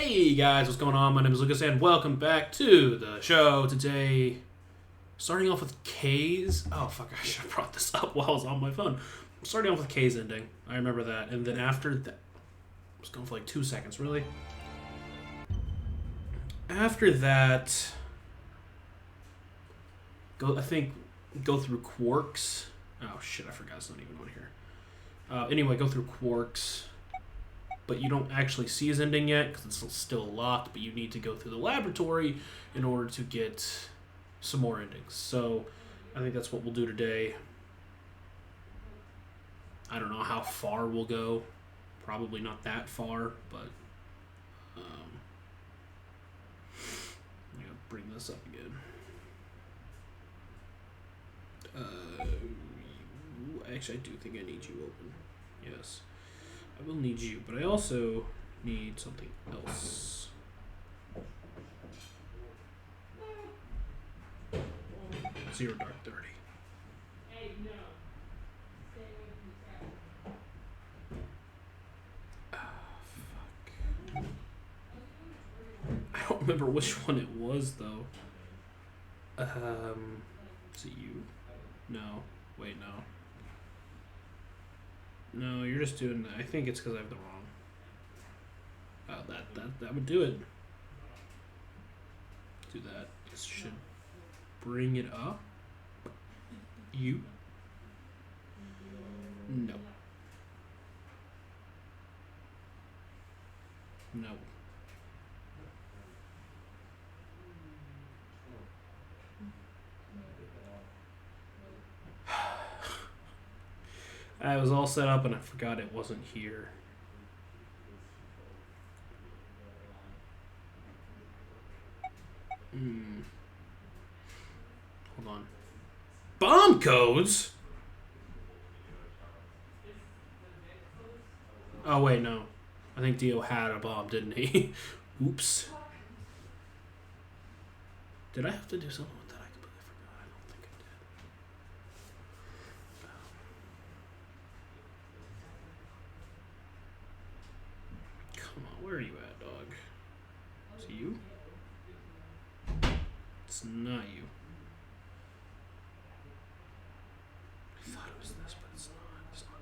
Hey guys, what's going on? My name is Lucas and welcome back to the show. Today, starting off with K's. Oh fuck, I should have brought this up while I was on my phone. I'm starting off with K's ending. I remember that. And then after that, I was going for like 2 seconds, really. After that, go through Quarks. Oh shit, I forgot it's not even on here. Anyway, go through Quarks. But you don't actually see his ending yet because it's still locked, but you need to go through the laboratory in order to get some more endings. So I think that's what we'll do today. I don't know how far we'll go. Probably not that far, but I'm going to bring this up again. Actually, I do think I need you open. Yes. I will need you, but I also need something else. Zero Dark 30. Hey, no. Stay away from the fuck. I don't remember which one it was, though. Is it you? No. Wait, no. No, you're just doing that. I think it's because I have the wrong. That would do it. Do that. This should bring it up. You. No. No. I was all set up and I forgot it wasn't here. Hold on. Bomb codes? Oh, wait, no. I think Dio had a bomb, didn't he? Oops. Did I have to do something with that? I completely forgot. I don't think I did. Come on, where are you at, dog? Is it you? It's not you. I thought it was this, but it's not. It's not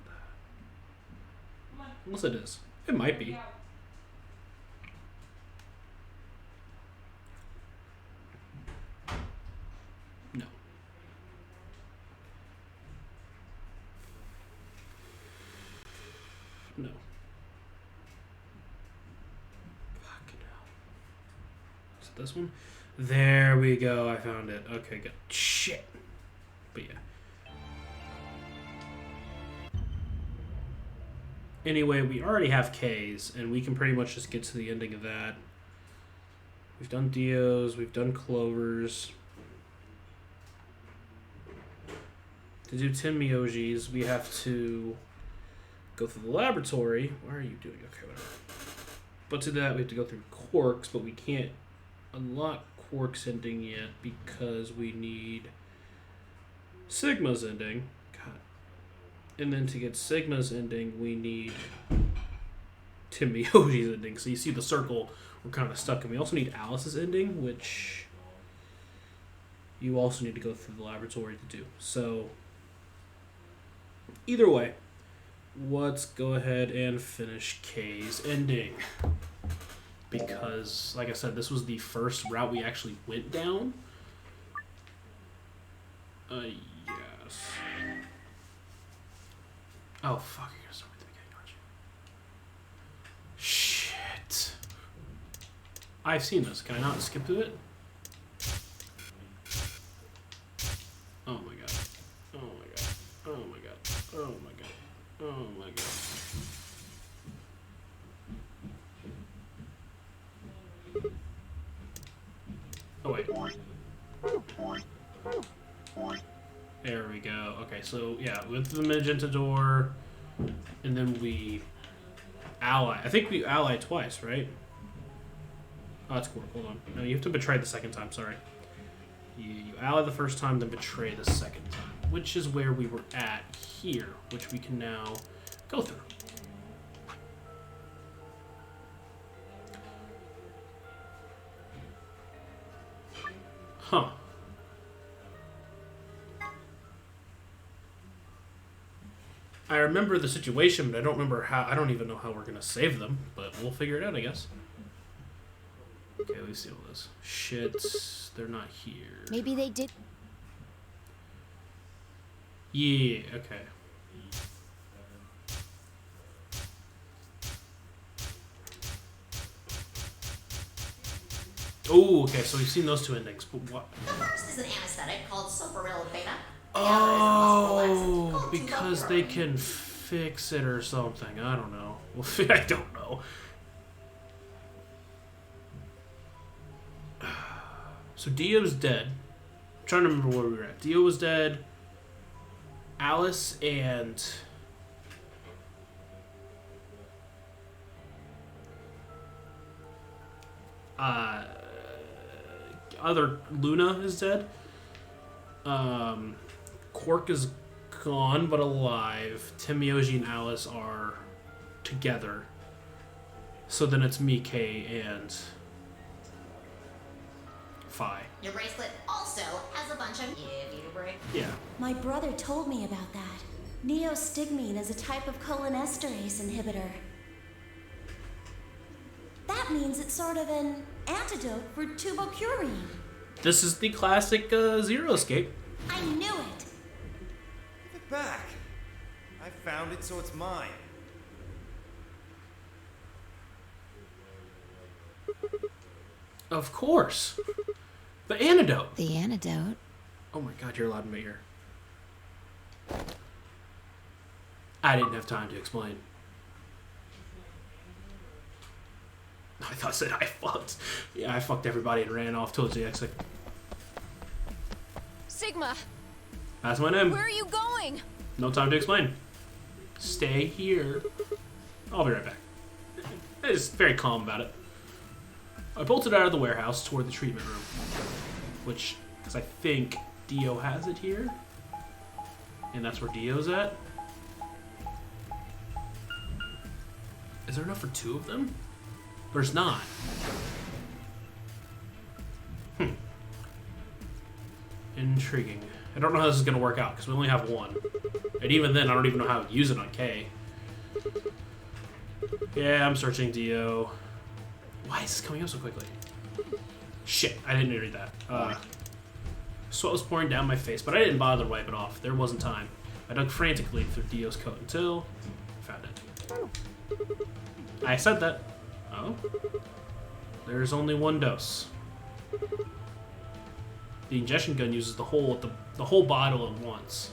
that. Unless it is. It might be. No. No. Fucking hell. Is it this one? There we go. I found it. Okay, good. Shit. But yeah. Anyway, we already have K's, and we can pretty much just get to the ending of that. We've done Dio's. We've done Clover's. To do 10 Miyojis, we have to go through the laboratory. Why are you doing? Okay, whatever. But to that, we have to go through Quarks, but we can't unlock Quark's ending yet because we need Sigma's ending. God. And then to get Sigma's ending, we need Tim Miyoji's ending. So you see the circle we're kind of stuck in. We also need Alice's ending, which you also need to go through the laboratory to do. So either way, let's go ahead and finish K's ending. Because, like I said, this was the first route we actually went down. Yes. Oh, fuck, you're gonna start with the beginning, aren't you? Shit. I've seen this. Can I not skip to it? Oh my god. Oh my god. Oh my god. Oh my god. Oh my god. Oh, wait. There we go. Okay, so, yeah, we went through the magenta door, and then we ally. I think we allied twice, right? Oh, that's cool. Hold on. No, you have to betray the second time, sorry. You ally the first time, then betray the second time, which is where we were at here, which we can now go through. I remember the situation, but I don't remember how. I don't even know how we're gonna save them, but we'll figure it out, I guess. Okay, let me see all this. Shit, they're not here. Maybe they did. Yeah, okay. Oh, okay, so we've seen those two endings, but what? The first is an anesthetic called Soparil Beta. Oh, because they can fix it or something. I don't know. Well, I don't know. So Dio's dead. I'm trying to remember where we were at. Dio was dead. Alice and other Luna is dead. Quark is gone but alive. Tim, Yoji, and Alice are together. So then it's me, Kay, and Phi. Your bracelet also has a bunch of... Give you a break. Yeah. My brother told me about that. Neostigmine is a type of cholinesterase inhibitor. That means it's sort of an antidote for tubocurine. This is the classic Zero Escape. I knew it! Give it back. I found it, so it's mine. Of course. The antidote. The antidote. Oh my god, you're allowed in my ear. I didn't have time to explain. I thought I said I fucked. Yeah, I fucked everybody and ran off towards the exit. Sigma, That's my name. where are you going? No time to explain. Stay here. I'll be right back. I was very calm about it. I bolted out of the warehouse toward the treatment room. Which, because I think Dio has it here. And that's where Dio's at. Is there enough for two of them? There's not. Intriguing. I don't know how this is going to work out, because we only have one. And even then, I don't even know how to use it on K. Yeah, I'm searching Dio. Why is this coming up so quickly? Shit, I didn't read that. Sweat was pouring down my face, but I didn't bother to wipe it off. There wasn't time. I dug frantically through Dio's coat until I found it. I said that. Oh? There's only one dose. The injection gun uses the whole bottle at once.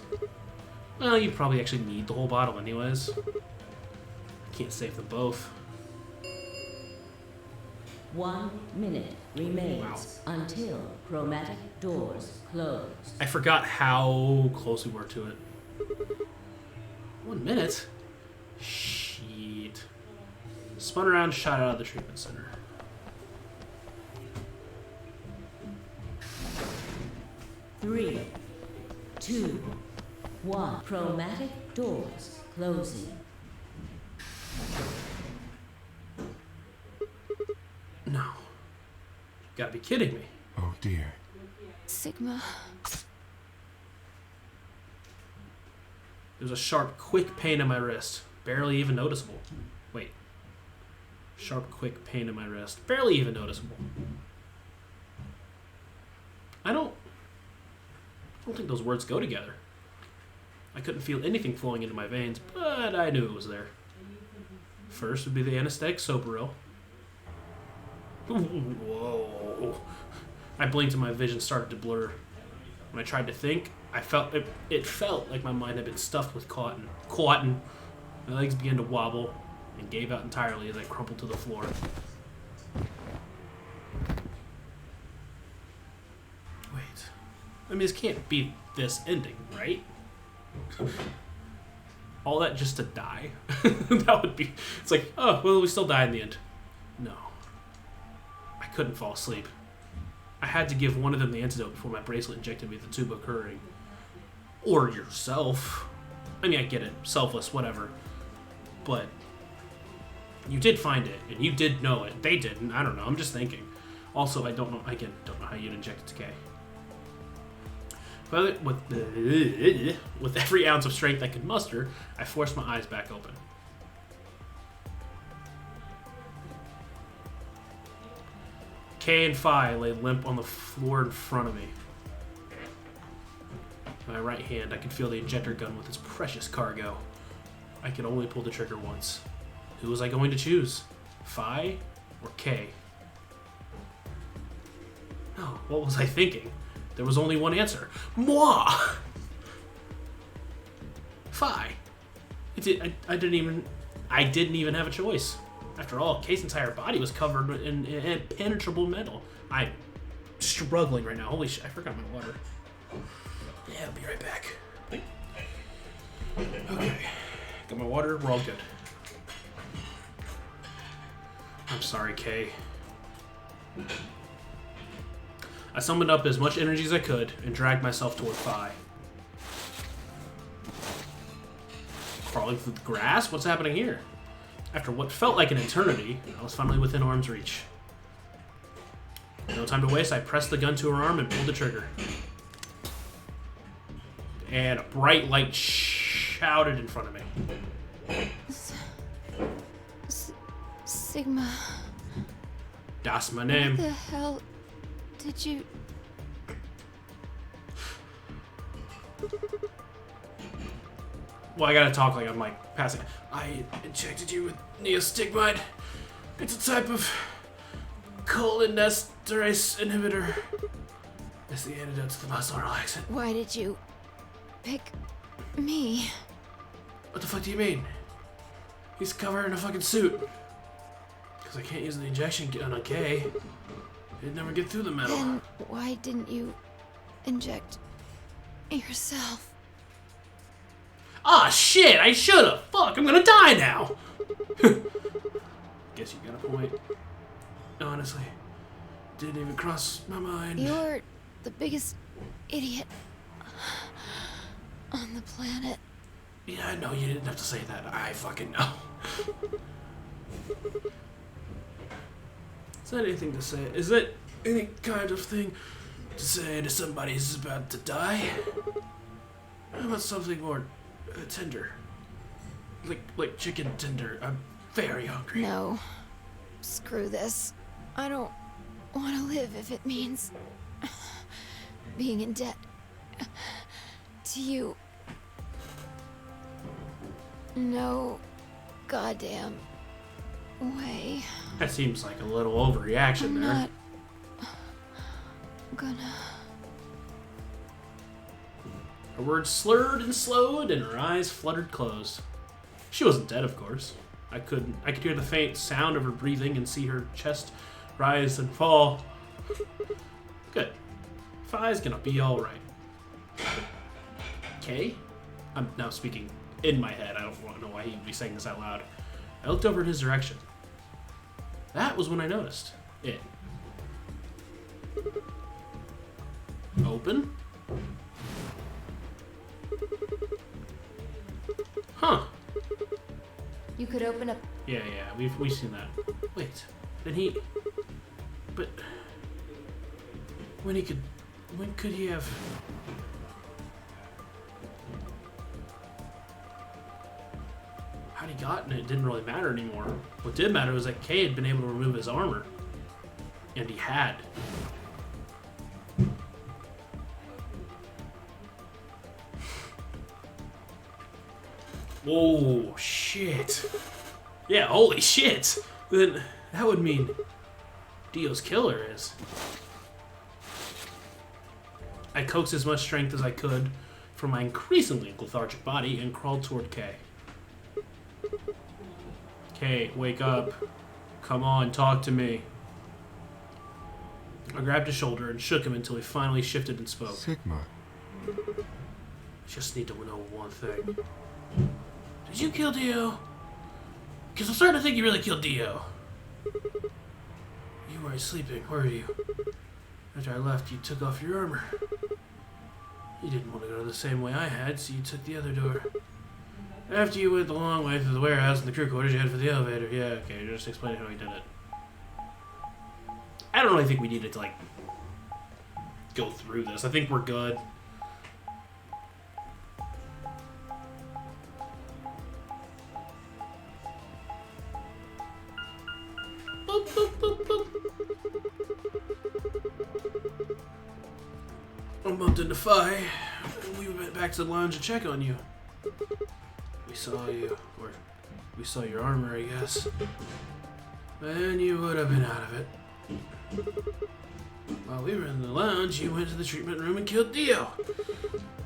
Well, you probably actually need the whole bottle anyways. Can't save them both. 1 minute remains until chromatic doors close. I forgot how close we were to it. 1 minute? Shit. Spun around, shot out of the treatment center. Three, two, one. Chromatic doors closing. No. You gotta be kidding me. Oh dear. Sigma. There's a sharp, quick pain in my wrist. Barely even noticeable. Wait. Sharp, quick pain in my wrist. Barely even noticeable. I don't think those words go together. I couldn't feel anything flowing into my veins, but I knew it was there. First would be the anesthetic Soparil. Whoa. I blinked and my vision started to blur. When I tried to think, it felt like my mind had been stuffed with cotton. My legs began to wobble and gave out entirely as I crumpled to the floor. Wait. I mean, this can't be this ending, right? All that just to die? That would be... It's like, oh, well, we still die in the end. No. I couldn't fall asleep. I had to give one of them the antidote before my bracelet injected me with the tubocurine. Or yourself. I mean, I get it. Selfless, whatever. But you did find it, and you did know it. They didn't. I don't know. I'm just thinking. Also, I don't know. Again, don't know how you'd inject it to K. With every ounce of strength I could muster, I forced my eyes back open. Kay and Phi lay limp on the floor in front of me. In my right hand, I could feel the ejector gun with its precious cargo. I could only pull the trigger once. Who was I going to choose? Phi or Kay? Oh, what was I thinking? There was only one answer. Moi! Phi. I didn't even have a choice. After all, Kay's entire body was covered in impenetrable metal. I'm struggling right now. Holy shit, I forgot my water. Yeah, I'll be right back. Okay. Got my water, we're all good. I'm sorry, Kay. I summoned up as much energy as I could and dragged myself toward Phi. Crawling through the grass? What's happening here? After what felt like an eternity, I was finally within arm's reach. No time to waste, I pressed the gun to her arm and pulled the trigger. And a bright light shouted in front of me. Sigma. That's my What name. the hell did you... Well, I gotta talk like I'm like passing. I injected you with neostigmide. It's a type of cholinesterase inhibitor. It's the antidote to the muscle relaxant. Why did you pick me? What the fuck do you mean? He's covered in a fucking suit. Because I can't use the injection gun on Kay. It'd never get through the metal. Then why didn't you inject yourself? Ah, shit! I should've! Fuck, I'm gonna die now! Guess you got a point. Honestly, didn't even cross my mind. You're the biggest idiot on the planet. Yeah, I know you didn't have to say that. I fucking know. Is that anything to say? Is that any kind of thing to say to somebody who's about to die? How about something more tender? Like chicken tender. I'm very hungry. No. Screw this. I don't want to live if it means being in debt to you. No goddamn way. That seems like a little overreaction I'm there. not gonna. Her words slurred and slowed, and her eyes fluttered closed. She wasn't dead, of course. I could hear the faint sound of her breathing and see her chest rise and fall. Good. Phi's gonna be all right. Kay? I'm now speaking in my head. I don't know why he'd be saying this out loud. I looked over in his direction. That was when I noticed it. Open? Huh. You could open up. Yeah, we've seen that. Wait, then but when could he have? How'd he gotten it? It didn't really matter anymore. What did matter was that Kay had been able to remove his armor, and he had. Whoa, shit. Yeah, holy shit. Then that would mean Dio's killer is. I coaxed as much strength as I could from my increasingly lethargic body and crawled toward Kay. Kay, wake up. Come on, talk to me. I grabbed his shoulder and shook him until he finally shifted and spoke. Sigma. Just need to know one thing. Did you kill Dio? Because I'm starting to think you really killed Dio. You weren't sleeping, were you? After I left, you took off your armor. You didn't want to go the same way I had, so you took the other door. After you went the long way through the warehouse and the crew quarters, you head for the elevator. Yeah, okay, just explain how he did it. I don't really think we needed to, like, go through this. I think we're good. Boop, boop, boop, boop. I bumped into Fi. We went back to the lounge to check on you. We saw you, or we saw your armor, I guess. And you would have been out of it. While we were in the lounge, you went to the treatment room and killed Dio.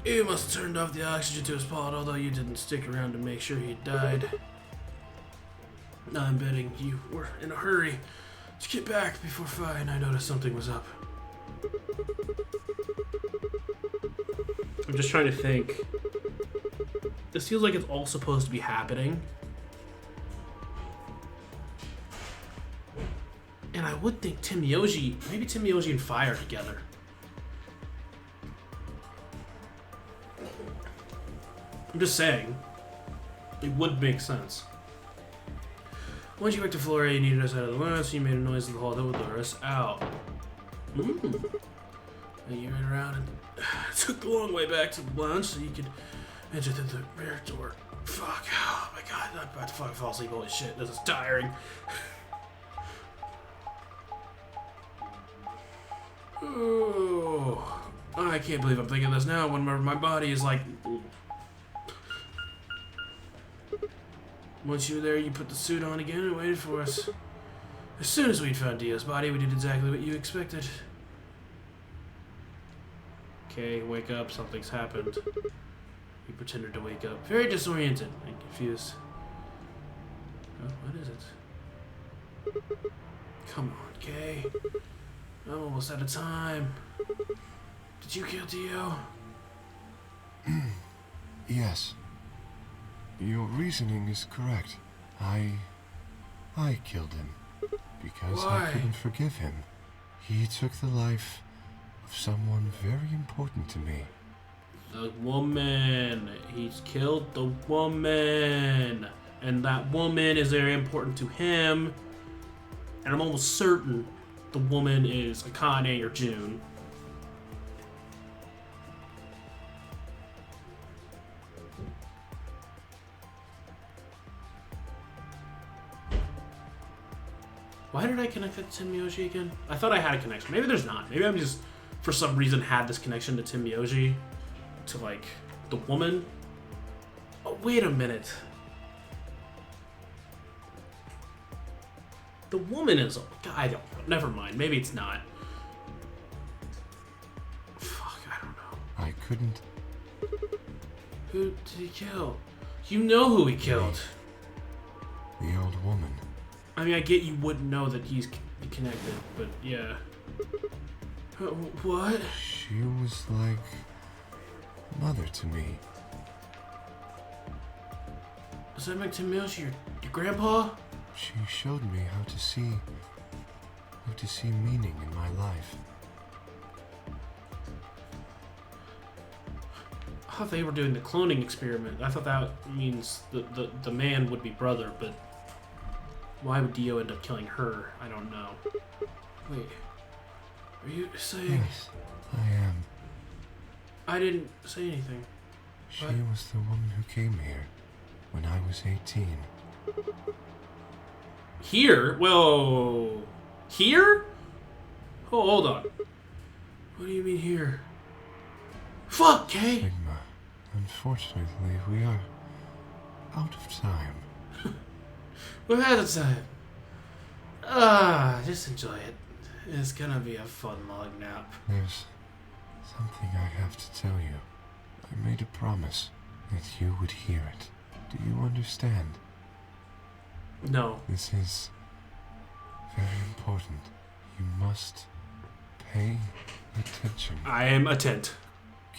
You must have turned off the oxygen to his pod, although you didn't stick around to make sure he died. I'm betting you were in a hurry to get back before Fi and I noticed something was up. I'm just trying to think. This feels like it's all supposed to be happening. And I would think maybe Timioji and Fi are together. I'm just saying. It would make sense. Once you went to Flora, you needed us out of the lounge, so you made a noise in the hall that would lure us out. And you ran around and took the long way back to the lounge so you could enter through the rear door. Fuck. Oh my god, I'm about to fucking fall asleep. Holy shit, this is tiring. Oh, I can't believe I'm thinking this now when my body is like... Once you were there, you put the suit on again and waited for us. As soon as we'd found Dio's body, we did exactly what you expected. Okay, wake up, something's happened. You pretended to wake up. Very disoriented and confused. Oh, what is it? Come on, Kay. I'm almost out of time. Did you kill Dio? Yes. Your reasoning is correct. I killed him. Because Why? I couldn't forgive him. He took the life of someone very important to me. The woman. He's killed the woman. And that woman is very important to him. And I'm almost certain the woman is Akane or June. Why did I connect that to Timioji again? I thought I had a connection. Maybe there's not. Maybe I'm just, for some reason, had this connection to Timioji. To, like, the woman. Oh, wait a minute. The woman is... I don't know. Never mind. Maybe it's not. Fuck, I don't know. I couldn't. Who did he kill? You know who he killed. The old woman. I mean, I get you wouldn't know that he's connected, but yeah. What? She was like mother to me. Does that make Timioji your grandpa? She showed me how to see meaning in my life. I thought they were doing the cloning experiment. I thought that means the man would be brother, but why would Dio end up killing her? I don't know. Wait. Are you saying... Yes, I am. I didn't say anything. She What? was the woman who came here when I was 18. Here? Whoa. Here? Oh, hold on. What do you mean here? Fuck, Kay! Sigma, unfortunately, we are out of time. We're out of time. Just enjoy it. It's gonna be a fun log nap. There's something I have to tell you. I made a promise that you would hear it. Do you understand? No. This is very important. You must pay attention. I am attent.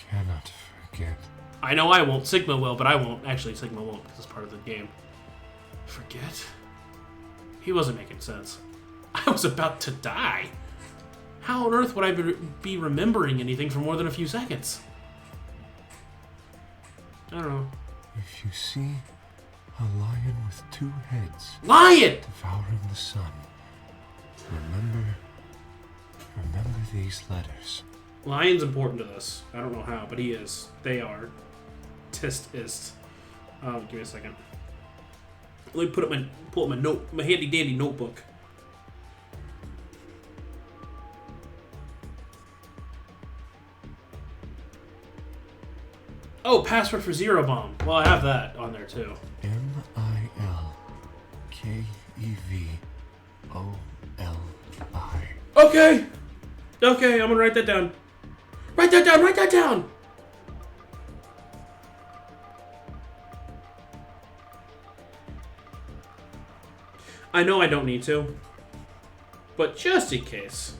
Cannot forget. I know I won't. Sigma will, but I won't. Actually, Sigma won't because it's part of the game. Forget? He wasn't making sense. I was about to die. How on earth would I be remembering anything for more than a few seconds? I don't know. If you see a lion with two heads Lion! devouring the sun, remember these letters. Lion's important to this. I don't know how, but he is. They are. Tist ist. Give me a second. Let me pull up my handy dandy notebook. Oh, password for Zero Bomb. Well, I have that on there too. MILKEVOLI. Okay! Okay, I'm gonna write that down. Write that down, write that down! I know I don't need to, but just in case.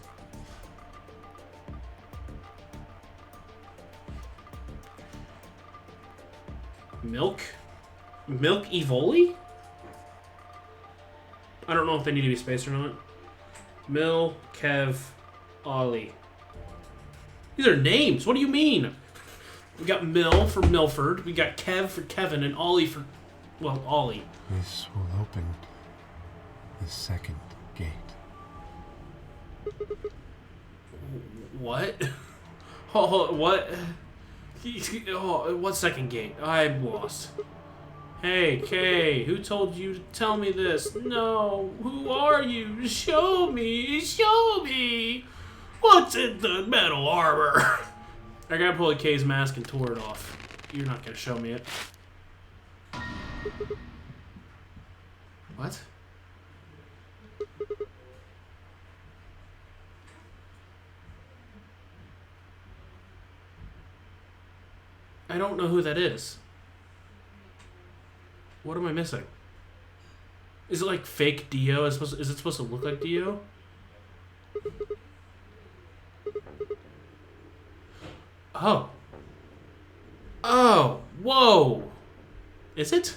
Milk? Milk Evoli? I don't know if they need to be spaced or not. Mil, Kev, Ollie. These are names. What do you mean? We got Mil for Milford. We got Kev for Kevin and Ollie for, well, Ollie. This will open the second gate. What? Oh, what? Oh, what second gate? I'm lost. Hey, Kay, who told you to tell me this? No, who are you? Show me, show me. What's in the metal armor? I gotta pull a Kay's mask and tore it off. You're not gonna show me it. What? I don't know who that is. What am I missing? Is it like fake Dio? Is it supposed to look like Dio? Oh. Oh. Whoa. Is it?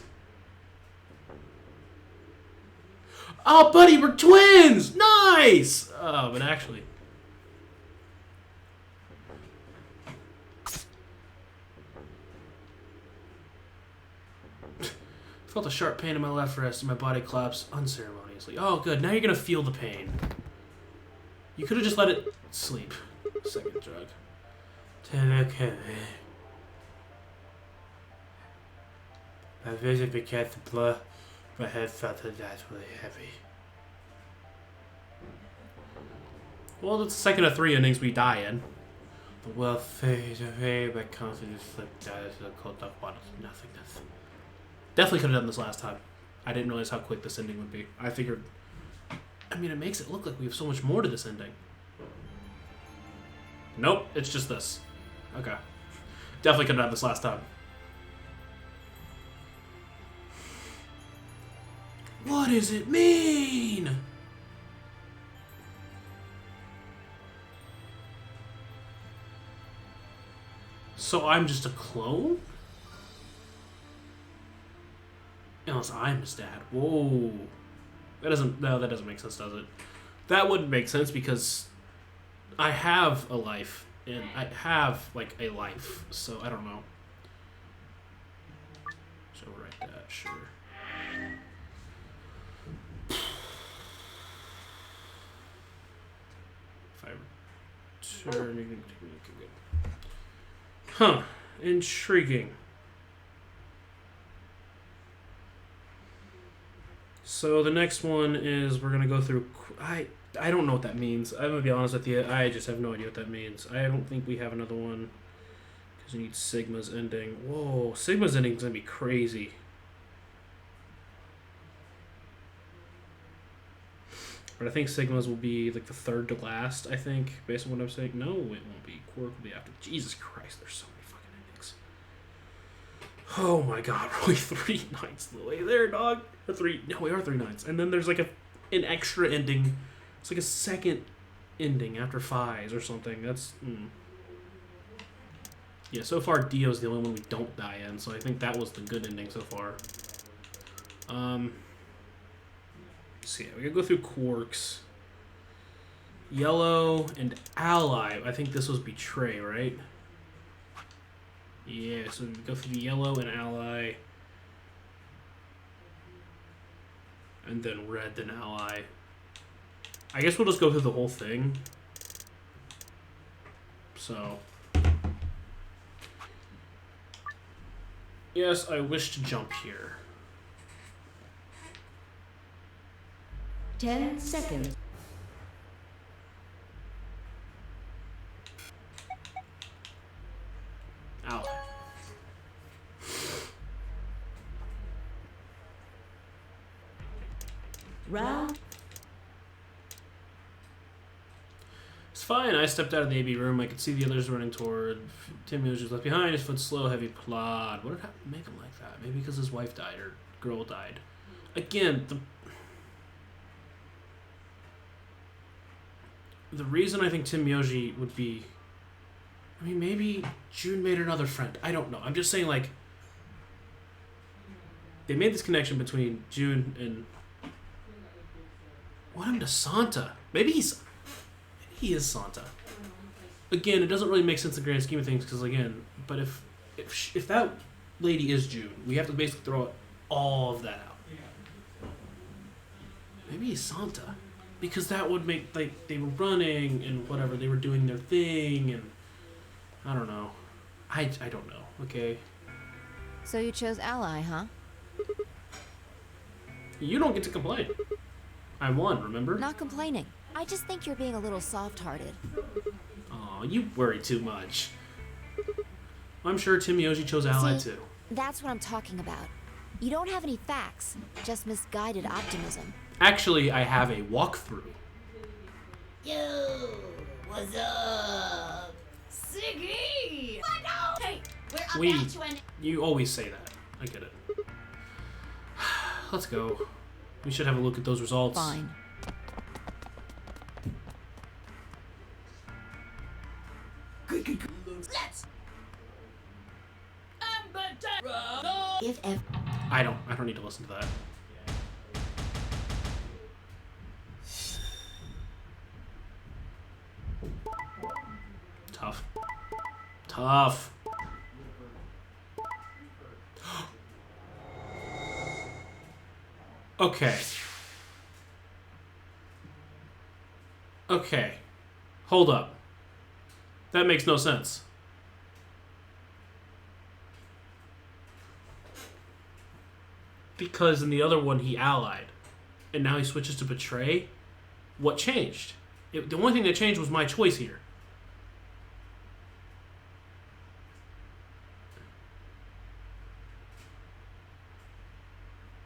Oh, buddy, we're twins! Nice! Oh, but actually... Felt a sharp pain in my left wrist and my body collapsed unceremoniously. Oh, good. Now you're gonna feel the pain. You could have just let it sleep. Second drug. Okay. My vision began to blur. My head felt unnaturally heavy. Well, that's the second of 3 endings we die in. The world fades away, my confidence slipped down into the cold dark waters of nothingness. Definitely could have done this last time. I didn't realize how quick this ending would be. I figured... I mean, it makes it look like we have so much more to this ending. Nope, it's just this. Okay. Definitely could have done this last time. What does it mean? So I'm just a clone? Unless I'm his dad. Whoa. That doesn't make sense, does it? That wouldn't make sense because I have a life. And I have, like, a life. So, I don't know. So, write that, sure. If I return... Huh. Intriguing. So the next one is we're gonna go through. I don't know what that means. I'm gonna be honest with you. I just have no idea what that means. I don't think we have another one because we need Sigma's ending. Whoa, Sigma's ending is gonna be crazy. But I think Sigma's will be like the third to last. I think based on what I'm saying. No, it won't be. Quark will be after. Jesus Christ, there's so many fucking endings. Oh my God, we're only 3 nights the way there, dog. Or 3. No, we are 3 nights. And then there's like an extra ending. It's like a second ending after 5s or something. That's... Yeah, so far Dio's the only one we don't die in, so I think that was the good ending so far. So yeah, we gotta go through Quarks. Yellow and Ally. I think this was Betray, right? Yeah, so we go through the Yellow and Ally. And then Red, then Ally. I guess we'll just go through the whole thing. So. Yes, I wish to jump here. 10 seconds. Ally. Round. It's fine. I stepped out of the AB room. I could see the others running toward. Tim was left behind. His foot slow, heavy plod. What did make him like that? Maybe because his wife died or girl died. Again, the reason I think Tim Yoji would be... I mean, maybe June made another friend. I don't know. I'm just saying, like... They made this connection between June and... What happened to Santa? Maybe he is Santa. Again, it doesn't really make sense in the grand scheme of things, because, again... But if that lady is June, we have to basically throw all of that out. Maybe he's Santa. Because that would make, like, they were running and whatever, they were doing their thing, and I don't know. I don't know, okay? So you chose Ally, huh? You don't get to complain. I won, remember? Not complaining. I just think you're being a little soft-hearted. Aw, you worry too much. I'm sure Tim Yoji chose Ally See, too. that's what I'm talking about. You don't have any facts, just misguided optimism. Actually, I have a walkthrough. Yo, what's up? Siggy! What? No! Hey, we're about to end. You always say that. I get it. Let's go. We should have a look at those results. Fine. Let's. I don't need to listen to that. Tough. Tough. Okay. Okay. Hold up. That makes no sense. Because in the other one he allied. And now he switches to betray? What changed? The only thing that changed was my choice here.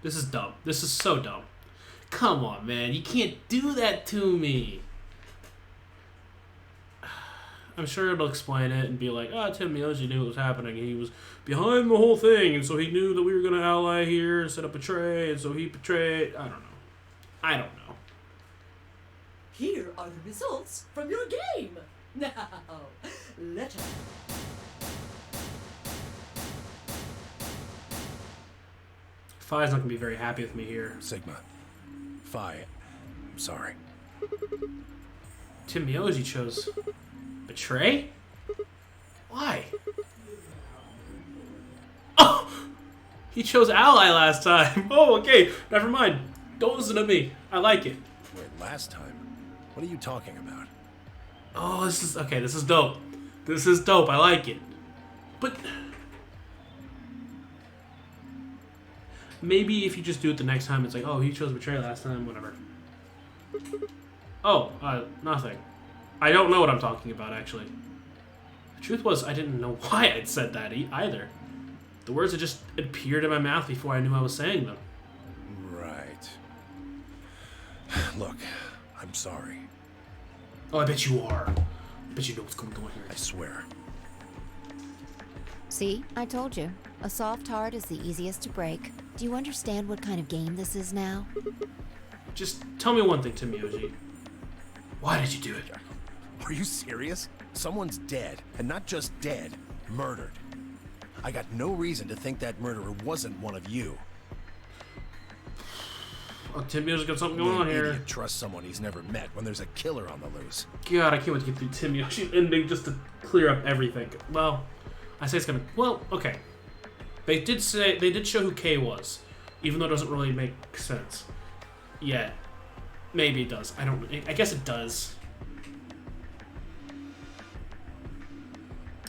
This is dumb. This is so dumb. Come on, man. You can't do that to me. I'm sure it'll explain it and be like, Tim Miyoshi knew what was happening. He was behind the whole thing, and so he knew that we were going to ally here and set up betray, and so he betrayed. I don't know. I don't know. Here are the results from your game. Now, let us... Phi's not going to be very happy with me here. Sigma. Phi. I'm sorry. Tim Miyoshi chose betray? Why? Oh! He chose ally last time. Oh, okay. Never mind. Don't listen to me. I like it. Wait, last time? What are you talking about? Oh, this is... Okay, this is dope. This is dope. I like it. But... Maybe if you just do it the next time, it's like, oh, he chose betray last time, whatever. Oh, nothing. I don't know what I'm talking about, actually. The truth was, I didn't know why I'd said that either. The words had just appeared in my mouth before I knew I was saying them. Right. Look, I'm sorry. Oh, I bet you are. I bet you know what's going on here. I swear. See, I told you. A soft heart is the easiest to break. Do you understand what kind of game this is now? Just tell me one thing, Tim Miyoshi. Why did you do it? Are you serious? Someone's dead, and not just dead, murdered. I got no reason to think that murderer wasn't one of you. Oh, Tim Miyoshi got something going on here. Idiot trust someone he's never met when there's a killer on the loose. God, I can't wait to get through Tim Yoshi's ending just to clear up everything. Well, I say it's gonna... Well, okay. They did show who K was, even though it doesn't really make sense. Yet. Maybe it does. I guess it does.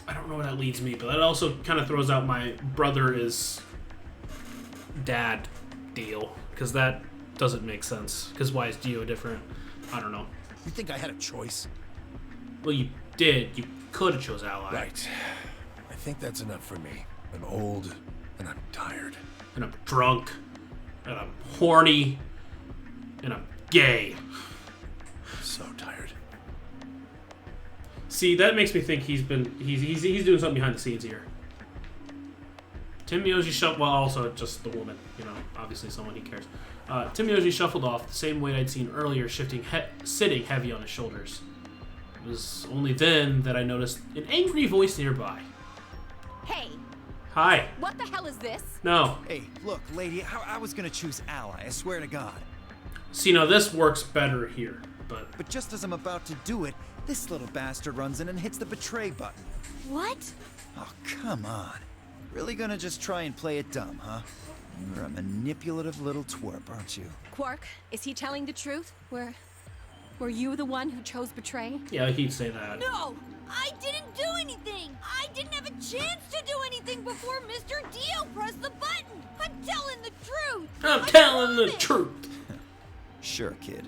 I don't know where that leads me, but that also kind of throws out my brother is dad deal, because that doesn't make sense. Because why is Geo different? I don't know. You think I had a choice? Well, you did. You could have chose ally. Right. I think that's enough for me. I'm old, and I'm tired. And I'm drunk, and I'm horny, and I'm gay. So tired. See, that makes me think he's doing something behind the scenes here. Tim Miyagi shuffled. Well, also just the woman. You know, obviously someone he cares. Tim Miyagi shuffled off the same way I'd seen earlier, sitting heavy on his shoulders. It was only then that I noticed an angry voice nearby. Hey, Hi. what the hell is this? No. Hey, look, lady, I was gonna choose ally, I swear to God. See, now this works better here, but... But just as I'm about to do it, this little bastard runs in and hits the betray button. What? Oh, come on. Really gonna just try and play it dumb, huh? You're a manipulative little twerp, aren't you? Quark, is he telling the truth? Were you the one who chose betray? Yeah, he'd say that. No! I didn't do anything! I didn't have a chance to do anything before Mr. Dio pressed the button! I'm telling the truth! I'm telling the truth! Sure, kid.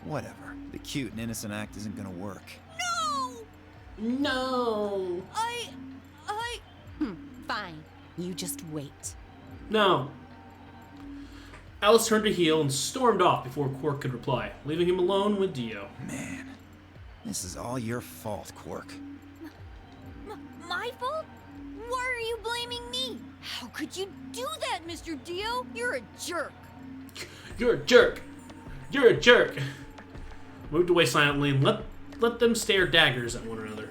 Whatever. The cute and innocent act isn't gonna work. No! No. Fine. You just wait. No. Alice turned to heel and stormed off before Quark could reply, leaving him alone with Dio. Man, this is all your fault, Quark. My fault? Why are you blaming me? How could you do that, Mr. Dio? You're a jerk. You're a jerk. You're a jerk. Moved away silently and let them stare daggers at one another.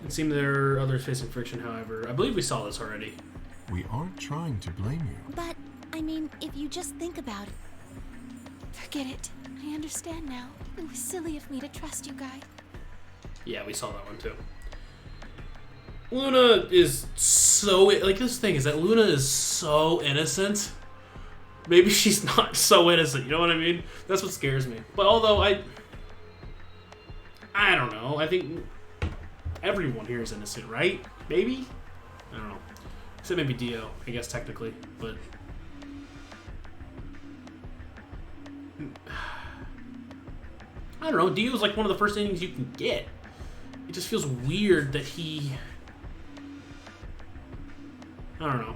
It seemed there are others facing friction, however. I believe we saw this already. We aren't trying to blame you. But, I mean, if you just think about it. Forget it. I understand now. It was silly of me to trust you guys. Yeah, we saw that one too. Luna is so... Like, this thing is that Luna is so innocent. Maybe she's not so innocent, you know what I mean? That's what scares me. But although I don't know. I think everyone here is innocent, right? Maybe? I don't know. Except maybe Dio, I guess, technically. But... I don't know. Dio's like one of the first innings you can get. It just feels weird that he... I don't know.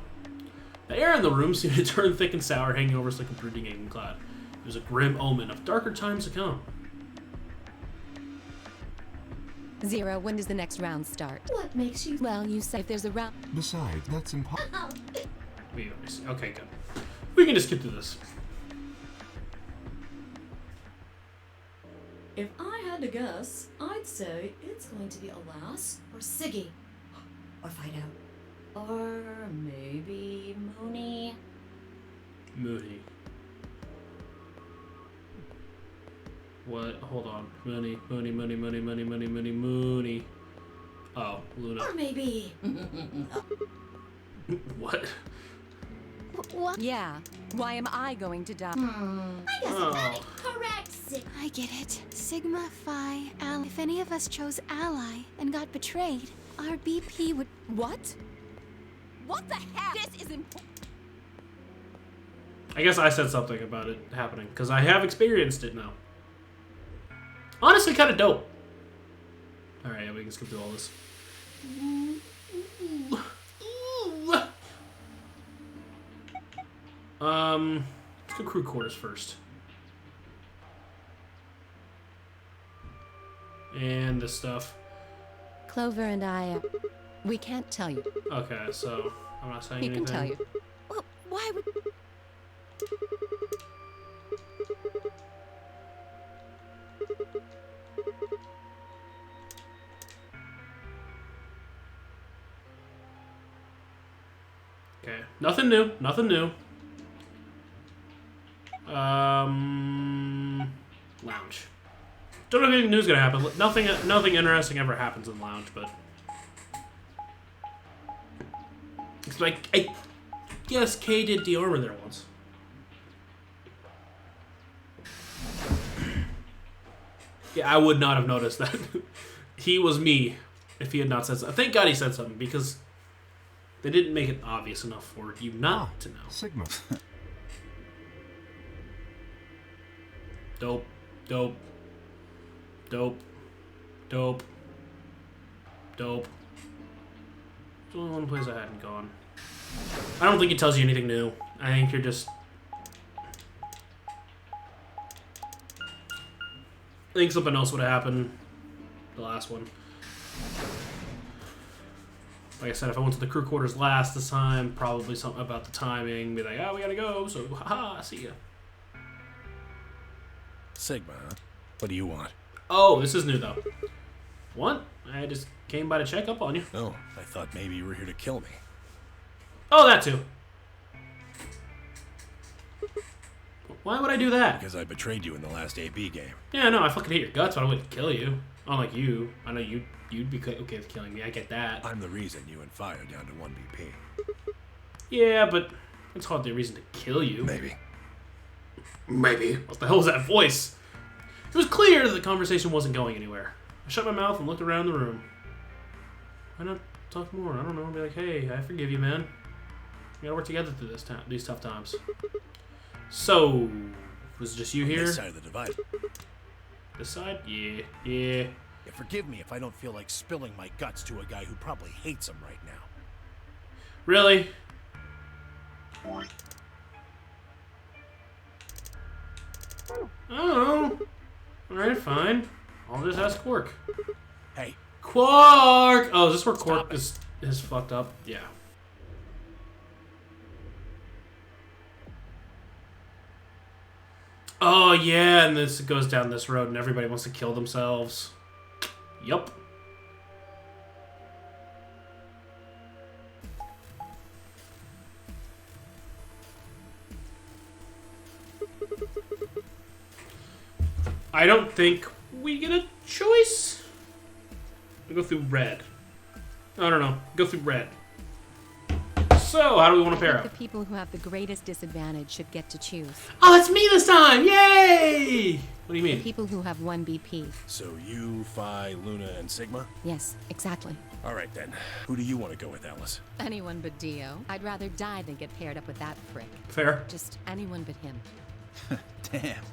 The air in the room seemed to turn thick and sour, hanging over us like a brooding alien cloud. It was a grim omen of darker times to come. Zero, when does the next round start? What makes you... Well, you say if there's a round... Besides, that's impossible. Okay, good. We can just skip through this. If I had to guess, I'd say it's going to be Alas Or Siggy. or Fido. Or maybe Mooney. Mooney. What? Hold on. Mooney. Oh, Luna. Or maybe... What? What? Yeah. Why am I going to die? I guess Oh. I got it correct, Sig. I get it. Sigma, Phi, Ally. If any of us chose Ally and got betrayed, our BP would... What? What the hell? This is important. I guess I said something about it happening, because I have experienced it now. Honestly, kind of dope. Alright, yeah, we can skip through all this. Let's go crew quarters first. And this stuff. Clover and I, we can't tell you. Okay, so I'm not saying He anything. can tell you. Well, why would... Okay, nothing new. Lounge. Don't know if anything new's gonna happen. Nothing interesting ever happens in lounge, but it's like I guess Kay did the armor there once. Yeah, I would not have noticed that. He was me if he had not said something. Thank God he said something, because they didn't make it obvious enough for you not to know. Sigma. Dope. It's the only one place I hadn't gone. I don't think it tells you anything new. I think you're just... I think something else would have happened. The last one. Like I said, if I went to the crew quarters last this time, probably something about the timing. Be like, oh, we gotta go, so haha, see ya. Sigma, huh? What do you want? Oh, this is new, though. What? I just came by to check up on you. Oh, I thought maybe you were here to kill me. Oh, that too. Why would I do that? Because I betrayed you in the last AB game. Yeah, no, I fucking hate your guts, but I wouldn't kill you. Unlike you. I know you'd be okay with killing me. I get that. I'm the reason you and Fire down to 1 BP. Yeah, but it's hardly a reason to kill you. Maybe. Maybe. What the hell was that voice? It was clear that the conversation wasn't going anywhere. I shut my mouth and looked around the room. Why not talk more? I don't know. Be like, hey, I forgive you, man. We gotta work together through these tough times. So, was it just you here? This side of the divide. This side? Yeah. Yeah. Yeah, forgive me if I don't feel like spilling my guts to a guy who probably hates him right now. Really? Oh. Alright, fine. I'll just ask Quark. Hey. Quark! Oh, is this where Quark is fucked up? Yeah. Oh, yeah, and this goes down this road and everybody wants to kill themselves. Yup. I don't think we get a choice. We go through red. I don't know. Go through red. So, how do we want to pair up? The people who have the greatest disadvantage should get to choose. Oh, it's me this time! Yay! What do you The mean? people who have 1 BP. So you, Phi, Luna, and Sigma? Yes, exactly. All right, then. Who do you want to go with, Alice? Anyone but Dio. I'd rather die than get paired up with that prick. Fair. Just anyone but him. Damn.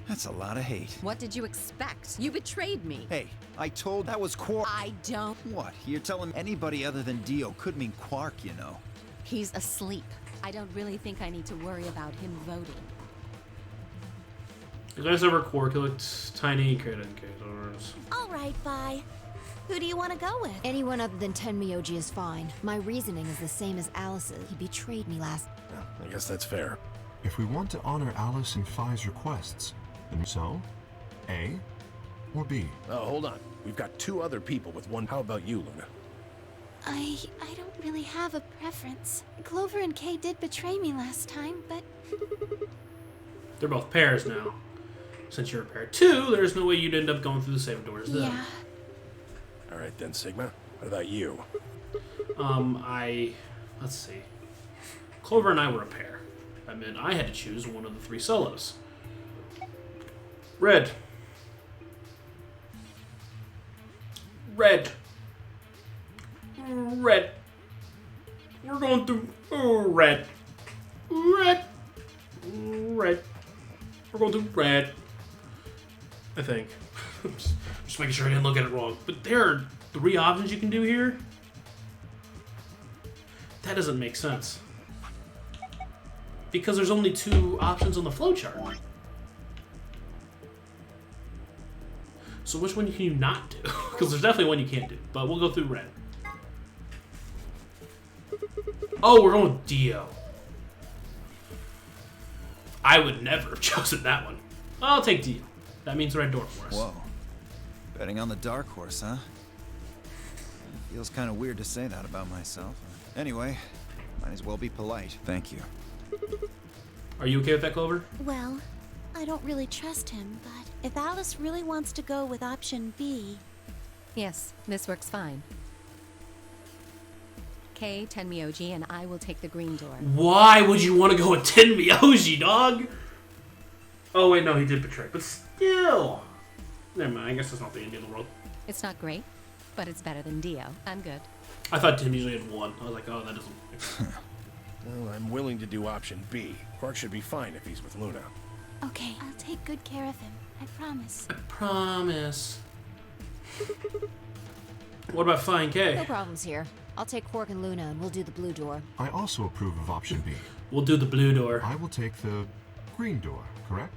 That's a lot of hate. What did you expect? You betrayed me. Hey, I told that was Quark. I don't. What? You're telling anybody other than Dio could mean Quark, you know. He's asleep. I don't really think I need to worry about him voting. You guys ever Quark? He looked tiny, carrot and carrots. All right, bye. Who do you want to go with? Anyone other than Tenmyoji is fine. My reasoning is the same as Alice's. He betrayed me last. Well, I guess that's fair. If we want to honor Alice and Phi's requests, then so, A or B? Oh, hold on. We've got 2 other people with 1. How about you, Luna? I don't really have a preference. Clover and Kay did betray me last time, but... They're both pairs now. Since you're a pair 2, there's no way you'd end up going through the same doors then. Yeah. All right, then, Sigma. What about you? Let's see. Clover and I were a pair. That meant I had to choose one of the 3 solos. Red. Red. Red. We're going through red. Red. Red. We're going through red. I think. Just making sure I didn't look at it wrong. But there are 3 options you can do here. That doesn't make sense. Because there's only 2 options on the flowchart. So which one can you not do? Because there's definitely one you can't do. But we'll go through red. Oh, we're going with Dio. I would never have chosen that one. I'll take Dio. That means red door for us. Whoa. Betting on the dark horse, huh? Feels kind of weird to say that about myself. Anyway, might as well be polite. Thank you. Are you okay with that, Clover? Well, I don't really trust him, but if Alice really wants to go with option B... Yes, this works fine. Kay, Tenmyoji, and I will take the green door. Why would you want to go with Tenmyoji, dog? Oh, wait, no, he did betray. But still. Never mind, I guess that's not the end of the world. It's not great, but it's better than Dio. I'm good. I thought Tim usually had 1. I was like, oh, that doesn't... Well, I'm willing to do option B. Quark should be fine if he's with Luna. Okay, I'll take good care of him. I promise. I promise. What about Phi and K? No problems here. I'll take Quark and Luna and we'll do the blue door. I also approve of option B. We'll do the blue door. I will take the green door, correct?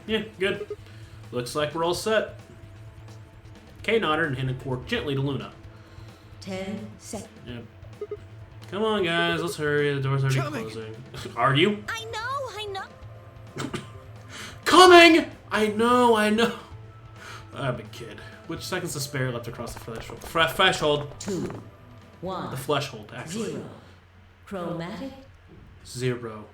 Yeah, good. Looks like we're all set. Kay nodded and handed Quark gently to Luna. 10 seconds. Yep. Come on, guys, let's hurry. The door's already closing. Are you? I know. Coming! I know. I'm a kid. Which seconds to spare left across the threshold? 2, 1. The fleshhold, actually. 0. Chromatic. 0.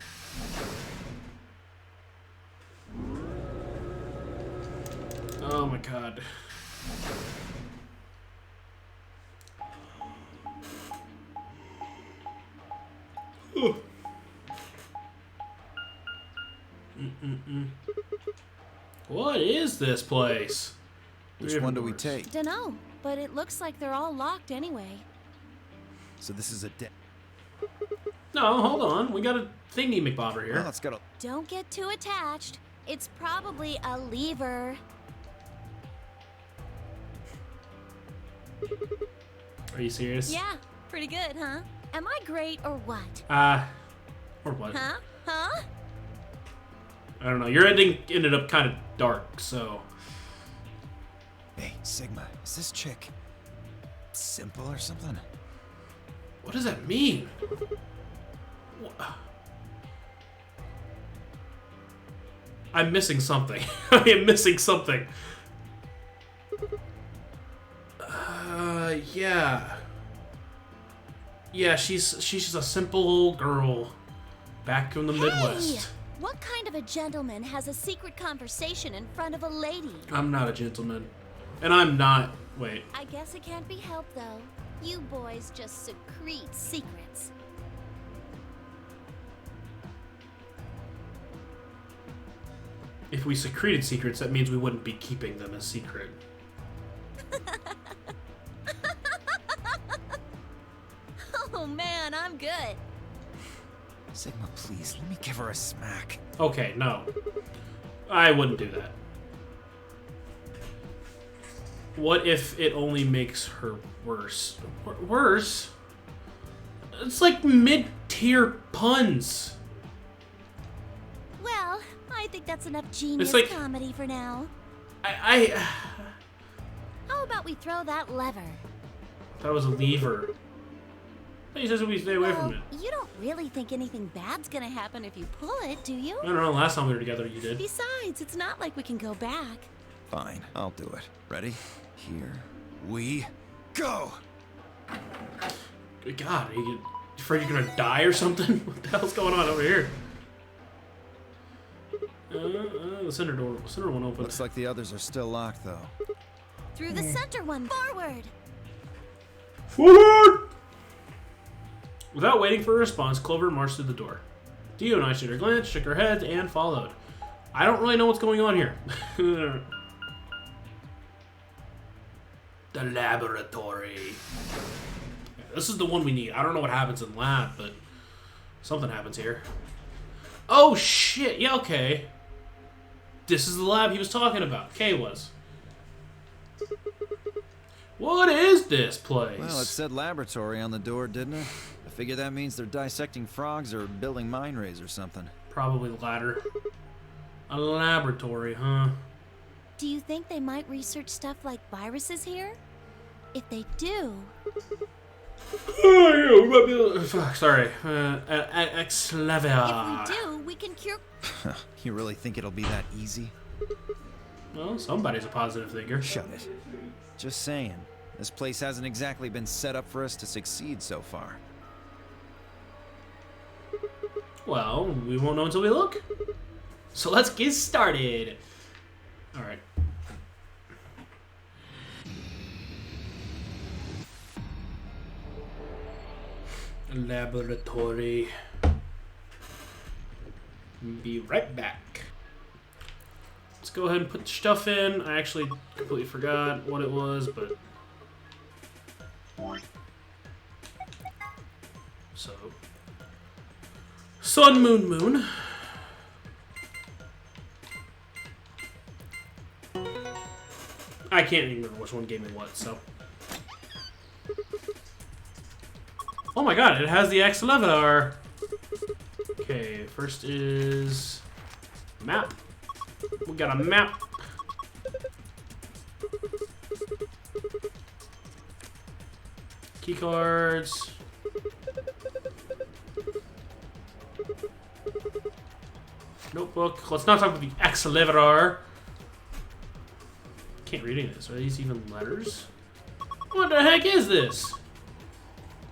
Oh my god. What is this place? Which one do we take? Dunno, but it looks like they're all locked anyway. So this is a dead. No, hold on. We got a thingy McBobber here. Well, it's got a. Don't get too attached. It's probably a lever. Are you serious? Yeah, pretty good, huh? Am I great or what? Or what? Huh? Huh? I don't know. Your ending ended up kind of dark, so. Hey, Sigma, is this chick simple or something? What does that mean? I'm missing something. I am missing something. Yeah. Yeah, she's just a simple girl back in the Midwest. What kind of a gentleman has a secret conversation in front of a lady? I'm not a gentleman. And I'm not. Wait. I guess it can't be helped, though. You boys just secrete secrets. If we secreted secrets, that means we wouldn't be keeping them a secret. Oh man, I'm good. Sigma, please, let me give her a smack. Okay, no. I wouldn't do that. What if it only makes her worse? Worse? It's like mid-tier puns. Well, I think that's enough genius like- comedy for now. I How about we throw that lever? That was a lever. He says we stay away from Well, it. you don't really think anything bad's gonna happen if you pull it, do you? I don't know, last time we were together you did. Besides, it's not like we can go back. Fine, I'll do it. Ready? Here we go! Good God, are you afraid you're gonna die or something? What the hell's going on over here? The center one opened. Looks like the others are still locked, though. Through the center one, forward! Forward! Without waiting for a response, Clover marched through the door. Dio and I shook our glance, shook our heads, and followed. I don't really know what's going on here. The laboratory. This is the one we need. I don't know what happens in lab, but something happens here. Oh, shit. Yeah, okay. This is the lab he was talking about. Kay was. What is this place? Well, it said laboratory on the door, didn't it? I figure that means they're dissecting frogs or building mine rays or something. Probably the latter. A laboratory, huh? Do you think they might research stuff like viruses here? If they do... Fuck, sorry. Exlevia. If we do, we can cure... You really think it'll be that easy? Well, somebody's a positive thinker. Shut it. Just saying. This place hasn't exactly been set up for us to succeed so far. Well, we won't know until we look. So let's get started. Alright. Laboratory. Be right back. Let's go ahead and put the stuff in. I actually completely forgot what it was, but... So... Sun, moon, moon. I can't even remember which one gave me what, so... Oh my god, it has the X-Lever! Okay, first is... Map. We got a map. Key cards. Notebook. Let's not talk about the Excalibur. Can't read any of this. Are these even letters? What the heck is this?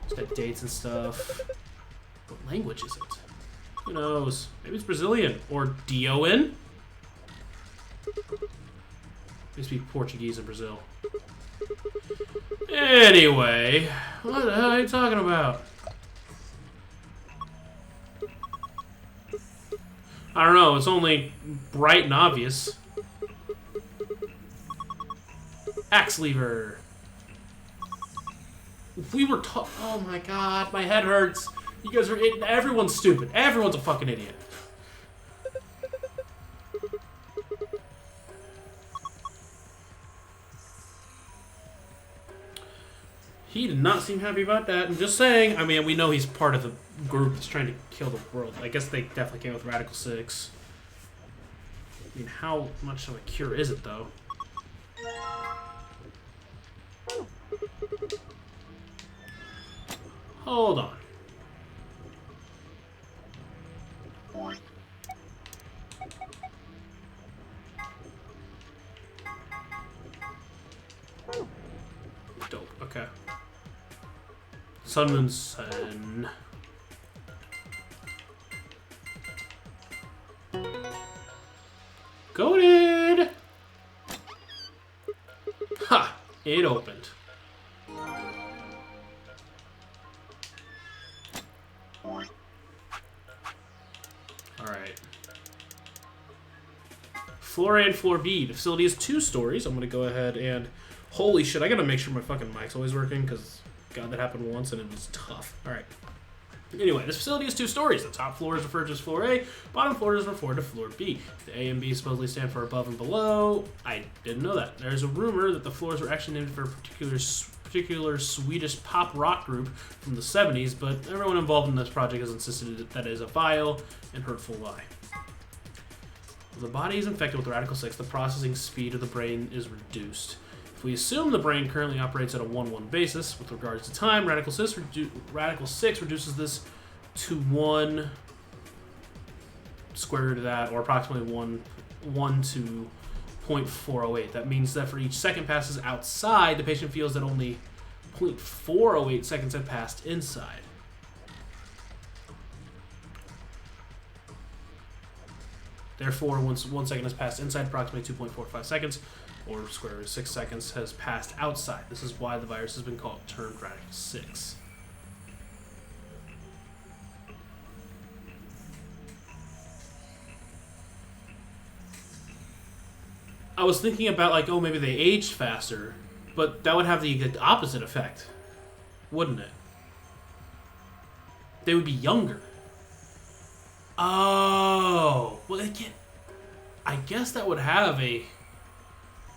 It's got dates and stuff. What language is it? Who knows? Maybe it's Brazilian or Dioan. They speak Portuguese in Brazil. Anyway, what the hell are you talking about? I don't know. It's only bright and obvious. Axe lever. If we were oh my god, my head hurts. You guys are everyone's stupid. Everyone's a fucking idiot. He did not seem happy about that. I'm just saying. I mean, we know he's part of the group that's trying to kill the world. I guess they definitely came with Radical 6. I mean, how much of a cure is it, though? Hold on. Dope. Okay. Sun Moon Sun. Goated! Ha! It opened. Alright. Floor A and Floor B. The facility has 2 stories. I'm gonna go ahead and... Holy shit, I gotta make sure my fucking mic's always working, because, God, that happened once and it was tough. Alright. Anyway, this facility has 2 stories. The top floor is referred to as Floor A, bottom floor is referred to Floor B. The A and B supposedly stand for above and below. I didn't know that. There's a rumor that the floors were actually named for a particular Swedish pop rock group from the 70s, but everyone involved in this project has insisted that it is a vile and hurtful lie. If the body is infected with Radical 6, the processing speed of the brain is reduced. If we assume the brain currently operates at a 1-1 basis with regards to time, Radical 6 reduces this to 1 square root of that, or approximately 1 to 0.408. That means that for each second passes outside, the patient feels that only 0.408 seconds have passed inside. Therefore, once 1 second has passed inside, approximately 2.45 seconds, or square root of 6 seconds, has passed outside. This is why the virus has been termed Radical 6. I was thinking about, like, oh, maybe they aged faster, but that would have the opposite effect, wouldn't it? They would be younger. Oh, well, they can't. I guess that would have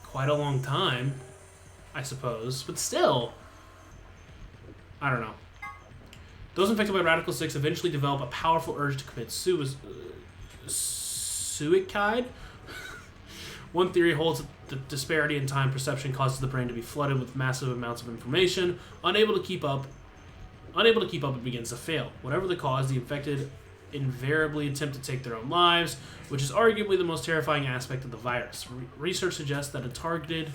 quite a long time, I suppose, but still, I don't know. Those infected by Radical 6 eventually develop a powerful urge to commit suicide. One theory holds that the disparity in time perception causes the brain to be flooded with massive amounts of information. Unable to keep up, it begins to fail. Whatever the cause, the infected invariably attempt to take their own lives, which is arguably the most terrifying aspect of the virus. Research suggests that a targeted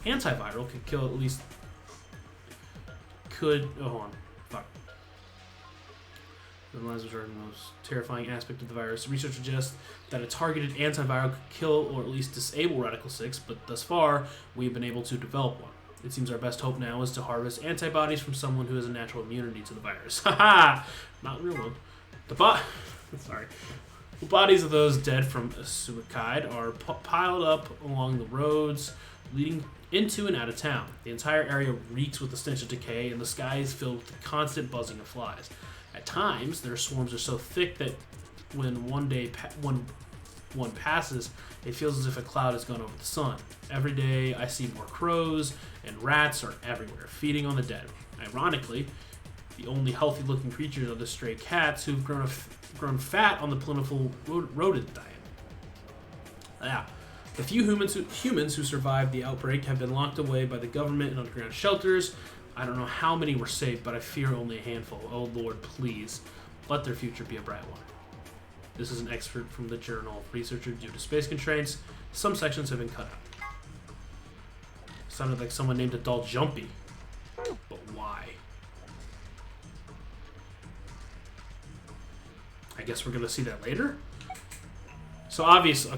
antiviral could kill at least... Oh, hold on. Fuck. The lives which are the most terrifying aspect of the virus. Research suggests that a targeted antiviral could kill or at least disable Radical 6, but thus far, we've been able to develop one. It seems our best hope now is to harvest antibodies from someone who has a natural immunity to the virus. Haha! Not real one. The bodies of those dead from suicide are piled up along the roads leading into and out of town. The entire area reeks with the stench of decay, and the sky is filled with the constant buzzing of flies. At times, their swarms are so thick that when one passes, it feels as if a cloud has gone over the sun. Every day, I see more crows, and rats are everywhere, feeding on the dead. Ironically, the only healthy-looking creatures are the stray cats who've grown fat on the plentiful rodent diet. Yeah, The few humans who survived the outbreak have been locked away by the government in underground shelters. I don't know how many were saved, but I fear only a handful. Oh Lord, please, let their future be a bright one. This is an excerpt from the journal. Researcher, due to space constraints, some sections have been cut out. Sounded like someone named a doll Jumpy. But why? I guess we're gonna see that later? So obviously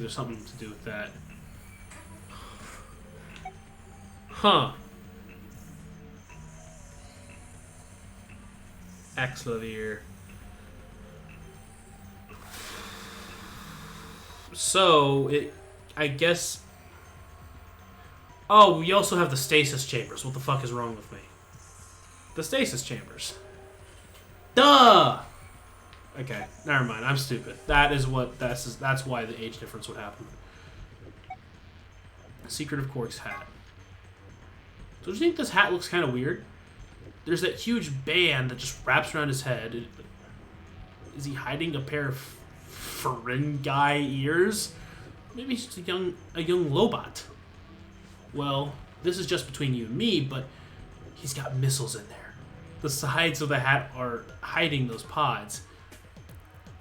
there's something to do with that. Huh. Axlavier. So, I guess... Oh, we also have the stasis chambers. What the fuck is wrong with me? The stasis chambers. Duh! Okay, never mind. I'm stupid. That's why the age difference would happen. Secret of Quark's hat. Don't you think this hat looks kind of weird? There's that huge band that just wraps around his head. Is he hiding a pair of Ferengi ears? Maybe he's just a young Lobot. Well, this is just between you and me, but he's got missiles in there. The sides of the hat are hiding those pods.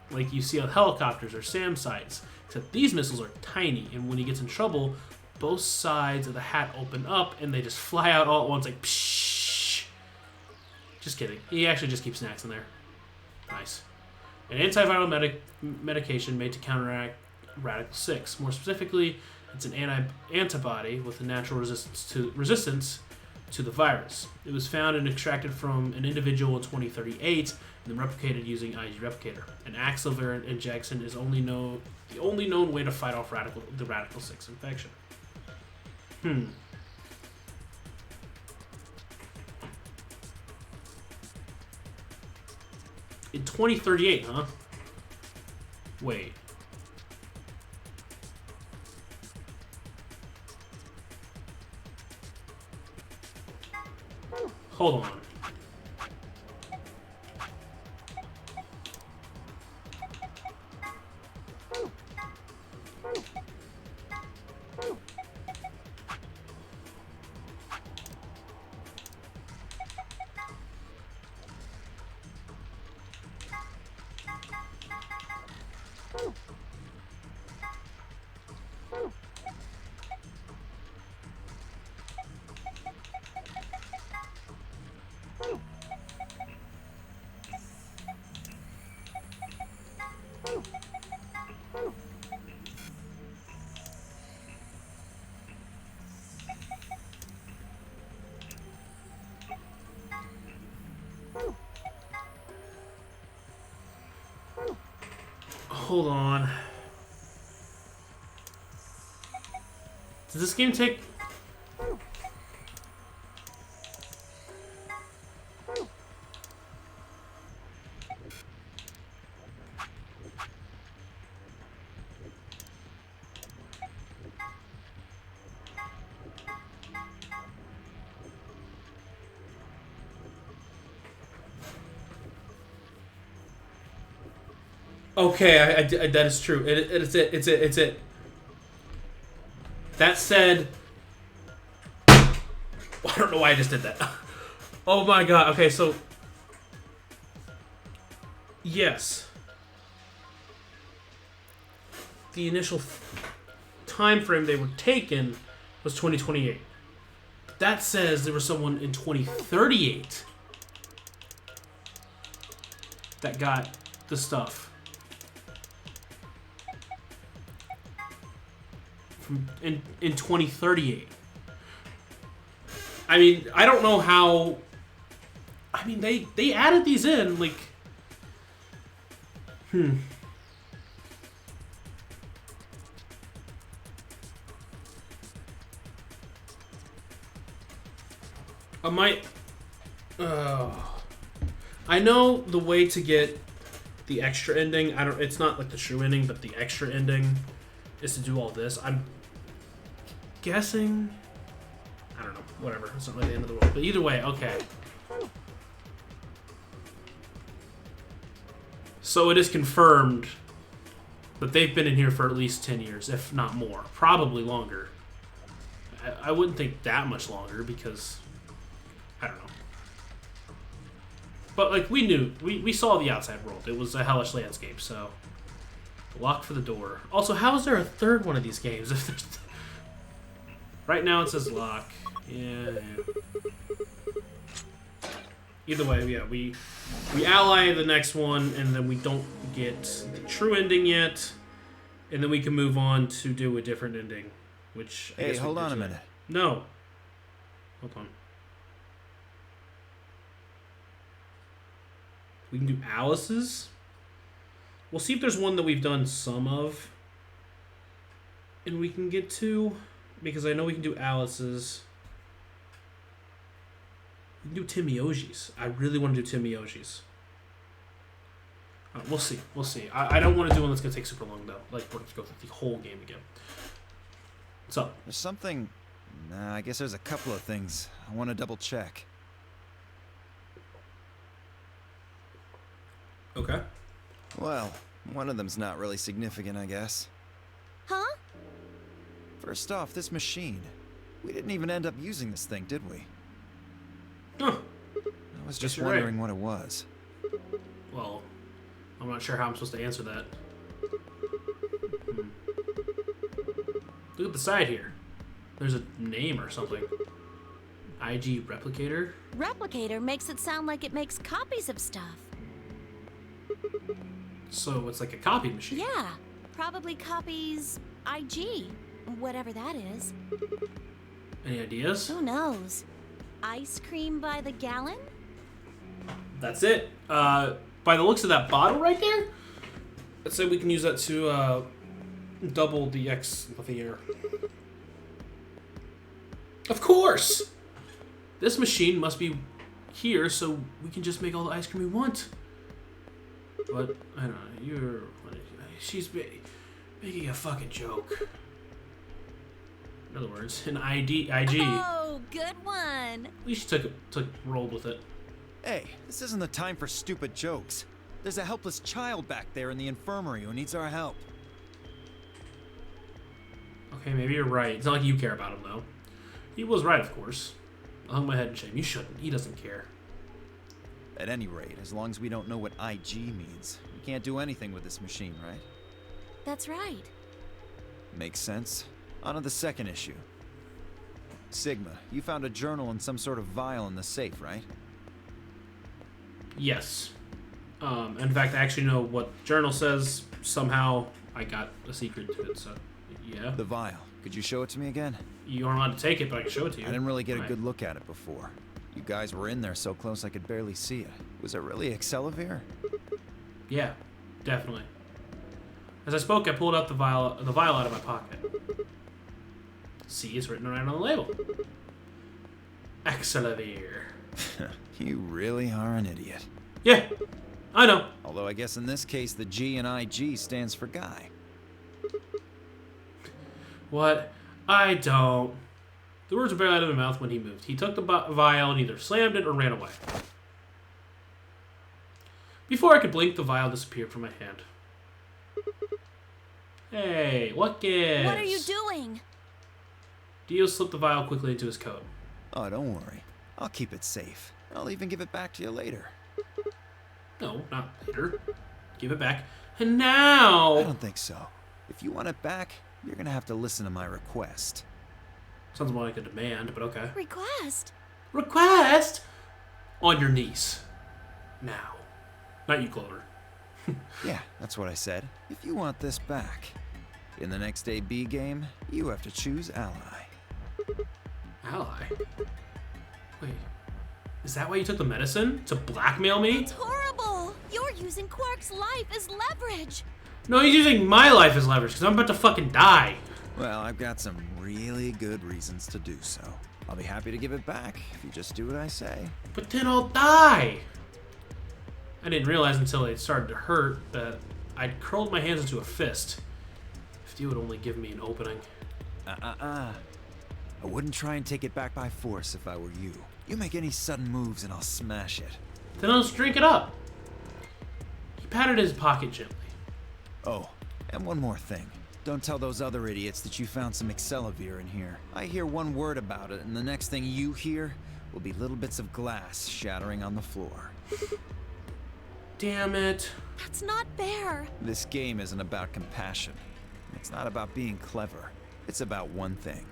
Like you see on helicopters or SAM sites. Except these missiles are tiny, and when he gets in trouble, both sides of the hat open up, and they just fly out all at once like pshh. Just kidding. He actually just keeps snacks in there. Nice. An antiviral medication made to counteract Radical 6. More specifically, it's an antibody with a natural resistance to the virus. It was found and extracted from an individual in 2038 and then replicated using IG Replicator. An Axelver injection is the only known way to fight off the Radical 6 infection. In 2038, huh? Wait. Hold on. Hold on. Does this game take... Okay, that is true. It's it. That said... I don't know why I just did that. Oh my god. Okay, so... Yes. The initial time frame they were taken was 2028. That says there was someone in 2038 that got the stuff. In 2038. I mean, I don't know how... I mean, they added these in, like... I might... I know the way to get the extra ending. It's not like the true ending, but the extra ending is to do all this. I'm guessing... I don't know. Whatever. It's not like the end of the world. But either way, okay. So it is confirmed But they've been in here for at least 10 years, if not more. Probably longer. I wouldn't think that much longer because... I don't know. But, like, we knew. We saw the outside world. It was a hellish landscape, so... Lock for the door. Also, how is there a third one of these games? If there's... Right now it says lock. Yeah. Either way, yeah, we ally the next one, and then we don't get the true ending yet, and then we can move on to do a different ending, which I Hey, guess hold on a minute. No. Hold on. We can do Alice's. We'll see if there's one that we've done some of, and we can get to, because I know we can do Alice's. We can do Timmy-Oji's. I really want to do Timmy-Oji's. We'll see. We'll see. I don't want to do one that's going to take super long, though. Like, we're going to go through the whole game again. What's up? There's something... Nah, I guess there's a couple of things I want to double check. Okay. Well, one of them's not really significant, I guess. Huh? First off, this machine. We didn't even end up using this thing, did we? Huh. I was just you're wondering right. what it was. Well, I'm not sure how I'm supposed to answer that. Look at the side here. There's a name or something. IG Replicator? Replicator makes it sound like it makes copies of stuff. So it's like a copy machine. Yeah, probably copies IG, whatever that is. Any ideas? Who knows? Ice cream by the gallon? That's it. By the looks of that bottle right there, let's say we can use that to double the X of the air. Of course! This machine must be here so we can just make all the ice cream we want. But, I don't know, she's making a fucking joke. In other words, an IG. Oh, good one. At least she rolled with it. Hey, this isn't the time for stupid jokes. There's a helpless child back there in the infirmary who needs our help. Okay, maybe you're right. It's not like you care about him, though. He was right, of course. I'll hang my head in shame. You shouldn't. He doesn't care. At any rate, as long as we don't know what IG means, we can't do anything with this machine, right? That's right. Makes sense. On to the second issue. Sigma, you found a journal and some sort of vial in the safe, right? Yes. In fact, I actually know what the journal says. Somehow, I got a secret to it, so yeah. The vial. Could you show it to me again? You aren't allowed to take it, but I can show it to you. I didn't really get a good look at it before. You guys were in there so close I could barely see it. Was it really Accelavir? Yeah, definitely. As I spoke, I pulled out the vial out of my pocket. See, it's written right on the label. Accelavir. You really are an idiot. Yeah, I know. Although I guess in this case the G in IG stands for guy. What? I don't. The words were barely out of my mouth when he moved. He took the vial and either slammed it or ran away. Before I could blink, the vial disappeared from my hand. Hey, what gives? What are you doing? Dio slipped the vial quickly into his coat. Oh, don't worry. I'll keep it safe. I'll even give it back to you later. No, not later. Give it back. And now... I don't think so. If you want it back, you're gonna have to listen to my request. Sounds more like a demand, but okay. Request? Request? On your knees. Now. Not you, Clover. Yeah, that's what I said. If you want this back. In the next AB game, you have to choose ally. Ally? Wait. Is that why you took the medicine? To blackmail me? It's horrible! You're using Quark's life as leverage! No, he's using my life as leverage, because I'm about to fucking die. Well, I've got some really good reasons to do so. I'll be happy to give it back if you just do what I say. But then I'll die. I didn't realize until it started to hurt that I'd curled my hands into a fist. If you would only give me an opening. I wouldn't try and take it back by force if I were you. You make any sudden moves and I'll smash it. Then I'll just drink it up. He patted his pocket gently. Oh, And one more thing. Don't tell those other idiots that you found some Excelavir in here. I hear one word about it, and the next thing you hear will be little bits of glass shattering on the floor. Damn it. That's not fair. This game isn't about compassion. It's not about being clever. It's about one thing.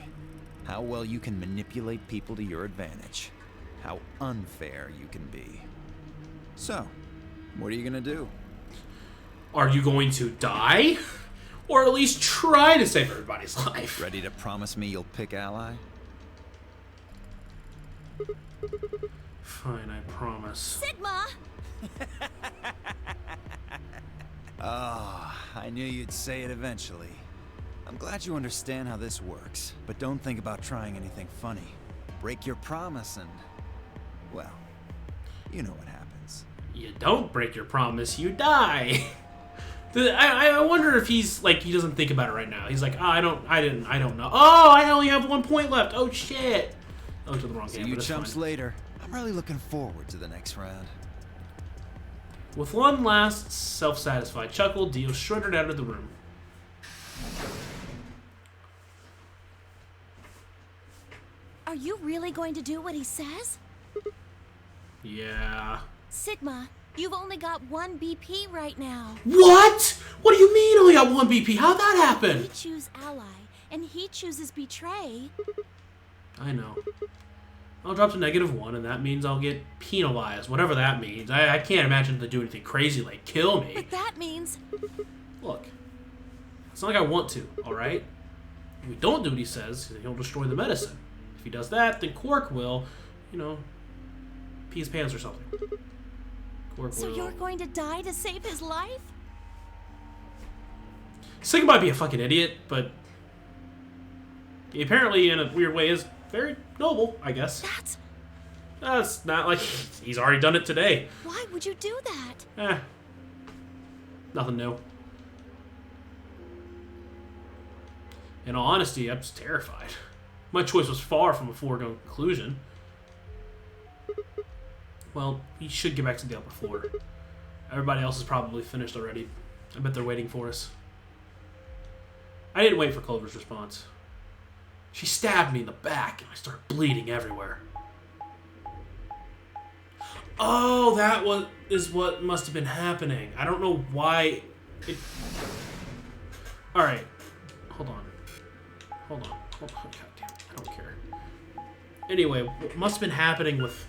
How well you can manipulate people to your advantage. How unfair you can be. So, what are you gonna do? Are you going to die? Or at least try to save everybody's life? Ready to promise me you'll pick ally? Fine, I promise. Sigma! Ah, I knew you'd say it eventually. I'm glad you understand how this works, but don't think about trying anything funny. Break your promise and, well, you know what happens. You don't break your promise, you die. I wonder if he's like, he doesn't think about it right now. He's like, oh, I don't know. Oh, I only have 1 point left. Oh shit. I looked at the wrong game. See you chumps later. I'm really looking forward to the next round. With one last self-satisfied chuckle, Dio strutted out of the room. Are you really going to do what he says? Yeah. Sigma, you've only got 1 BP right now. What? What do you mean only got 1 BP? How'd that happen? We choose ally, and he chooses betray. I know. I'll drop to -1, and that means I'll get penalized, whatever that means. I can't imagine to do anything crazy like kill me. But that means... Look, it's not like I want to, alright? If we don't do what he says, he'll destroy the medicine. If he does that, then Quark will, you know, pee his pants or something. Quark So will... you're going to die to save his life? Sigma might be a fucking idiot, but he apparently, in a weird way, is very noble, I guess. That's not like he's already done it today. Why would you do that? Nothing new. In all honesty, I'm just terrified. My choice was far from a foregone conclusion. Well, we should get back to the upper floor. Everybody else is probably finished already. I bet they're waiting for us. I didn't wait for Clover's response. She stabbed me in the back, and I started bleeding everywhere. Oh, that is what must have been happening. I don't know why it... Alright. Hold on. God damn it. I don't care. Anyway, what must have been happening with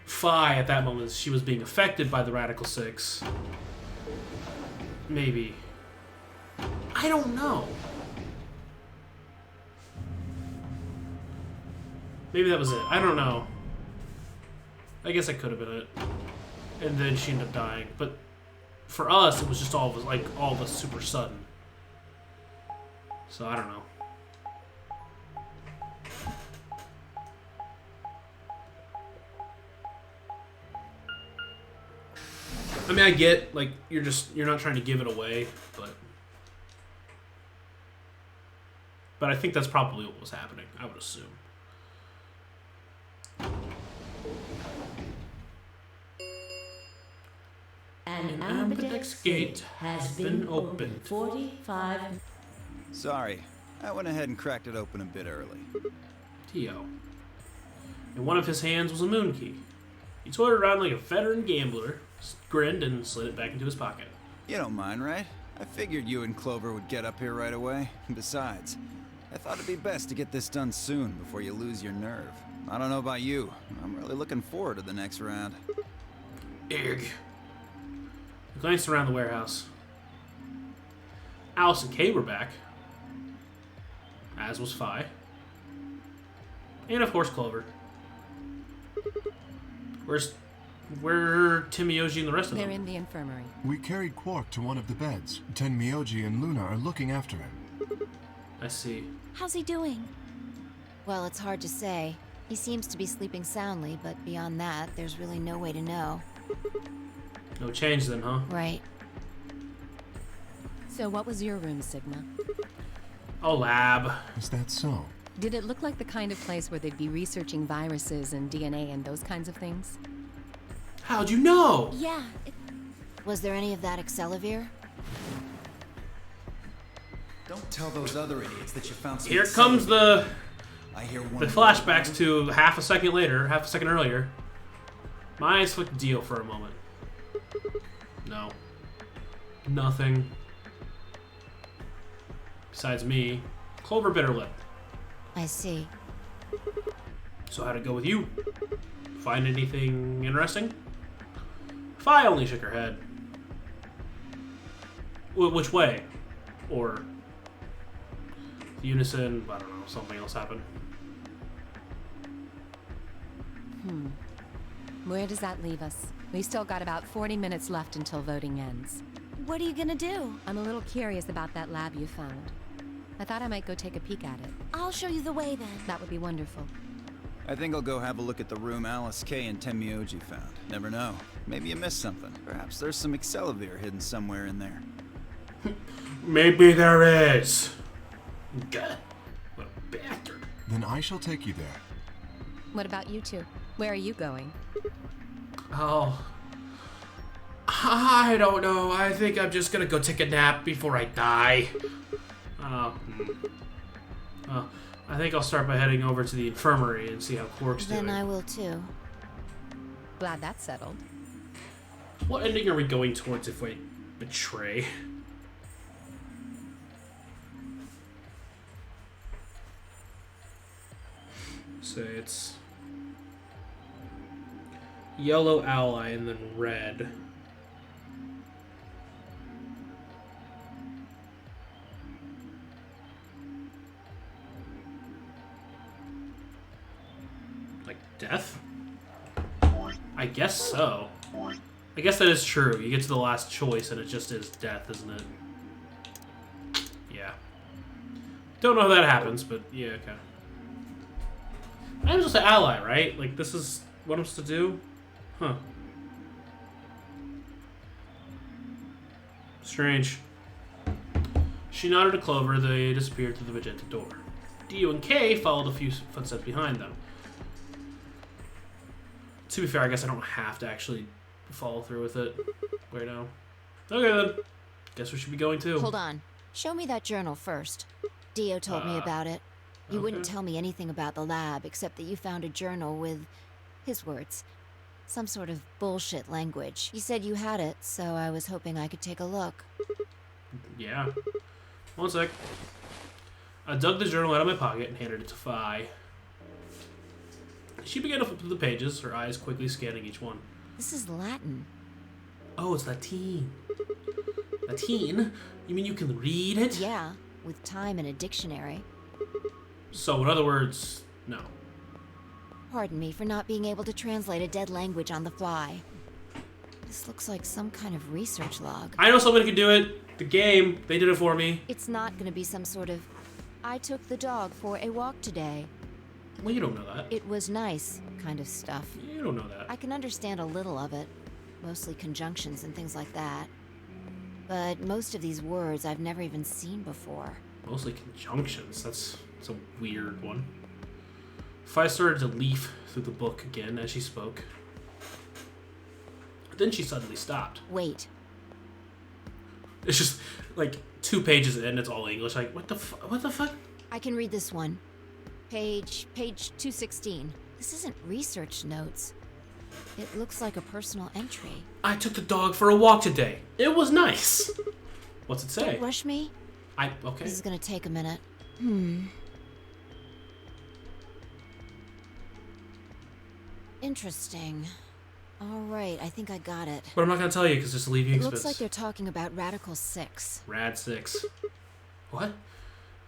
Phi at that moment is she was being affected by the Radical Six. Maybe. I don't know. Maybe that was it. I don't know. I guess that could have been it. And then she ended up dying. But for us, it was just all of us super sudden. So I don't know. I mean, I get, like, you're not trying to give it away, but I think that's probably what was happening, I would assume. An ambidex gate has been opened. 45. Sorry, I went ahead and cracked it open a bit early. Tio. In one of his hands was a moon key. He toyed it around like a veteran gambler, grinned, and slid it back into his pocket. You don't mind, right? I figured you and Clover would get up here right away. Besides, I thought it'd be best to get this done soon before you lose your nerve. I don't know about you. I'm really looking forward to the next round. Ugh. He glanced around the warehouse. Alice and Kay were back. As was Phi. And of course Clover. Where Tenmyoji and the rest of They're them? in the infirmary. We carried Quark to one of the beds. Tenmyoji and Luna are looking after him. I see. How's he doing? Well, it's hard to say. He seems to be sleeping soundly, but beyond that, there's really no way to know. No change then, huh? Right. So what was your room, Sigma? A lab. Is that so? Did it look like the kind of place where they'd be researching viruses and DNA and those kinds of things? How'd you know? Yeah, Was there any of that Excelavir? Don't tell those other idiots that you found some. Here comes the the flashbacks to half a second earlier. My eyes flicked Dio for a moment. No. Nothing. Besides me. Clover Bitterlip. I see. So how'd it go with you? Find anything interesting? Fi only shook her head. Which way? Or unison, I don't know, something else happened. Where does that leave us? We still got about 40 minutes left until voting ends. What are you gonna do? I'm a little curious about that lab you found. I thought I might go take a peek at it. I'll show you the way then. That would be wonderful. I think I'll go have a look at the room Alice K and Tenmyoji found. Never know. Maybe you missed something. Perhaps there's some Excelavir hidden somewhere in there. Maybe there is. God, what a bastard. Then I shall take you there. What about you two? Where are you going? Oh. I don't know. I think I'm just gonna go take a nap before I die. I think I'll start by heading over to the infirmary and see how Quark's doing. Then I will too. Glad that's settled. What ending are we going towards if we betray? So it's yellow ally and then red. Like death? I guess so. I guess that is true. You get to the last choice and it just is death, isn't it? Yeah. Don't know how that happens, but yeah, okay. I'm just an ally, right? Like, this is what I'm supposed to do? Huh. Strange. She nodded to Clover. They disappeared through the magenta door. Dio and Kay followed a few footsteps behind them. To be fair, I guess I don't have to actually follow through with it right now. Okay, then. Guess we should be going too. Hold on. Show me that journal first. Dio told me about it. You wouldn't tell me anything about the lab, except that you found a journal with, his words, some sort of bullshit language. You said you had it, so I was hoping I could take a look. Yeah. One sec. I dug the journal out of my pocket and handed it to Fi. She began to flip through the pages, her eyes quickly scanning each one. This is Latin. Oh, it's Latin. Latin? You mean you can read it? Yeah, with time and a dictionary. So, in other words, no. Pardon me for not being able to translate a dead language on the fly. This looks like some kind of research log. I know somebody can do it. The game, they did it for me. It's not gonna be some sort of, I took the dog for a walk today. Well, you don't know that. It was nice kind of stuff. You don't know that. I can understand a little of it, mostly conjunctions and things like that. But most of these words I've never even seen before. Mostly conjunctions. That's a weird one. Fi started to leaf through the book again as she spoke. Then she suddenly stopped. Wait. It's just like 2 pages in, it's all English. Like, what the fuck? I can read this one. Page 216. This isn't research notes. It looks like a personal entry. I took the dog for a walk today. It was nice. What's it say? Don't rush me. Okay. This is gonna take a minute. Interesting. All right, I think I got it. But I'm not gonna tell you because it's leaving It expense. looks like they're talking about Radical 6. Rad 6. What?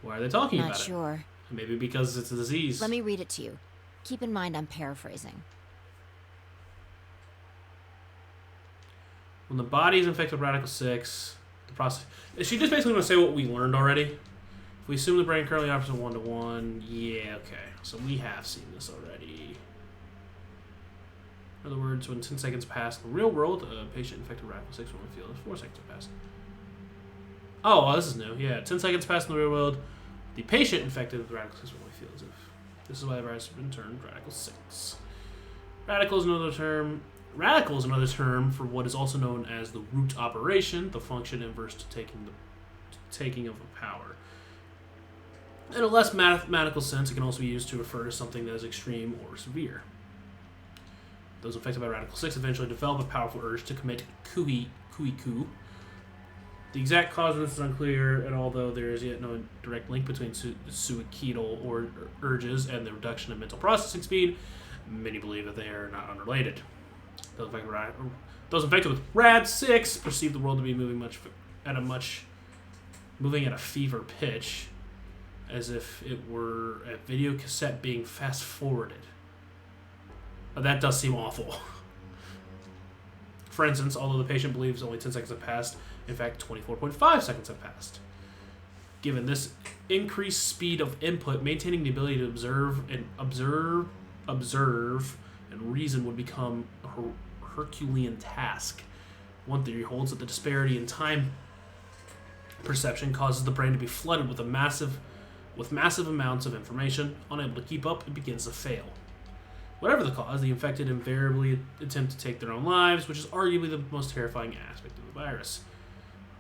Why are they talking Not about sure. it? Maybe because it's a disease. Let me read it to you. Keep in mind I'm paraphrasing. When the body is infected with Radical 6, the process... Is she just basically going to say what we learned already? If we assume the brain currently operates a 1-to-1, yeah, okay. So we have seen this already. In other words, when 10 seconds pass in the real world, a patient infected with Radical 6 will only feel 4 seconds have passed. Oh, well, this is new. Yeah, 10 seconds pass in the real world, the patient infected with Radical 6 will only feel as if... This is why the virus has been termed Radical 6. Radical is another term... Radical is another term for what is also known as the root operation, the function inverse to taking of a power. In a less mathematical sense, it can also be used to refer to something that is extreme or severe. Those affected by Radical 6 eventually develop a powerful urge to commit kui-ku. The exact cause of this is unclear, and although there is yet no direct link between suicidal urges and the reduction in mental processing speed, many believe that they are not unrelated. Those infected with Rad-6 perceive the world to be moving at a fever pitch, as if it were a video cassette being fast-forwarded. That does seem awful. For instance, although the patient believes only 10 seconds have passed, in fact, 24.5 seconds have passed. Given this increased speed of input, maintaining the ability to observe and reason would become a Herculean task. One theory holds that the disparity in time perception causes the brain to be flooded with massive amounts of information. Unable to keep up, it begins to fail. Whatever the cause, the infected invariably attempt to take their own lives, which is arguably the most terrifying aspect of the virus.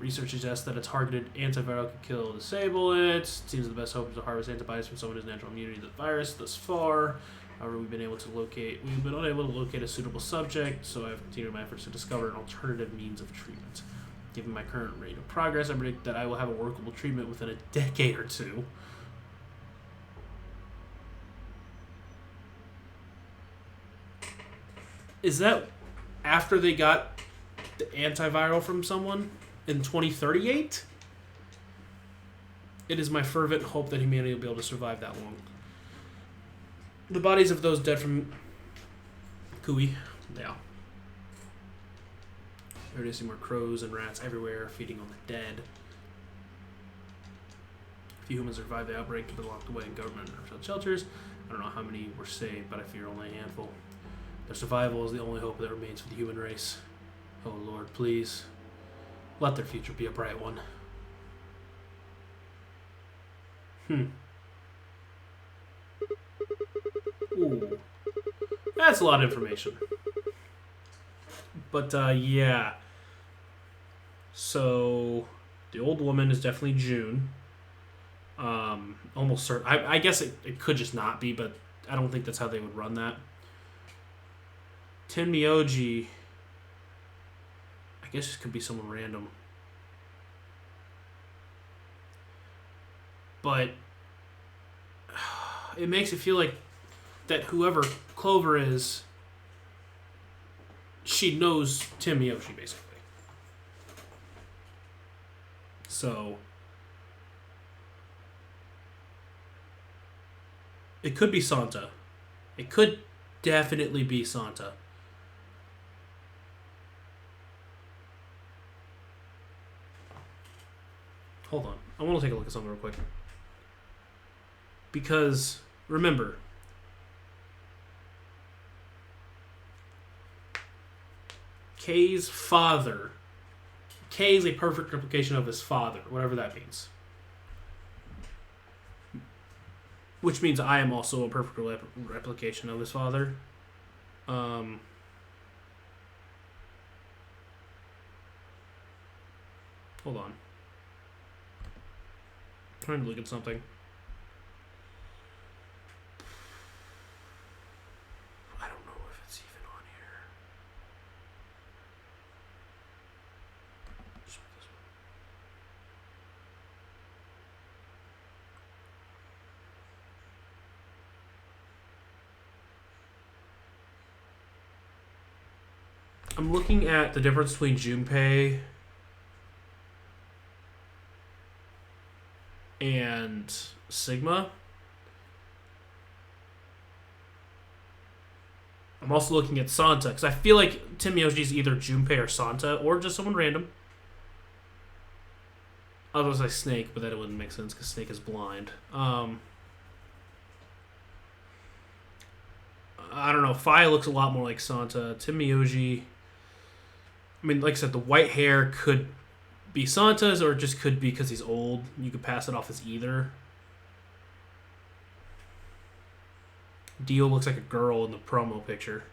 Research suggests that a targeted antiviral could kill or disable it. It seems the best hope is to harvest antibodies from someone who has natural immunity to the virus thus far. However, we've been unable to locate a suitable subject, so I've continued my efforts to discover an alternative means of treatment. Given my current rate of progress, I predict that I will have a workable treatment within a decade or two. Is that after they got the antiviral from someone in 2038? It is my fervent hope that humanity will be able to survive that long. The bodies of those dead from Kui, yeah. There do seem more crows and rats everywhere, feeding on the dead. Few humans survived the outbreak but been locked away in government and shelters. I don't know how many were saved, but I fear only a handful. Their survival is the only hope that remains for the human race. Oh Lord, please, let their future be a bright one. Ooh. That's a lot of information. But, yeah. So, the old woman is definitely June. Almost certain. I guess it could just not be, but I don't think that's how they would run that. Tenmyoji, I guess it could be someone random. But it makes it feel like that whoever Clover is, she knows Tenmyoji, basically. So it could be Santa. It could definitely be Santa. Hold on. I want to take a look at something real quick. Because, remember, Kay's father, Kay is a perfect replication of his father, whatever that means. Which means I am also a perfect replication of his father. Hold on. Trying to look at something. I don't know if it's even on here. Let's try this one. I'm looking at the difference between Junpei and Sigma. I'm also looking at Santa, because I feel like Tenmyoji is either Junpei or Santa, or just someone random. I was going to say Snake, but that wouldn't make sense, because Snake is blind. I don't know. Fi looks a lot more like Santa. Tenmyoji, I mean, like I said, the white hair could be Santa's, or it just could be because he's old. You could pass it off as either. Dio looks like a girl in the promo picture.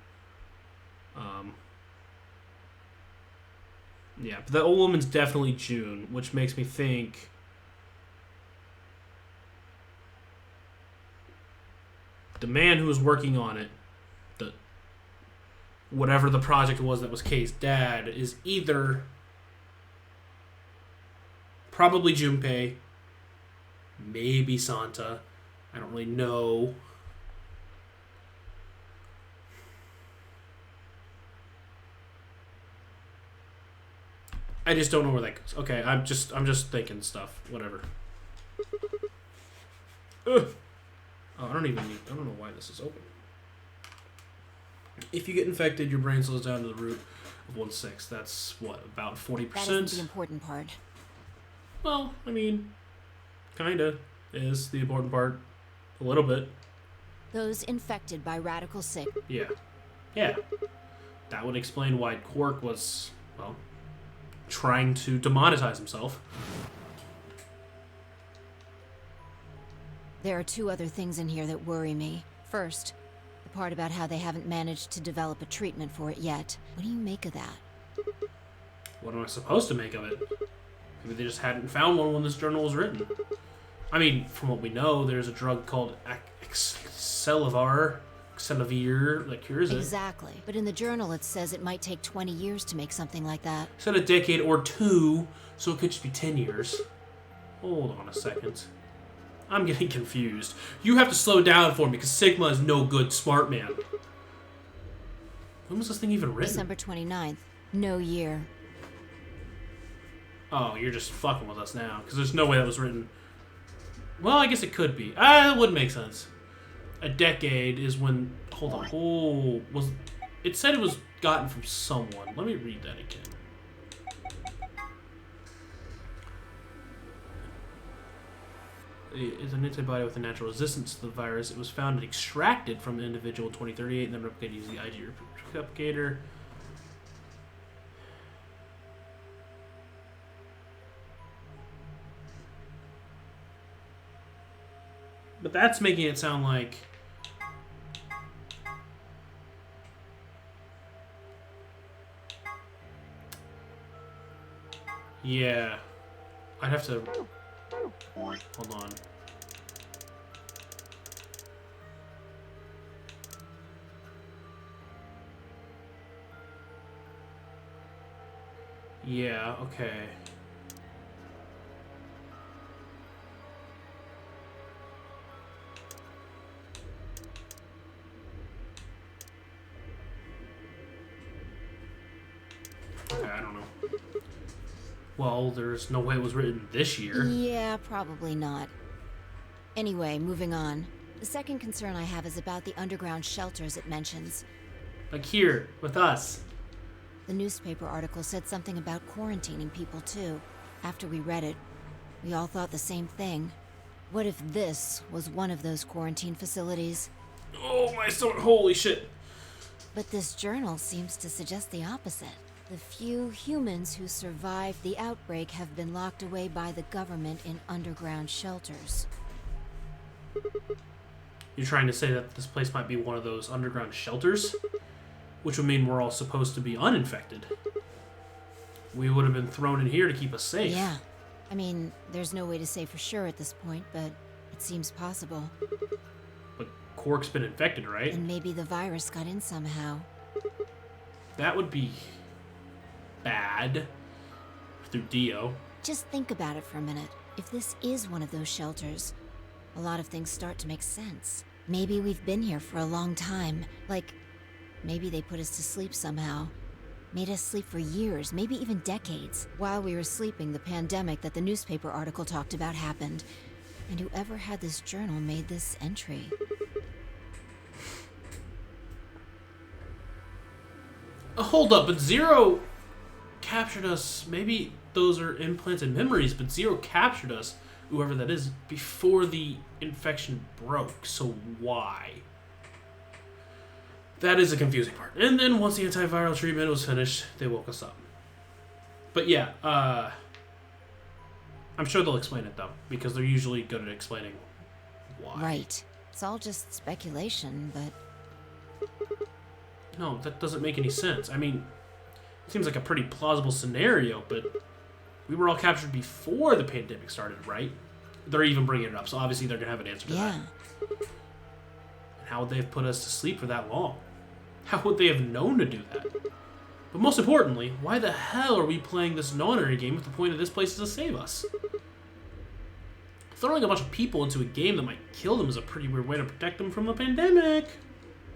Yeah, but that old woman's definitely June, which makes me think the man who was working on it, whatever the project was that was Kei's dad, is either probably Junpei, maybe Santa. I don't really know. I just don't know where that goes. Okay, I'm just thinking stuff. Whatever. Ugh. Oh, I don't know why this is open. If you get infected, your brain slows down to the root of 1/6. That's what, about 40%? That isn't the important part. Well, I mean, kinda is the important part. A little bit. Those infected by radical sick. Yeah. Yeah. That would explain why Quark was, well, trying to demonetize himself. There are 2 other things in here that worry me. First, the part about how they haven't managed to develop a treatment for it yet. What do you make of that? What am I supposed to make of it? Maybe they just hadn't found one when this journal was written. I mean, from what we know, there's a drug called Xelavir that cures it. Exactly. But in the journal it says it might take 20 years to make something like that. Said a decade or 2, so it could just be 10 years. Hold on a second. I'm getting confused. You have to slow down for me, because Sigma is no good smart man. When was this thing even written? December 29th. No year. Oh, you're just fucking with us now, because there's no way that was written. Well, I guess it could be. That would make sense. A decade is when... Hold on. Oh, it said it was gotten from someone. Let me read that again. Is an antibody with a natural resistance to the virus. It was found and extracted from an individual in 2038 and then replicated using the IG replicator. But that's making it sound like... Yeah. I'd have to... Hold on. Yeah, okay. Okay, I don't know. Well, there's no way it was written this year. Yeah, probably not. Anyway, moving on. The second concern I have is about the underground shelters it mentions. Like here, with us. The newspaper article said something about quarantining people too. After we read it, we all thought the same thing. What if this was one of those quarantine facilities? Oh, my stomach, holy shit. But this journal seems to suggest the opposite. The few humans who survived the outbreak have been locked away by the government in underground shelters. You're trying to say that this place might be one of those underground shelters? Which would mean we're all supposed to be uninfected. We would have been thrown in here to keep us safe. Yeah. I mean, there's no way to say for sure at this point, but it seems possible. But Quark's been infected, right? And maybe the virus got in somehow. That would be... bad. Through Dio. Just think about it for a minute. If this is one of those shelters, a lot of things start to make sense. Maybe we've been here for a long time. Like, maybe they put us to sleep somehow. Made us sleep for years, maybe even decades. While we were sleeping, the pandemic that the newspaper article talked about happened. And whoever had this journal made this entry. Hold up, but Zero captured us. Maybe those are implanted memories, but Zero captured us, whoever that is, before the infection broke. So why? That is a confusing part. And then once the antiviral treatment was finished, they woke us up. But yeah, I'm sure they'll explain it though, because they're usually good at explaining why. Right. It's all just speculation, but... No, that doesn't make any sense. I mean, it seems like a pretty plausible scenario, but we were all captured before the pandemic started, right? They're even bringing it up, so obviously they're going to have an answer to that. How would they have put us to sleep for that long? How would they have known to do that? But most importantly, why the hell are we playing this non-ordinary game if the point of this place is to save us? Throwing a bunch of people into a game that might kill them is a pretty weird way to protect them from the pandemic.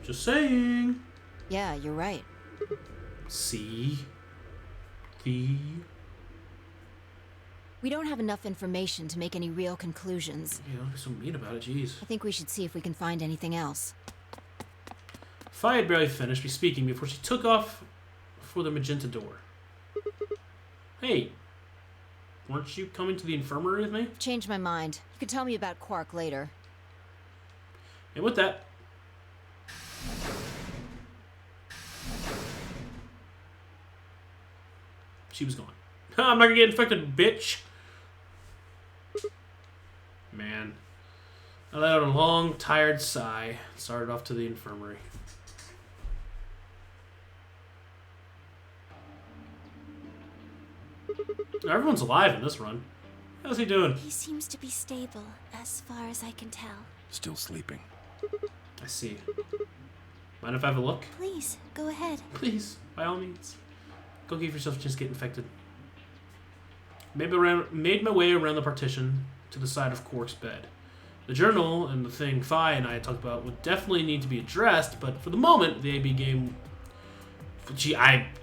Just saying. Yeah, you're right. See? We don't have enough information to make any real conclusions. Yeah, don't be so mean about it, jeez. I think we should see if we can find anything else. Fi had barely finished speaking before she took off for the magenta door. Hey, weren't you coming to the infirmary with me? I've changed my mind. You could tell me about Quark later. And with that, she was gone. I'm not gonna get infected, bitch. Man. I let out a long, tired sigh. Started off to the infirmary. Everyone's alive in this run. How's he doing? He seems to be stable, as far as I can tell. Still sleeping. I see. Mind if I have a look? Please, go ahead. Please, by all means. Go give yourself a chance to get infected. Made my way around the partition to the side of Quark's bed. The journal and the thing Fi and I talked about would definitely need to be addressed, but for the moment, the AB game...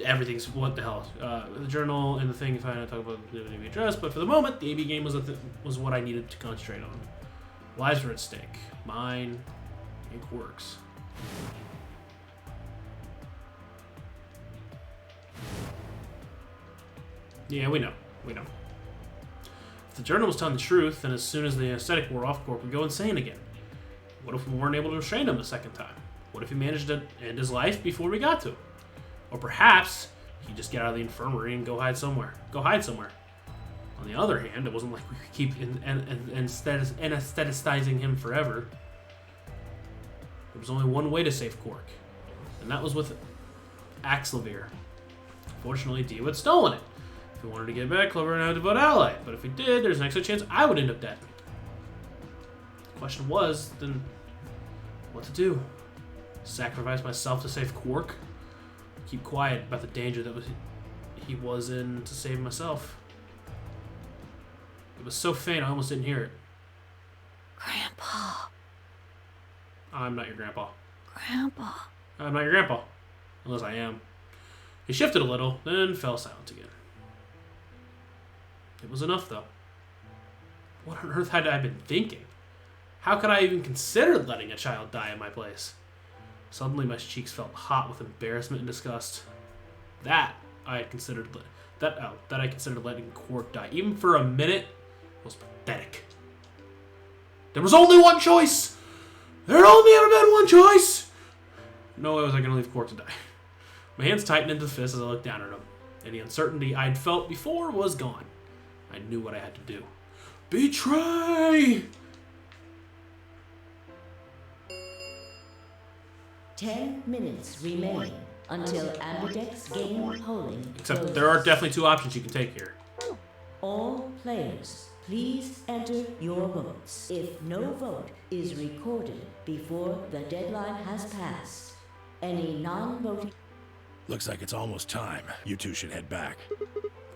everything's... What the hell? The journal and the thing Fi and I talked about would need to be addressed, but for the moment, the AB game was what I needed to concentrate on. Lives were at stake. Mine and Quark's. Yeah, we know. We know. If the journal was telling the truth, then as soon as the anesthetic wore off, Quark would go insane again. What if we weren't able to restrain him the second time? What if he managed to end his life before we got to him? Or perhaps he'd just get out of the infirmary and go hide somewhere. On the other hand, it wasn't like we could keep anesthetizing him forever. There was only one way to save Quark, and that was with Axelvir. Fortunately, Dio had stolen it. If he wanted to get back, Clover and I would devote ally. But if he did, there's an excellent chance I would end up dead. The question was, then, what to do? Sacrifice myself to save Quark? Keep quiet about the danger that he was in to save myself. It was so faint I almost didn't hear it. Grandpa. I'm not your grandpa. Grandpa. I'm not your grandpa. Unless I am. He shifted a little, then fell silent again. It was enough, though. What on earth had I been thinking? How could I even consider letting a child die in my place? Suddenly my cheeks felt hot with embarrassment and disgust. That I considered letting Quark die, even for a minute, was pathetic. There was only one choice! There had only ever been one choice! No way was I going to leave Quark to die. My hands tightened into the fist as I looked down at him. Any uncertainty I'd felt before was gone. I knew what I had to do. Betray! 10 minutes remain until Ambidex game polling. Except there are definitely two options you can take here. All players, please enter your votes. If no vote is recorded before the deadline has passed, any non-voting... Looks like it's almost time. You two should head back.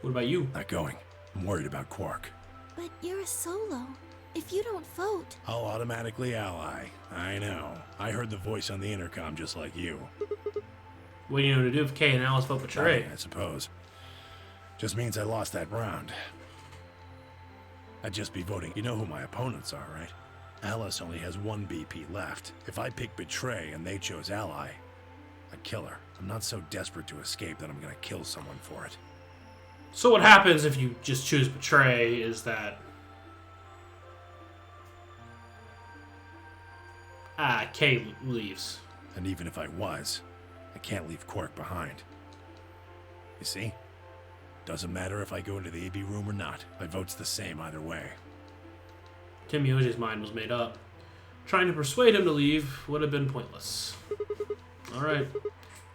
What about you? Not going. I'm worried about Quark. But you're a solo. If you don't vote... I'll automatically ally. I know. I heard the voice on the intercom just like you. What do you know to do if Kay and Alice vote betray? I suppose. Just means I lost that round. I'd just be voting. You know who my opponents are, right? Alice only has one BP left. If I pick betray and they chose ally, I'd kill her. I'm not so desperate to escape that I'm gonna kill someone for it. So what happens if you just choose betray is that... Kay leaves. And even if I was, I can't leave Quark behind. You see? Doesn't matter if I go into the AB room or not. My vote's the same either way. Tim Yoji's mind was made up. Trying to persuade him to leave would have been pointless. Alright.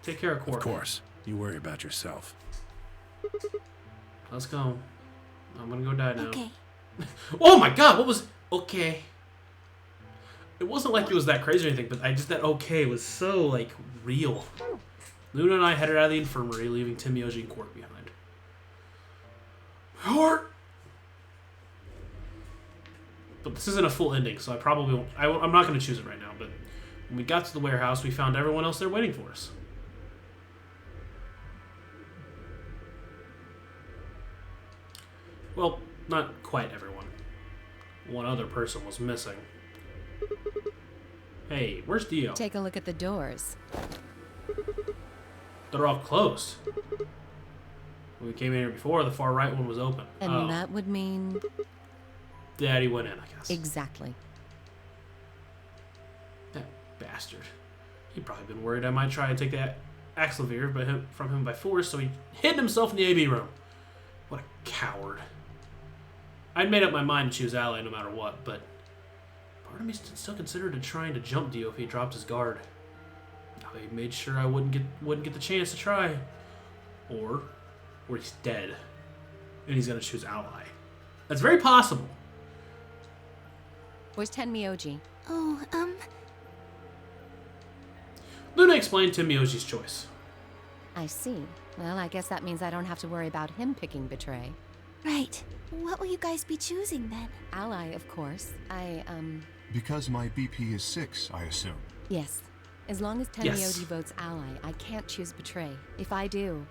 Take care of Quark. Of course. You worry about yourself. Let's go. I'm gonna go die now. Okay. Oh my god, what was... Okay. It wasn't like it was that crazy or anything, but that okay was so, like, real. Luna and I headed out of the infirmary, leaving Tim, Yoji, and Quark behind. Quark! But this isn't a full ending, so I probably won't. I'm not going to choose it right now, but when we got to the warehouse, we found everyone else there waiting for us. Well, not quite everyone. One other person was missing. Hey, where's Dio? Take a look at the doors. They're all closed. When we came in here before, the far right one was open. And that would mean... Daddy went in, I guess. Exactly. That bastard. He'd probably been worried I might try and take that Axelveer from him by force, so he hid himself in the AB room. What a coward. I'd made up my mind to choose Ally no matter what, but part of me still considered trying to jump Dio if he dropped his guard. I made sure I wouldn't get the chance to try. Or he's dead, and he's gonna choose Ally. That's very possible. Where's Tenmyoji? Oh, Luna explained Tenmyoji's choice. I see. Well, I guess that means I don't have to worry about him picking Betray. right. What will you guys be choosing then? Ally, of course. Because my BP is 6, I assume. Yes. As long as Tenmyoji votes Ally, I can't choose Betray. If I do,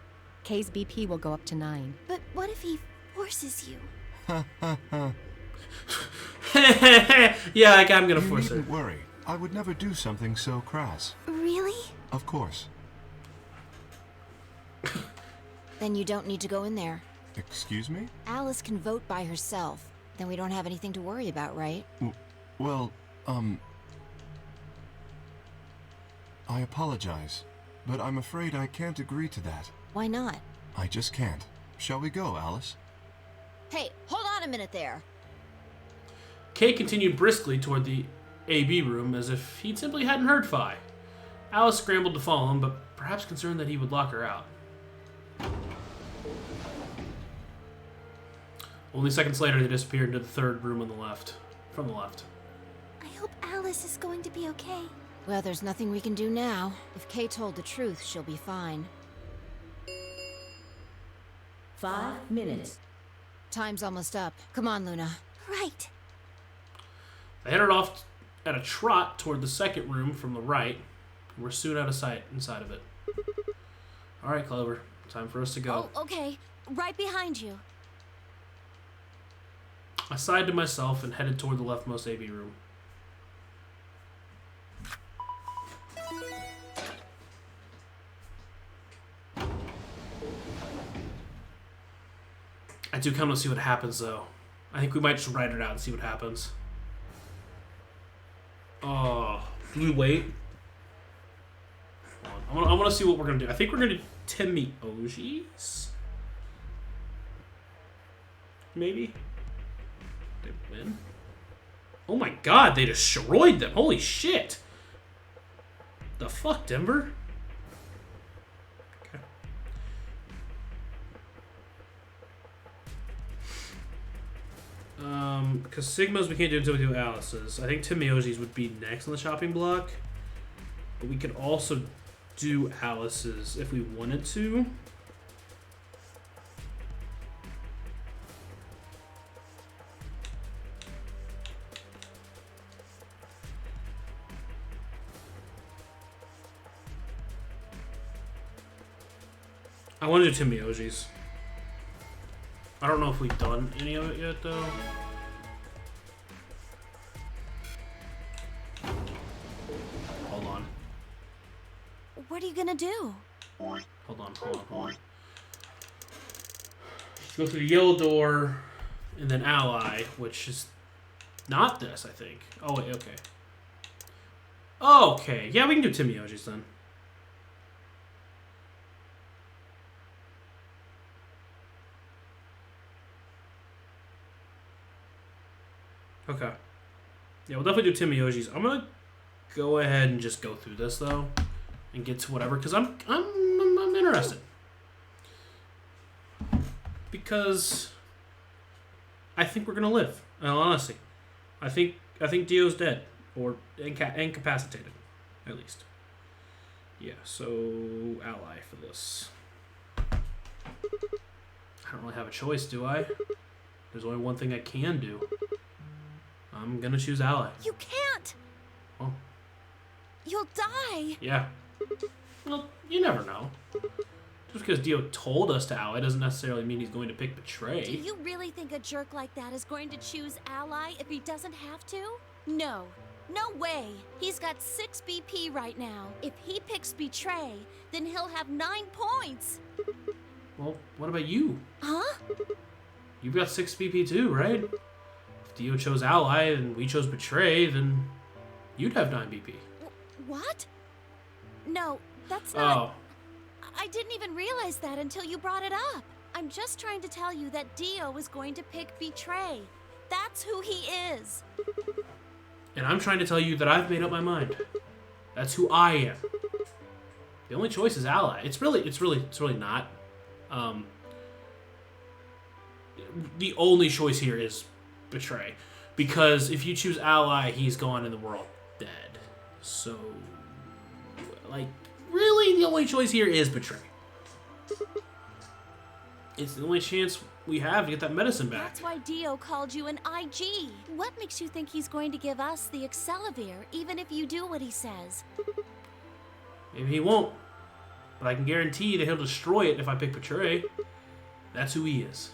K's BP will go up to 9. But what if he forces you? Yeah, I'm gonna force You it. needn't worry. I would never do something so crass. Really? Of course. Then you don't need to go in there. Excuse me? Alice can vote by herself. Then we don't have anything to worry about, right? Well, I apologize, but I'm afraid I can't agree to that. Why not? I just can't. Shall we go, Alice? Hey, hold on a minute there. Kay continued briskly toward the AB room as if he'd simply hadn't heard Phi. Alice scrambled to follow him, but perhaps concerned that he would lock her out. Only seconds later, they disappeared into the third room on the left. From the left. I hope Alice is going to be okay. Well, there's nothing we can do now. If Kay told the truth, she'll be fine. 5 minutes. Time's almost up. Come on, Luna. Right. They headed off at a trot toward the second room from the right. We're soon out of sight inside of it. All right, Clover. Time for us to go. Oh, okay. Right behind you. I sighed to myself and headed toward the leftmost AV room. I do kind of see what happens, though. I think we might just write it out and see what happens. Oh, do we wait? I want to see what we're going to do. I think we're going to do Tenmyoji's. Maybe? They win? Oh my god, they destroyed them. Holy shit. The fuck, Denver? Okay. Because Sigma's we can't do until we do Alice's. I think Tenmyoji's would be next on the shopping block. But we could also do Alice's if we wanted to. I want to do Tenmyoji's. I don't know if we've done any of it yet, though. Hold on. What are you gonna do? Hold on. Go through the yellow door, and then Ally, which is not this, I think. Oh, wait, okay. Okay, yeah, we can do Tenmyoji's then. Okay. Yeah, we'll definitely do Tenmyoji's. I'm gonna go ahead and just go through this though, and get to whatever, because I'm interested. Because I think we're gonna live. In all honesty, I think Dio's dead. Or incapacitated, at least. Yeah, so ally for this. I don't really have a choice, do I? There's only one thing I can do. I'm gonna choose ally. You can't! Oh. You'll die! Yeah. Well, you never know. Just because Dio told us to ally doesn't necessarily mean he's going to pick betray. Do you really think a jerk like that is going to choose ally if he doesn't have to? No. No way. He's got 6 BP right now. If he picks betray, then he'll have 9 points. Well, what about you? Huh? You've got 6 BP too, right? If Dio chose ally and we chose betray, then you'd have 9 BP. What? No, that's not... Oh. I didn't even realize that until you brought it up. I'm just trying to tell you that Dio is going to pick betray. That's who he is. And I'm trying to tell you that I've made up my mind. That's who I am. The only choice is ally. It's really not. The only choice here is betray, because if you choose ally, he's gone and the world dead. So, like, really, the only choice here is betray. It's the only chance we have to get that medicine back. That's why Dio called you an IG. What makes you think he's going to give us the Excelavir, even if you do what he says? Maybe he won't, but I can guarantee that he'll destroy it if I pick betray. That's who he is.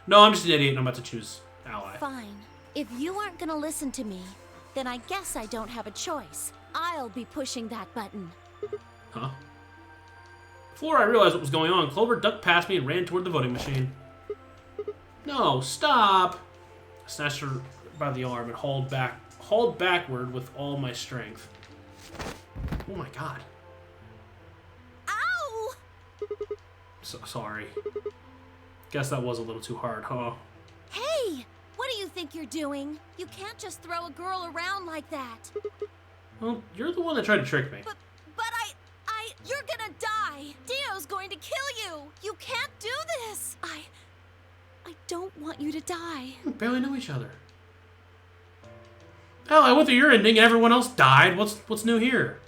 No, I'm just an idiot and I'm about to choose ally. Fine. If you aren't gonna listen to me, then I guess I don't have a choice. I'll be pushing that button. Huh? Before I realized what was going on, Clover ducked past me and ran toward the voting machine. No, stop! I snatched her by the arm and hauled backward with all my strength. Oh my god. Ow! So sorry. Guess that was a little too hard, huh? Hey! What do you think you're doing? You can't just throw a girl around like that. Well, you're the one that tried to trick me. But you're gonna die! Dio's going to kill you! You can't do this! I don't want you to die. We barely know each other. Hell, I went through your ending and everyone else died. What's new here?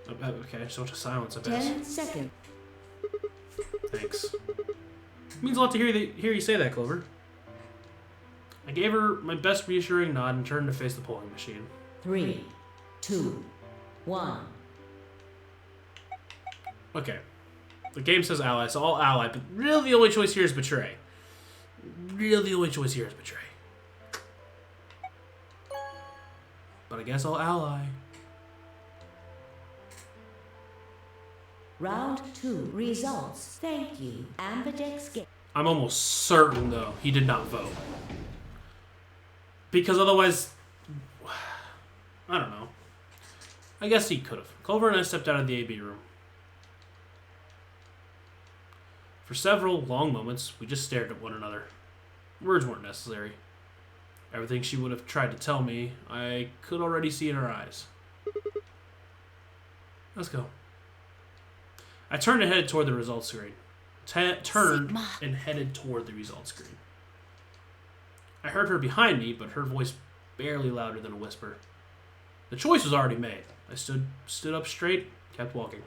Okay, so much silence, I guess. 10 seconds. Thanks. It means a lot to hear you say that, Clover. I gave her my best reassuring nod and turned to face the polling machine. 3, 2, 1. Okay. The game says ally, so all ally, but really the only choice here is betray. Really the only choice here is betray. But I guess I'll ally. Round 2 results. Thank you. Ambidex game. I'm almost certain, though, he did not vote. Because otherwise... I don't know. I guess he could have. Clover and I stepped out of the AB room. For several long moments, we just stared at one another. Words weren't necessary. Everything she would have tried to tell me, I could already see in her eyes. Let's go. I turned and headed toward the results screen. Turned and headed toward the results screen. I heard her behind me, but her voice barely louder than a whisper. The choice was already made. I stood up straight, kept walking.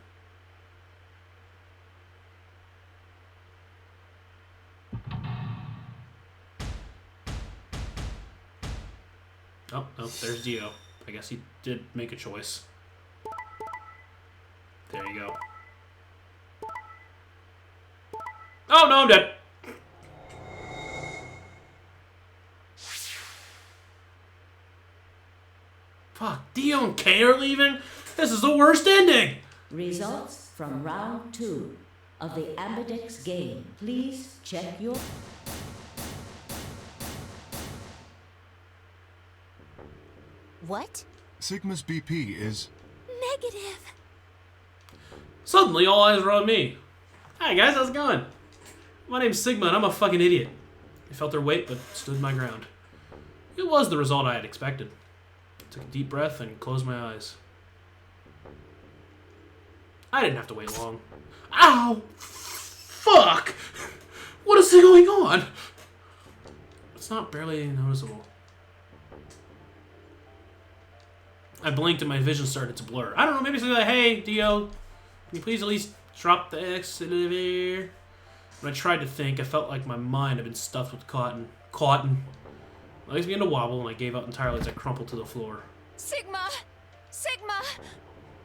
Oh, no, there's Dio. I guess he did make a choice. There you go. Oh, no, I'm dead. Fuck, Dio and Kay are leaving? This is the worst ending! Results from round 2 of the Ambidex game. Please check your... What? Sigma's BP is... Negative. Suddenly, all eyes were on me. Hi guys, how's it going? My name's Sigma and I'm a fucking idiot. I felt their weight, but stood my ground. It was the result I had expected. I took a deep breath and closed my eyes. I didn't have to wait long. Ow! Fuck! What is going on? It's not barely noticeable. I blinked and my vision started to blur. I don't know, maybe something like, hey, Dio, can you please at least drop the accelerator? When I tried to think, I felt like my mind had been stuffed with cotton. Cotton. My legs began to wobble and I gave out entirely as I crumpled to the floor. Sigma! Sigma!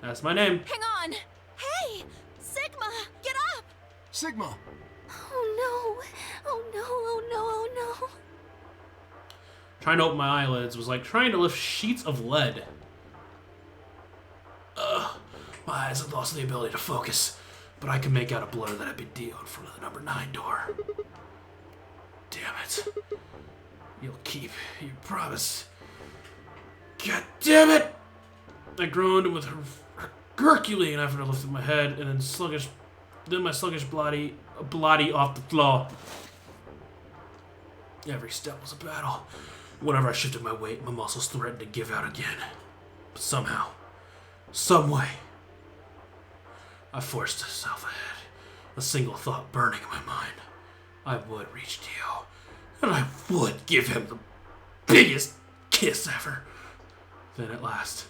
That's my name. Hang on! Hey! Sigma! Get up! Sigma! Oh no! Oh no! Oh no! Oh no! Trying to open my eyelids was like trying to lift sheets of lead. Ugh. My eyes had lost the ability to focus, but I could make out a blur that had been Dio in front of the number 9 door. Damn it. You'll keep your promise. God damn it! I groaned with a Herculean effort. I lifted my head and then my sluggish bloody off the floor. Every step was a battle. Whenever I shifted my weight, my muscles threatened to give out again. But somehow, some way, I forced myself ahead. A single thought burning in my mind. I would reach Dio, and I would give him the biggest kiss ever. Then at last...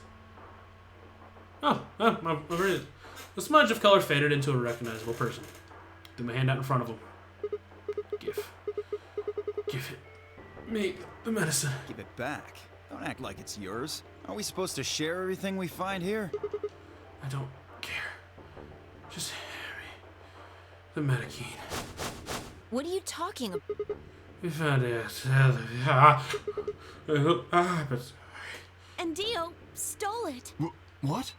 the smudge of color faded into a recognizable person. Threw my hand out in front of him. Give it me the medicine. Give it back. Don't act like it's yours. Aren't we supposed to share everything we find here? I don't care. Just hand me the Medikine. What are you talking about? We found it. And Dio stole it. What?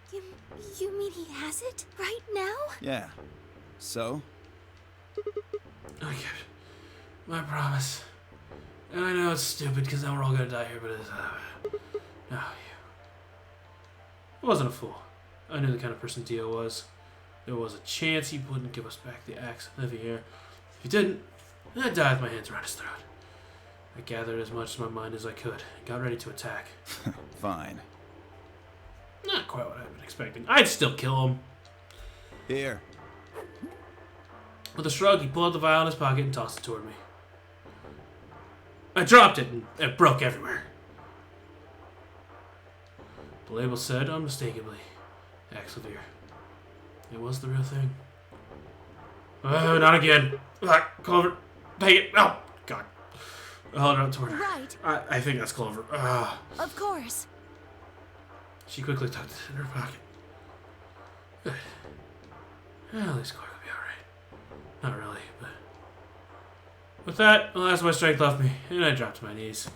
You mean he has it right now? Yeah. So? I kept my promise. And I know it's stupid because now we're all gonna die here, but it's no, you. I wasn't a fool. I knew the kind of person Dio was. There was a chance he wouldn't give us back the axe and live here. If he didn't, I'd die with my hands around his throat. I gathered as much of my mind as I could and got ready to attack. Fine. Not quite what I'd been expecting. I'd still kill him. Here. With a shrug, he pulled out the vial in his pocket and tossed it toward me. I dropped it and it broke everywhere. The label said unmistakably, Axelvir. It was the real thing. Oh, not again. Clover, take it. Oh, God. I held it out toward her. Right. I think that's Clover. Of course. She quickly tucked it in her pocket. Good. Well, at least Clover will be alright. Not really, but... With that, the last of my strength left me, and I dropped to my knees.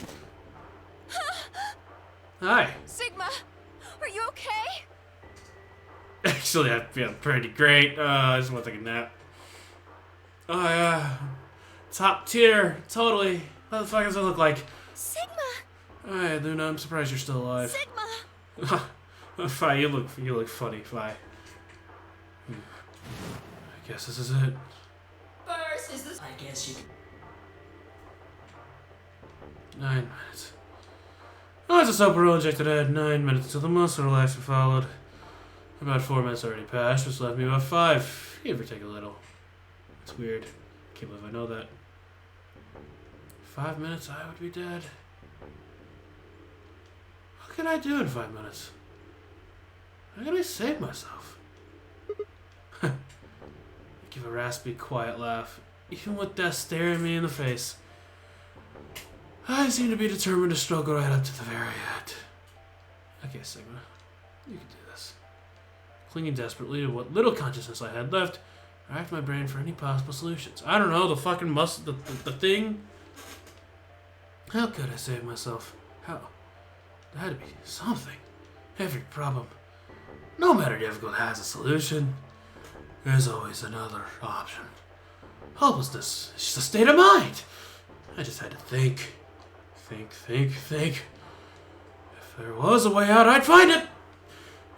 Hi. Sigma, are you okay? Actually, I feel pretty great. I just want to take a nap. Oh, yeah. Top tier. Totally. What the fuck does it look like? Sigma! Alright, Luna, I'm surprised you're still alive. Sigma! Fi, you look funny, Fi. I guess this is it. First is this. I guess you can. 9 minutes. Oh, it's a soapero injected head. 9 minutes until the muscle relaxation followed. About 4 minutes already passed, which left me about 5. Give or take a little. It's weird. Can't believe I know that. 5 minutes, I would be dead. What can I do in 5 minutes? How can I save myself? I give a raspy, quiet laugh, even with death staring me in the face. I seem to be determined to struggle right up to the very end. Okay, Sigma, you can do this. Clinging desperately to what little consciousness I had left, I racked my brain for any possible solutions. I don't know, the fucking the thing. How could I save myself? How? There had to be something. Every problem, no matter difficult, has a solution. There's always another option. Hopelessness is just a state of mind. I just had to think. Think. If there was a way out, I'd find it.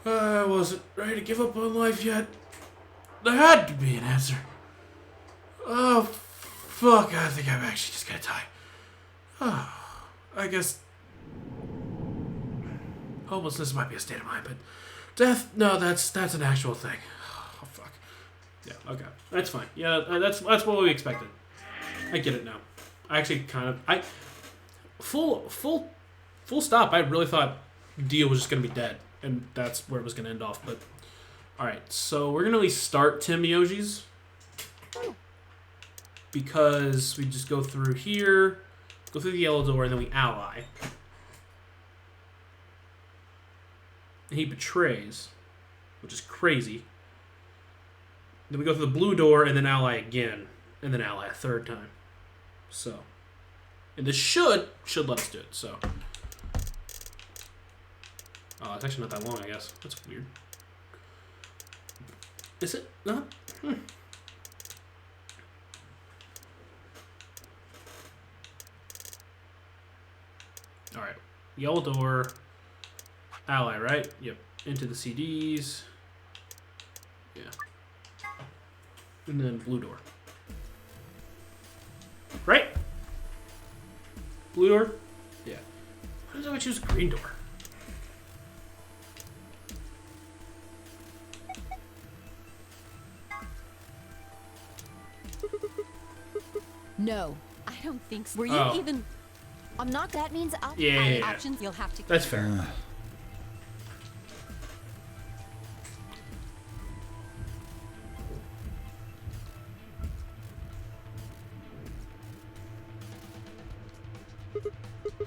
I wasn't ready to give up on life yet. There had to be an answer. Oh, fuck, I think I'm actually just gonna die. Oh, I guess... hopelessness might be a state of mind, but... death, no, that's an actual thing. Oh, fuck. Yeah, okay. That's fine. Yeah, that's what we expected. I get it now. I actually kind of... Full stop, I really thought Dio was just going to be dead. And that's where it was going to end off. But alright, so we're going to at least start Tim Yoji's. Because we just go through here, go through the yellow door, and then we ally. And he betrays, which is crazy. Then we go through the blue door, and then ally again. And then ally a third time. So. And this should let us do it, so. Oh, it's actually not that long, I guess. That's weird. Is it not? Alright. Yellow door. Ally, right? Yep. Into the CDs. Yeah. And then blue door. Right? Blue door? Yeah. Why did I choose green door? No. I don't think so. Were you even... I'm not. That means I'll... Yeah. Options you'll have to... That's fair.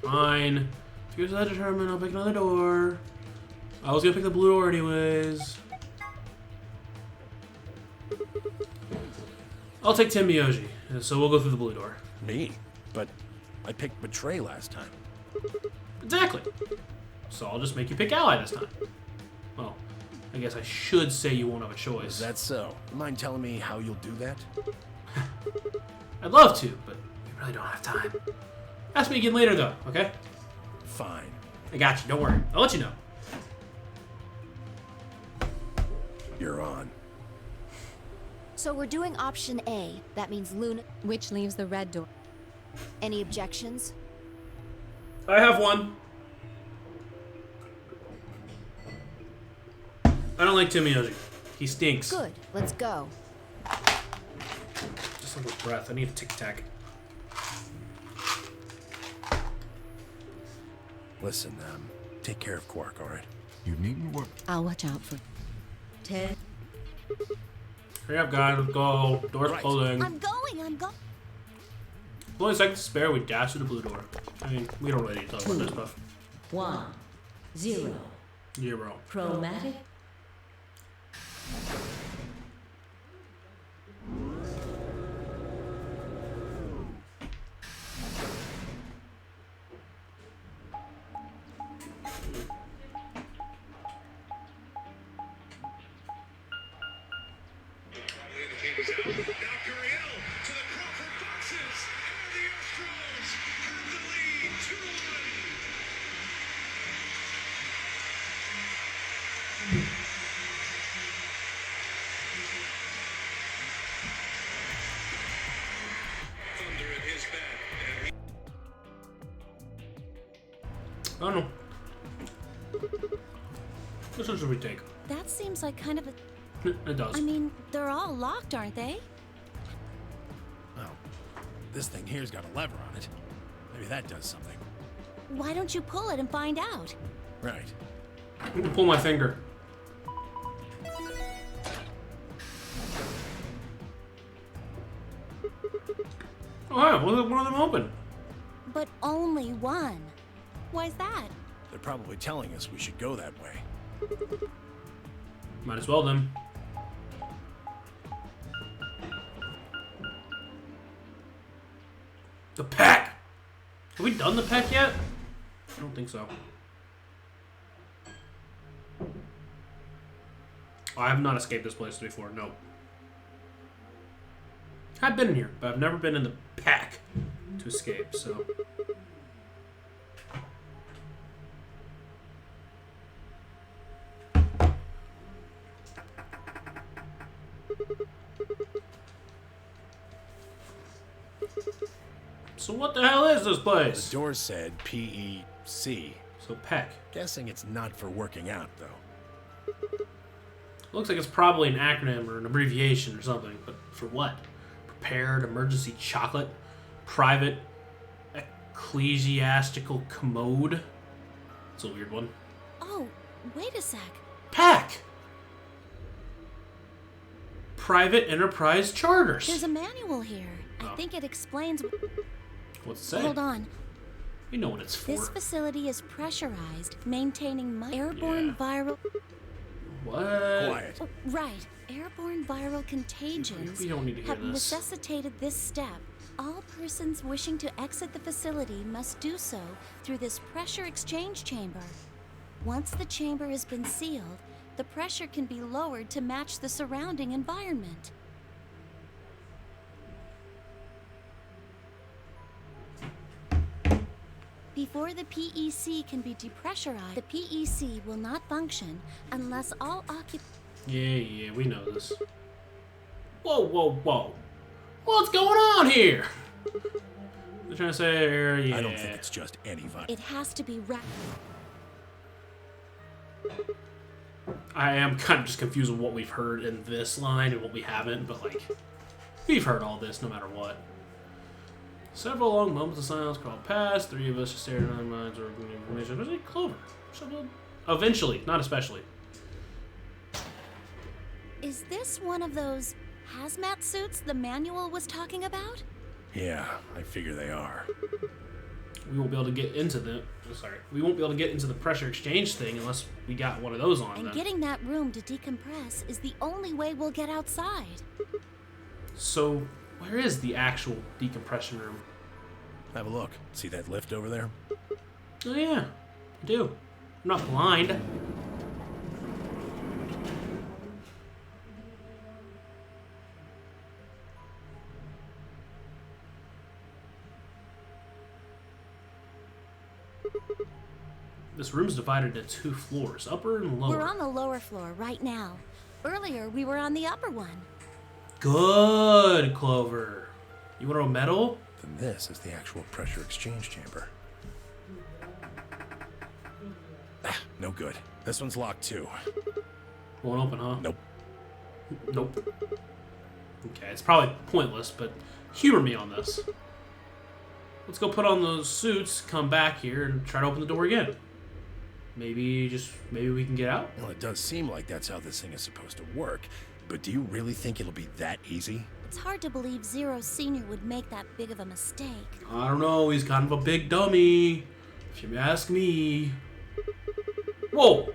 Fine. If you're that determined, I'll pick another door. I was gonna pick the blue door anyways. I'll take Tim Miyoji, so we'll go through the blue door. Me? But I picked Betray last time. Exactly. So I'll just make you pick ally this time. Well, I guess I should say you won't have a choice. Is that so? Mind telling me how you'll do that? I'd love to, but we really don't have time. Ask me again later, though, okay? Fine. I got you. Don't worry. I'll let you know. You're on. So we're doing option A. That means Luna. Which leaves the red door. Any objections? I have one. I don't like Tim Miyoji. He stinks. Good. Let's go. Just like with breath. I need a tic-tac. Listen, take care of Quark, all right? You needn't worry. I'll watch out for... Ted, Hurry up, guys. Let's go. Door's Right. closing. I'm going. Only seconds to spare. We dash to the blue door. I mean, we don't really need to talk about this stuff. 1, 0. Yeah, bro. Chromatic. I don't know. Which one should we take? That seems like kind of a... It does. I mean, they're all locked, aren't they? Oh, this thing here's got a lever on it. Maybe that does something. Why don't you pull it and find out? Right. I'm gonna pull my finger. Oh, yeah, one of them open. But only one. Why's that? They're probably telling us we should go that way. Might as well then. The pack! Have we done the pack yet? I don't think so. I have not escaped this place before, no. I've been in here, but I've never been in the pack to escape, so... So what the hell is this place? The door said P-E-C. So PEC. Guessing it's not for working out, though. Looks like it's probably an acronym or an abbreviation or something, but for what? Prepared Emergency Chocolate? Private Ecclesiastical Commode? It's a weird one. Oh, wait a sec. Pack! Private Enterprise Charters. There's a manual here. I think it explains... What's it say? Hold on. We know what it's for. This facility is pressurized, maintaining airborne viral... What? Quiet. Oh, right. Airborne viral contagions We don't need to hear have this. necessitated this step. All persons wishing to exit the facility must do so through this pressure exchange chamber. Once the chamber has been sealed, the pressure can be lowered to match the surrounding environment. Before the PEC can be depressurized, the PEC will not function unless all occupants... Yeah, we know this. Whoa, whoa, whoa. What's going on here? They're trying to say, yeah. I don't think it's just any virus. It has to be I am kind of just confused with what we've heard in this line and what we haven't, but like, we've heard all this no matter what. Several long moments of silence crawled past. Three of us just stared in our minds or information. Was it Clover? Eventually, not especially. Is this one of those hazmat suits the manual was talking about? Yeah, I figure they are. We won't be able to get into the... Sorry. We won't be able to get into the pressure exchange thing unless we got one of those on. And then. getting that room to decompress is the only way we'll get outside. So, where is the actual decompression room? Have a look. See that lift over there? Oh yeah, I do. I'm not blind. This room's divided into 2 floors, upper and lower. We're on the lower floor right now. Earlier, we were on the upper one. Good, Clover. You want a medal? Then this is the actual pressure exchange chamber. No good. This one's locked too. Won't open, huh? Nope. Nope. Okay, it's probably pointless, but humor me on this. Let's go put on those suits, come back here, and try to open the door again. Maybe we can get out? Well, it does seem like that's how this thing is supposed to work, but do you really think it'll be that easy? It's hard to believe Zero Senior would make that big of a mistake. I don't know, he's kind of a big dummy, if you ask me. Whoa!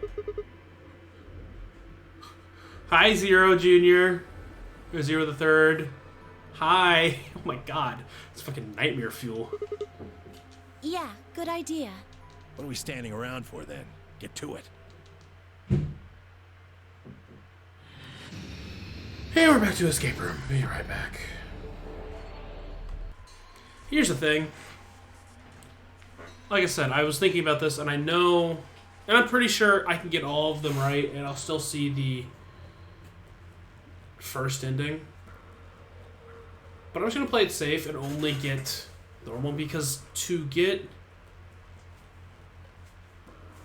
Hi, Zero Jr. Or Zero the Third. Hi. Oh my god, it's fucking nightmare fuel. Yeah, good idea. What are we standing around for then? Get to it. Hey, we're back to escape room. Be right back. Here's the thing. Like I said, I was thinking about this, and I know, and I'm pretty sure I can get all of them right, and I'll still see the first ending. But I'm just gonna play it safe and only get the normal, because to get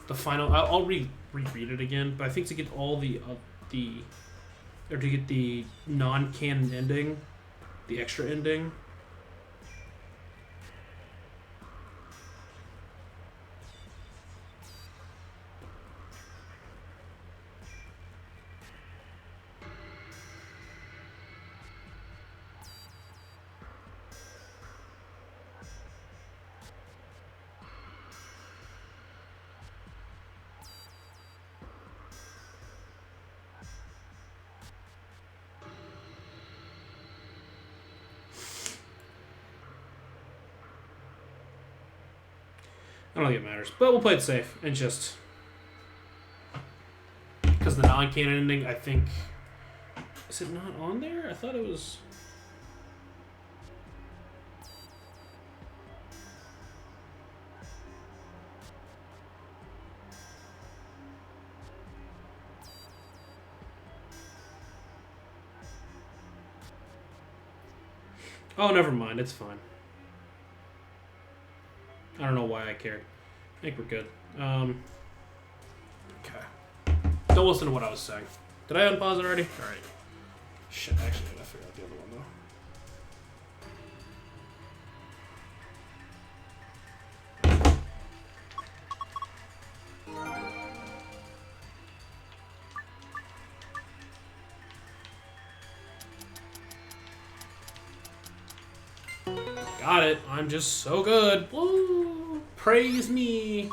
the final, I'll reread it again. But I think to get all or to get the non-canon ending, the extra ending. I don't think it matters, but we'll play it safe and just because the non-canon ending, I think, is it not on there? I thought it was. Oh, never mind. It's fine. I don't know why I cared. I think we're good. Okay. Don't listen to what I was saying. Did I unpause it already? Alright. Shit, actually, I gotta figure out the other one, though. Got it. I'm just so good. Woo! Praise me.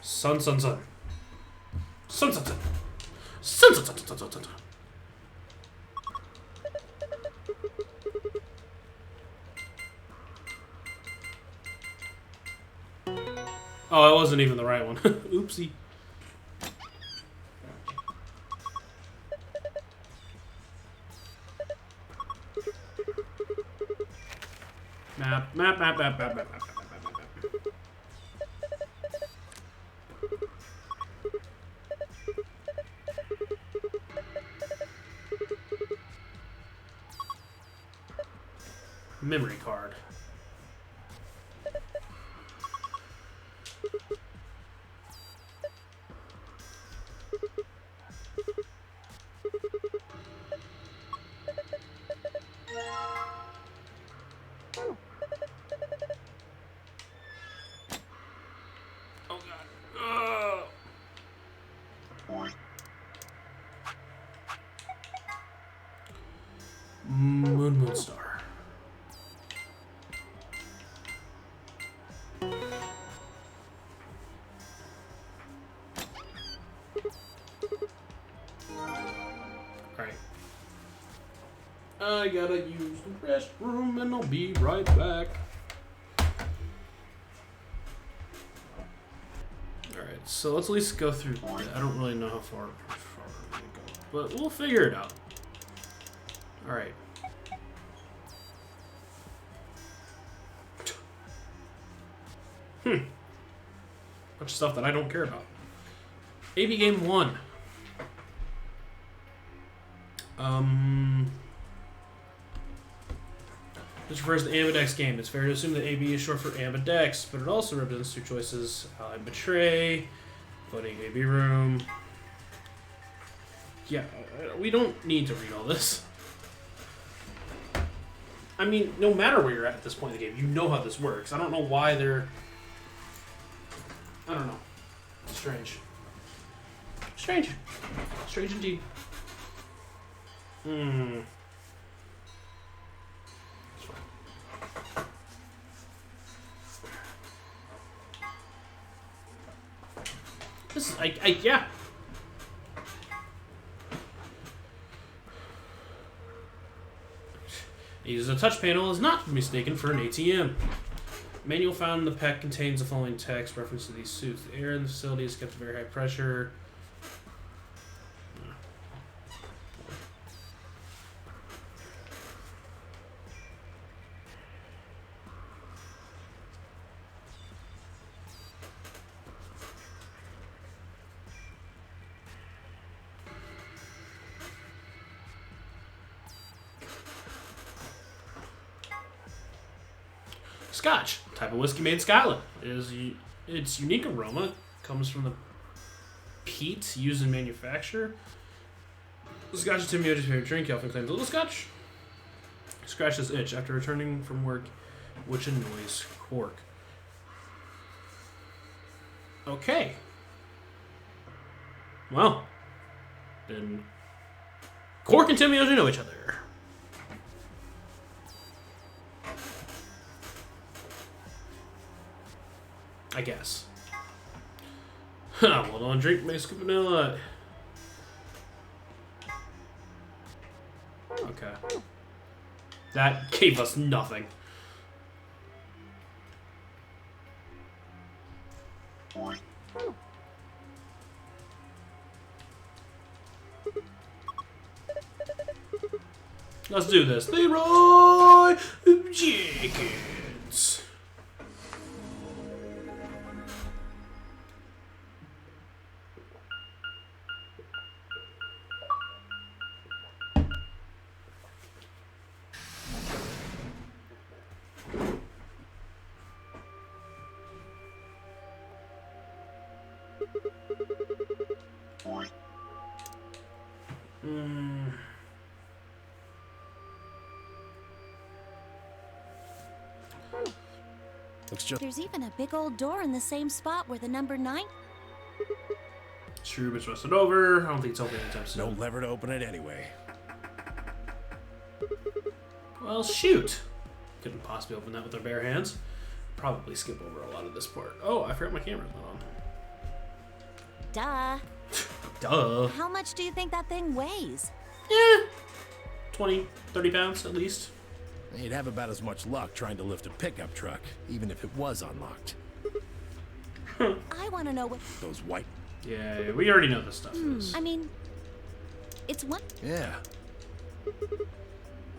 Sun, sun, sun. Sun, sun, sun. Sun, sun, sun, sun, sun, sun, sun. Oh, that wasn't even the right one. Oopsie. Map, map, map, map, map, map, map, map, map, map, map. Memory card. Oh god. Moon Star. Alright. I gotta use the restroom and I'll be right back. Alright, so let's at least go through. I don't really know how far we're gonna go, but we'll figure it out. Alright. Bunch of stuff that I don't care about. AB Game 1. This refers to Ambidex game. It's fair to assume that AB is short for Ambidex, but it also represents two choices: Ally and Betray, voting AB Room. Yeah, we don't need to read all this. I mean, no matter where you're at this point in the game, you know how this works. I don't know why they're... I don't know. Strange. Strange. Strange indeed. This is, yeah. Use a touch panel is not to be mistaken for an ATM. Manual found in the pack contains the following text reference to these suits. The air in the facility is kept at very high pressure. Scotch, type of whiskey made in Scotland. Its unique aroma comes from the peat used in manufacture. The Scotch is Timmy O's favorite drink. He often claims a little Scotch scratch his itch after returning from work, which annoys Cork. Okay. Well, then Cork and Timmy O's know each other. I guess. Well, don't drink my scoop vanilla. Okay. That gave us nothing. Let's do this. Leroy Jenkins. Looks just... There's even a big old door in the same spot where the number 9... This room is rusted over. I don't think it's open anytime soon. No lever to open it anyway. Well, shoot. Couldn't possibly open that with our bare hands. Probably skip over a lot of this part. Oh, I forgot my camera's not on. Duh. Duh. How much do you think that thing weighs? Yeah. 20, 30 pounds at least. You'd have about as much luck trying to lift a pickup truck, even if it was unlocked. I want to know what... Those white... Yeah, we already know this stuff is. I mean, it's one... Yeah.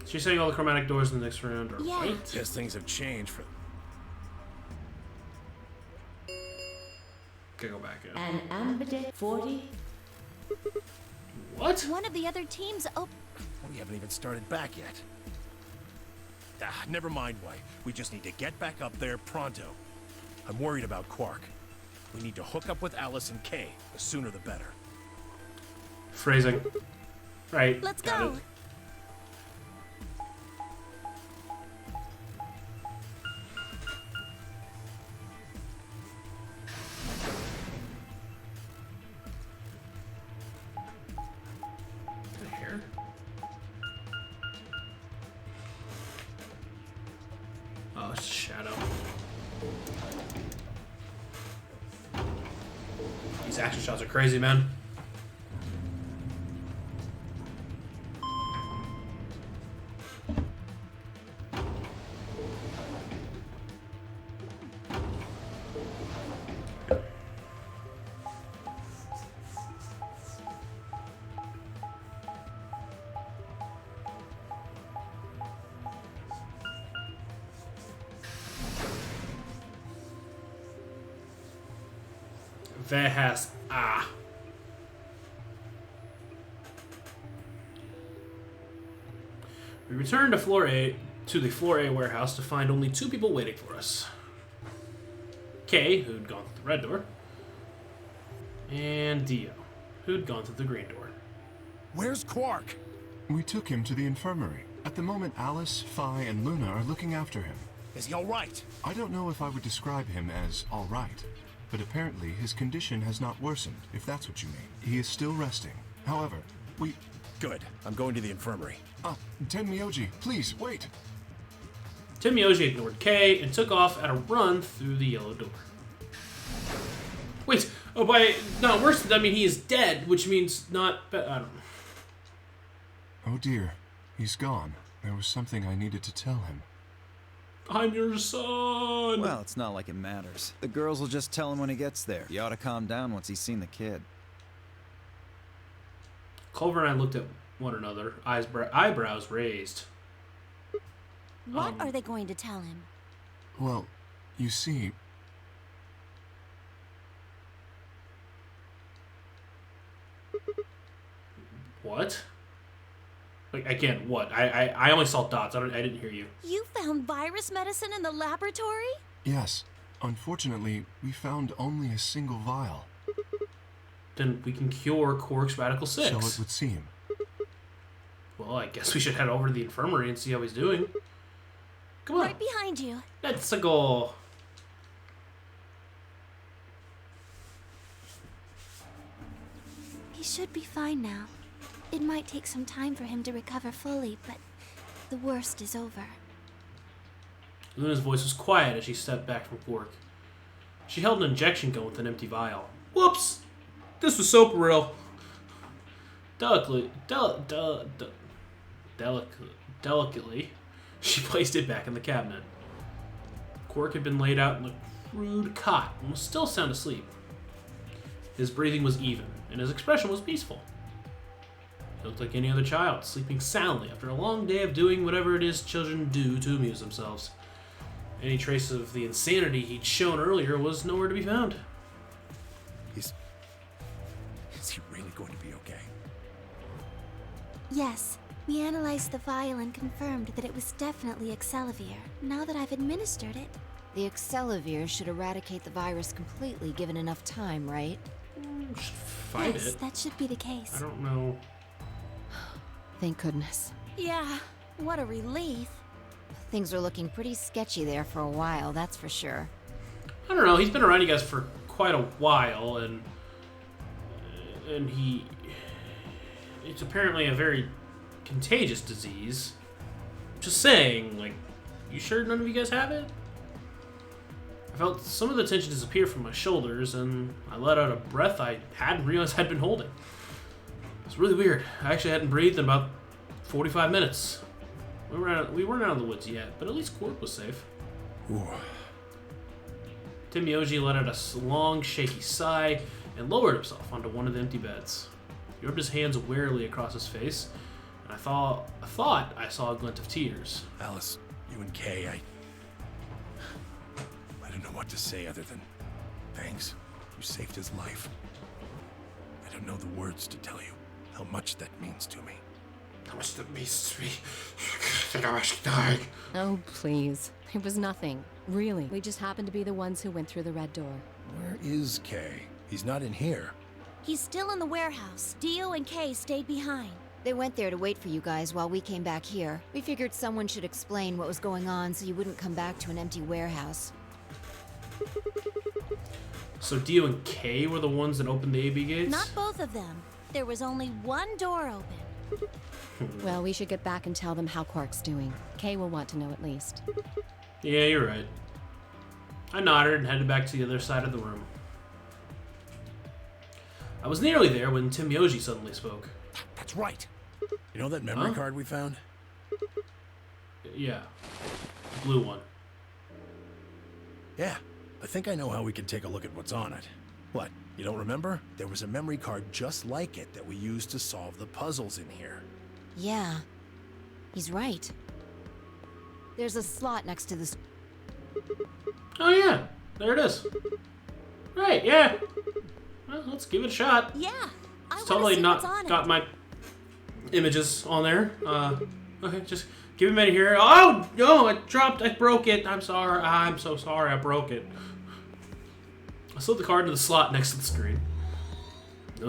She's saying all the chromatic doors in the next round are Yeah. white. Guess things have changed for... Gotta go back in. An ambidextrous 40. What? One of the other teams... Oh, We haven't even started back yet. Never mind, White. We just need to get back up there pronto. I'm worried about Quark. We need to hook up with Alice and Kay. The sooner the better. Phrasing. Right. let's got go. it. The hair? Oh, it's a shadow. These action shots are crazy, man. Vehas. Ah. We return to the Floor A warehouse to find only two people waiting for us. Kay, who'd gone through the red door, and Dio, who'd gone through the green door. Where's Quark? We took him to the infirmary. At the moment, Alice, Phi, and Luna are looking after him. Is he all right? I don't know if I would describe him as all right, but apparently his condition has not worsened, if that's what you mean. He is still resting. However, we... Good. I'm going to the infirmary. Tenmyoji, please, wait! Tenmyoji ignored Kay and took off at a run through the yellow door. Wait, oh, by not worse, I mean he is dead, which means not... I don't know. Oh dear, he's gone. There was something I needed to tell him. I'm your son! Well, it's not like it matters. The girls will just tell him when he gets there. He ought to calm down once he's seen the kid. Culver and I looked at one another, eyebrows raised. What are they going to tell him? Well, you see... What? Like, again, what? I only saw dots. I didn't hear you. You found virus medicine in the laboratory? Yes. Unfortunately, we found only a single vial. Then we can cure Quark's Radical 6. So it would seem. Well, I guess we should head over to the infirmary and see how he's doing. Come on. Right behind you. Let's go. He should be fine now. It might take some time for him to recover fully, but the worst is over. Luna's voice was quiet as she stepped back from Quark. She held an injection gun with an empty vial. Whoops! This was so real. Delicately, she placed it back in the cabinet. Quark had been laid out in a crude cot and was still sound asleep. His breathing was even, and his expression was peaceful. He looked like any other child, sleeping soundly after a long day of doing whatever it is children do to amuse themselves. Any trace of the insanity he'd shown earlier was nowhere to be found. Is he really going to be okay? Yes, we analyzed the vial and confirmed that it was definitely Excelivir. Now that I've administered it, The Excelivir should eradicate the virus completely given enough time, right? Should find yes, it. that should be the case. I don't know. Thank goodness. Yeah, what a relief. Things are looking pretty sketchy there for a while, that's for sure. I don't know. He's been around you guys for quite a while, and and it's apparently a very contagious disease. Just saying, like, you sure none of you guys have it? I felt some of the tension disappear from my shoulders, and I let out a breath I hadn't realized I'd been holding. It's really weird. I actually hadn't breathed in about 45 minutes. We weren't out of the woods yet, but at least Quark was safe. Ooh. Timyoji let out a long, shaky sigh and lowered himself onto one of the empty beds. He rubbed his hands wearily across his face, and I thought I saw a glint of tears. Alice, you and Kay, I don't know what to say other than thanks. You saved his life. I don't know the words to tell you how much that means to me. How much that means to me. I think I'm actually dying. Oh, please. It was nothing. Really. We just happened to be the ones who went through the red door. Where is Kay? He's not in here. He's still in the warehouse. Dio and Kay stayed behind. They went there to wait for you guys while we came back here. We figured someone should explain what was going on so you wouldn't come back to an empty warehouse. So Dio and Kay were the ones that opened the AB gates? Not both of them. There was only one door open. Well, we should get back and tell them how Quark's doing. Kay will want to know at least. Yeah, you're right. I nodded and headed back to the other side of the room. I was nearly there when Timyoji suddenly spoke. That's right. You know that memory card we found? Yeah. Blue one. Yeah. I think I know how we can take a look at what's on it. What? You don't remember? There was a memory card just like it that we used to solve the puzzles in here. Yeah. He's right. There's a slot next to this. Oh yeah, there it is. Right, yeah. Well, let's give it a shot. Yeah. It's totally not got my images on there. Okay, just give me a minute here. Oh no, it dropped. I broke it. I'm sorry. I'm so sorry. I broke it. I slipped the card into the slot next to the screen. No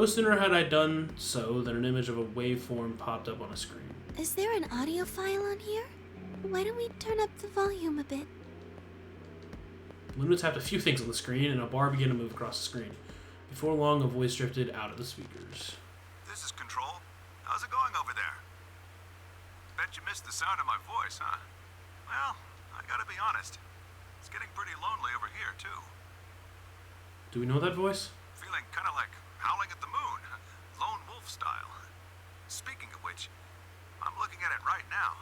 sooner had I done so than an image of a waveform popped up on a screen. Is there an audio file on here? Why don't we turn up the volume a bit? Luna tapped a few things on the screen, and a bar began to move across the screen. Before long, a voice drifted out of the speakers. This is Control. How's it going over there? Bet you missed the sound of my voice, huh? Well, I gotta be honest. It's getting pretty lonely over here, too. Do we know that voice? Feeling kind of like howling at the moon, lone wolf style. Speaking of which, I'm looking at it right now.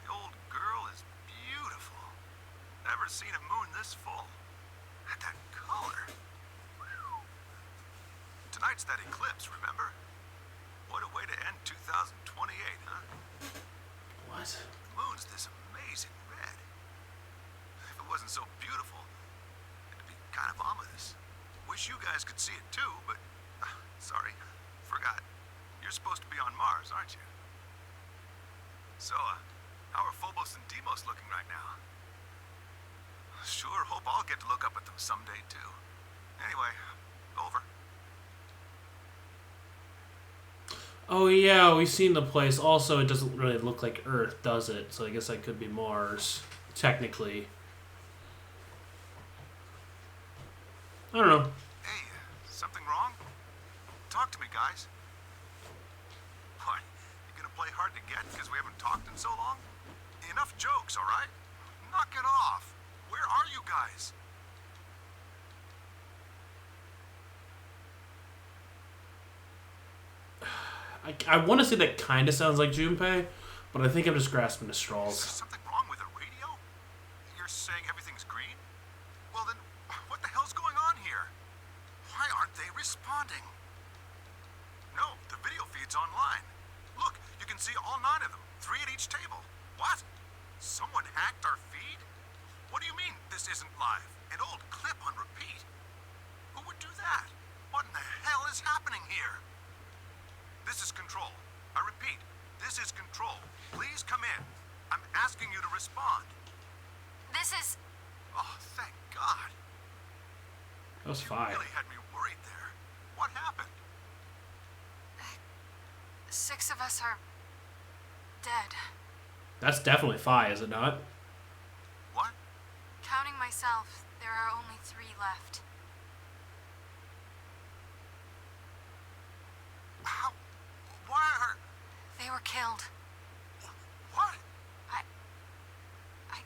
The old girl is beautiful. Never seen a moon this full. And that color. Tonight's that eclipse, remember? What a way to end 2028, huh? What? The moon's this amazing red. If it wasn't so beautiful, it'd be kind of ominous. Wish you guys could see it too, but... sorry, forgot. You're supposed to be on Mars, aren't you? So, how are Phobos and Deimos looking right now? Sure hope I'll get to look up at them someday, too. Anyway, over. Oh yeah, we've seen the place. Also, it doesn't really look like Earth, does it? So I guess that could be Mars, technically. I don't know. Hey, something wrong? Talk to me, guys. What, you gonna play hard to get because we haven't talked in so long? Enough jokes, all right? Knock it off. Where are you guys? I want to say that kind of sounds like Junpei, but I think I'm just grasping at Is straws. there something wrong with the radio? You're saying everything's green? Well then, what the hell's going on here? Why aren't they responding? No, the video feed's online. Look, you can see all 9 of them, 3 at each table. What? Someone hacked our feed? What do you mean this isn't live? An old clip on repeat? Who would do that? What in the hell is happening here? This is Control. I repeat, this is Control. Please come in. I'm asking you to respond. This is... Oh, thank God. That was You fine. really had me worried there. What happened? 6 of us are... dead. That's definitely Phi, is it not? What? Counting myself, there are only 3 left.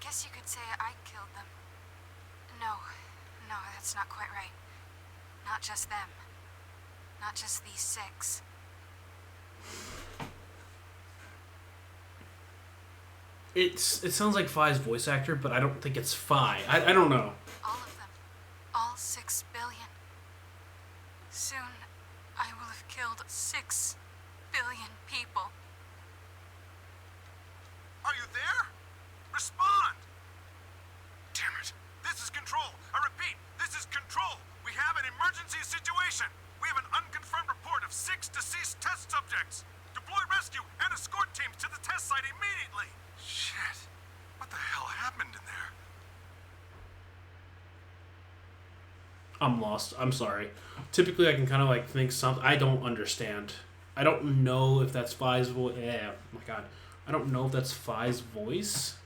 guess you could say I killed them. No, that's not quite right. Not just them. Not just these 6. It sounds like Phi's voice actor, but I don't think it's Phi. I don't know. All of them. All 6 billion. Soon, I will have killed 6 billion people. Are you there? Respond! Damn it. This is Control. I repeat, this is Control. We have an emergency situation. We have an unconfirmed report of 6 deceased test subjects. Deploy rescue and escort teams to the test site immediately. Shit. What the hell happened in there? I'm lost. I'm sorry. Typically, I can kind of like think something. I don't understand. I don't know if that's Phi's voice. Yeah, oh my god. I don't know if that's Phi's voice.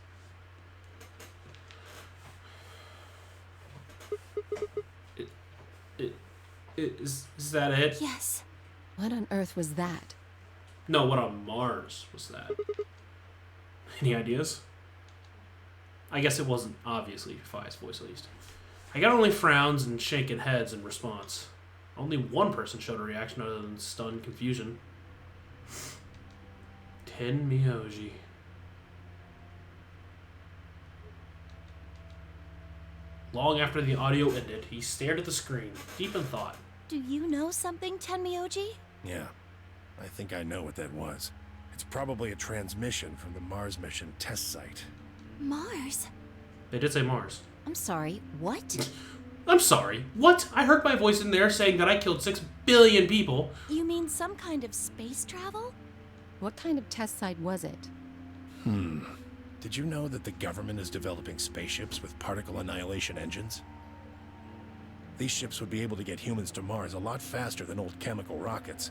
Is that it? Yes. What on earth was that? No, what on Mars was that? Any ideas? I guess it wasn't obviously Phi's voice, at least. I got only frowns and shaken heads in response. Only one person showed a reaction other than stunned confusion. Tenmyoji. Long after the audio ended, he stared at the screen, deep in thought. Do you know something, Tenmyoji? Yeah, I think I know what that was. It's probably a transmission from the Mars mission test site. Mars? They did say Mars. I'm sorry, what? I'm sorry, what? I heard my voice in there saying that I killed 6 billion people. You mean some kind of space travel? What kind of test site was it? Did you know that the government is developing spaceships with particle annihilation engines? These ships would be able to get humans to Mars a lot faster than old chemical rockets.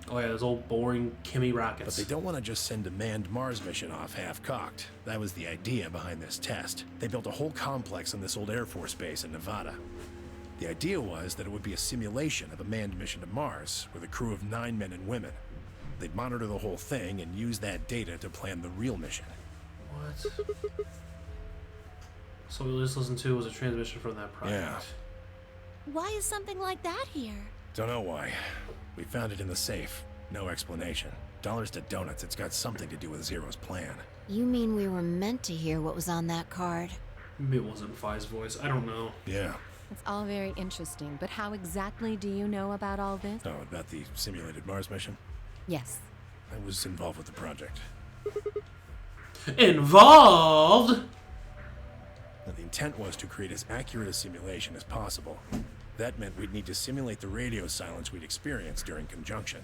Oh yeah, those old boring Kimmy rockets. But they don't want to just send a manned Mars mission off half-cocked. That was the idea behind this test. They built a whole complex on this old Air Force base in Nevada. The idea was that it would be a simulation of a manned mission to Mars with a crew of 9 men and women. They'd monitor the whole thing and use that data to plan the real mission. What? So what we just listened to was a transmission from that project. Yeah. Why is something like that here? Don't know why. We found it in the safe. No explanation. Dollars to donuts, it's got something to do with Zero's plan. You mean we were meant to hear what was on that card? Maybe it wasn't Phi's voice. I don't know. Yeah. It's all very interesting, but how exactly do you know about all this? Oh, about the simulated Mars mission? Yes. I was involved with the project. Involved? Now, the intent was to create as accurate a simulation as possible. That meant we'd need to simulate the radio silence we'd experienced during conjunction.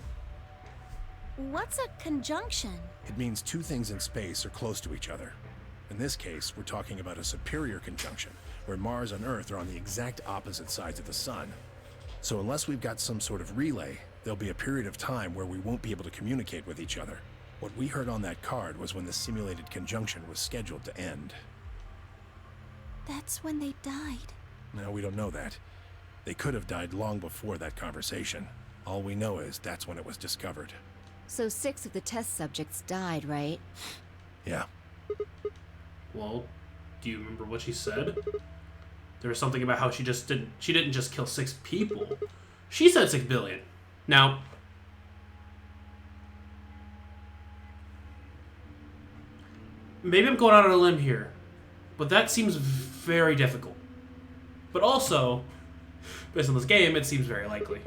What's a conjunction? It means 2 things in space are close to each other. In this case, we're talking about a superior conjunction, where Mars and Earth are on the exact opposite sides of the Sun. So unless we've got some sort of relay, there'll be a period of time where we won't be able to communicate with each other. What we heard on that card was when the simulated conjunction was scheduled to end. That's when they died. No, we don't know that. They could have died long before that conversation. All we know is that's when it was discovered. So 6 of the test subjects died, right? Yeah. Well, do you remember what she said? There was something about how she didn't just kill 6 people. She said 6 billion. Now, maybe I'm going out on a limb here, but that seems very difficult. But also, based on this game, it seems very likely.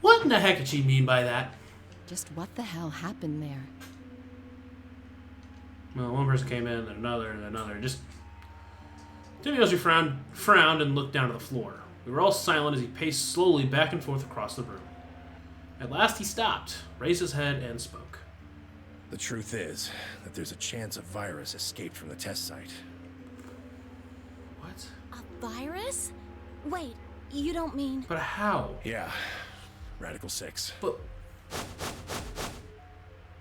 What in the heck did she mean by that? Just what the hell happened there? Well, one person came in, then another, and another. Just Tenmyoji frowned and looked down at the floor. We were all silent as he paced slowly back and forth across the room. At last he stopped, raised his head, and spoke. The truth is that there's a chance a virus escaped from the test site. What? A virus? Wait, you don't mean... But how? Yeah. Radical 6. But...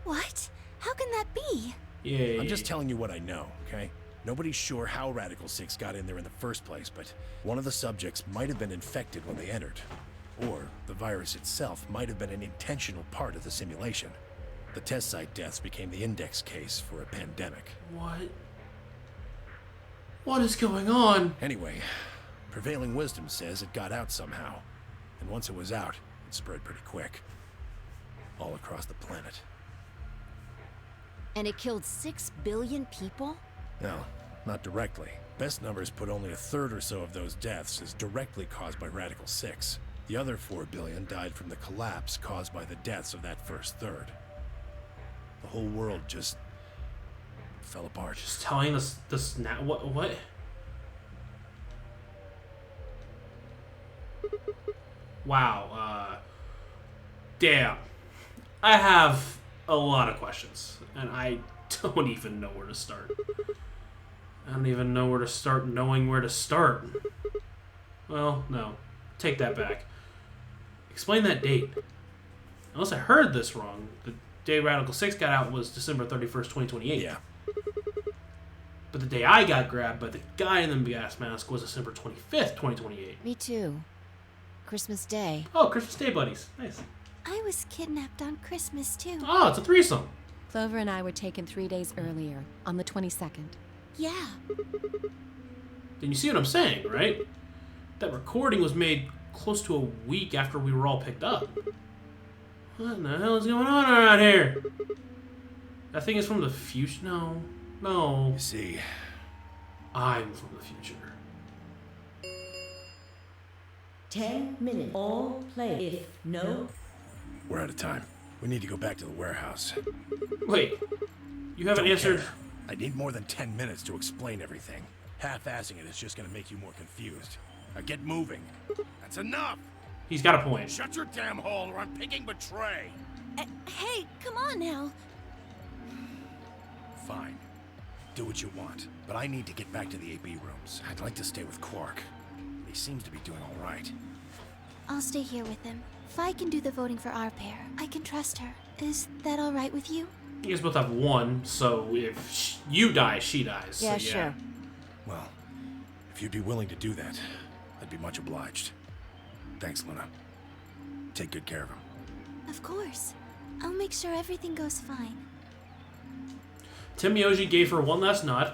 What? How can that be? Yeah. I'm just telling you what I know, okay? Nobody's sure how Radical 6 got in there in the first place, but one of the subjects might have been infected when they entered. Or the virus itself might have been an intentional part of the simulation. The test site deaths became the index case for a pandemic. What? What is going on? Anyway, prevailing wisdom says it got out somehow. And once it was out, it spread pretty quick. All across the planet. And it killed 6 billion people? No, not directly. Best numbers put only a third or so of those deaths as directly caused by Radical 6. The other 4 billion died from the collapse caused by the deaths of that first third. The whole world just fell apart. Just telling us this now. What? Wow. Damn. I have a lot of questions, and I don't even know where to start. I don't even know where to start knowing where to start. Well, no. Take that back. Explain that date. Unless I heard this wrong, the day Radical 6 got out was December 31st, 2028. Yeah. But the day I got grabbed by the guy in the gas mask was December 25th, 2028. Me too. Christmas Day. Oh, Christmas Day buddies. Nice. I was kidnapped on Christmas, too. Oh, it's a threesome. Clover and I were taken 3 days earlier, on the 22nd. Yeah. Then you see what I'm saying, right? That recording was made close to a week after we were all picked up. What the hell is going on around here? That thing is from the future? No. You see, I'm from the future. 10 minutes. All players. If no... we're out of time. We need to go back to the warehouse. Wait, you haven't Don't answered... care. I need more than 10 minutes to explain everything. Half-assing it is just gonna make you more confused. Now get moving. That's enough! He's got a point. Shut your damn hole or I'm picking Betray! Hey, come on now. Fine. Do what you want, but I need to get back to the AB rooms. I'd like to stay with Quark. He seems to be doing all right. I'll stay here with him. Fi can do the voting for our pair. I can trust her. Is that all right with you? You guys both have one, so if you die, she dies. Yeah, so, sure. Well, if you'd be willing to do that, I'd be much obliged. Thanks, Luna. Take good care of him. Of course. I'll make sure everything goes fine. Tim Yoji gave her one last nod,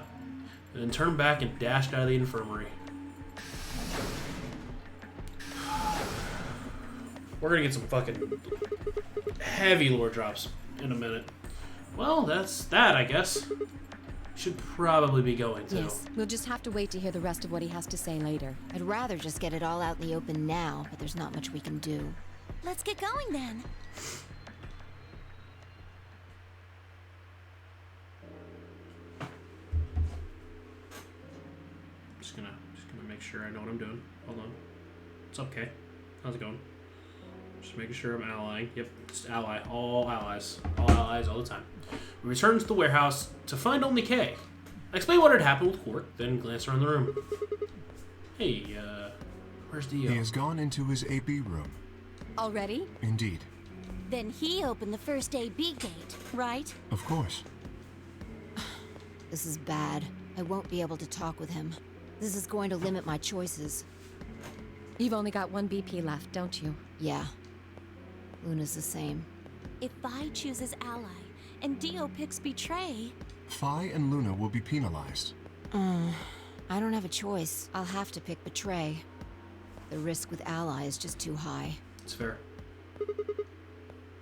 and then turned back and dashed out of the infirmary. We're gonna get some fucking heavy lore drops in a minute. Well, that's that, I guess. Should probably be going to. Yes, we'll just have to wait to hear the rest of what he has to say later. I'd rather just get it all out in the open now, but there's not much we can do. Let's get going then. Just gonna make sure I know what I'm doing. Hold on. It's okay. How's it going? Just making sure I'm allying. Yep, just ally. All allies. All allies all the time. We return to the warehouse to find only Kay. I explain what had happened with Quark, then glance around the room. Hey, where's Dio? He has gone into his AB room. Already? Indeed. Then he opened the first AB gate, right? Of course. This is bad. I won't be able to talk with him. This is going to limit my choices. You've only got 1 BP left, don't you? Yeah. Luna's the same. If Vi chooses Ally and Dio picks Betray... Fi and Luna will be penalized. I don't have a choice. I'll have to pick Betray. The risk with Ally is just too high. It's fair.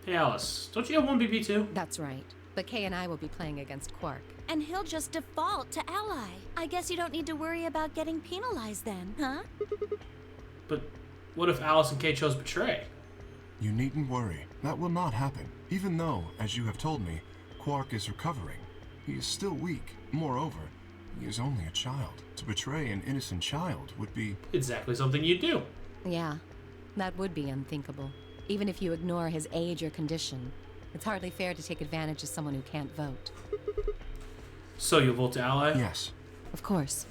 Hey, Alice. Don't you have 1 BP too? That's right. But Kay and I will be playing against Quark. And he'll just default to Ally. I guess you don't need to worry about getting penalized then, huh? But what if Alice and Kay chose Betray? You needn't worry. That will not happen. Even though, as you have told me, Quark is recovering. He is still weak. Moreover, he is only a child. To betray an innocent child would be... Exactly something you'd do. Yeah, that would be unthinkable. Even if you ignore his age or condition. It's hardly fair to take advantage of someone who can't vote. So you'll vote to Ally? Yes. Of course.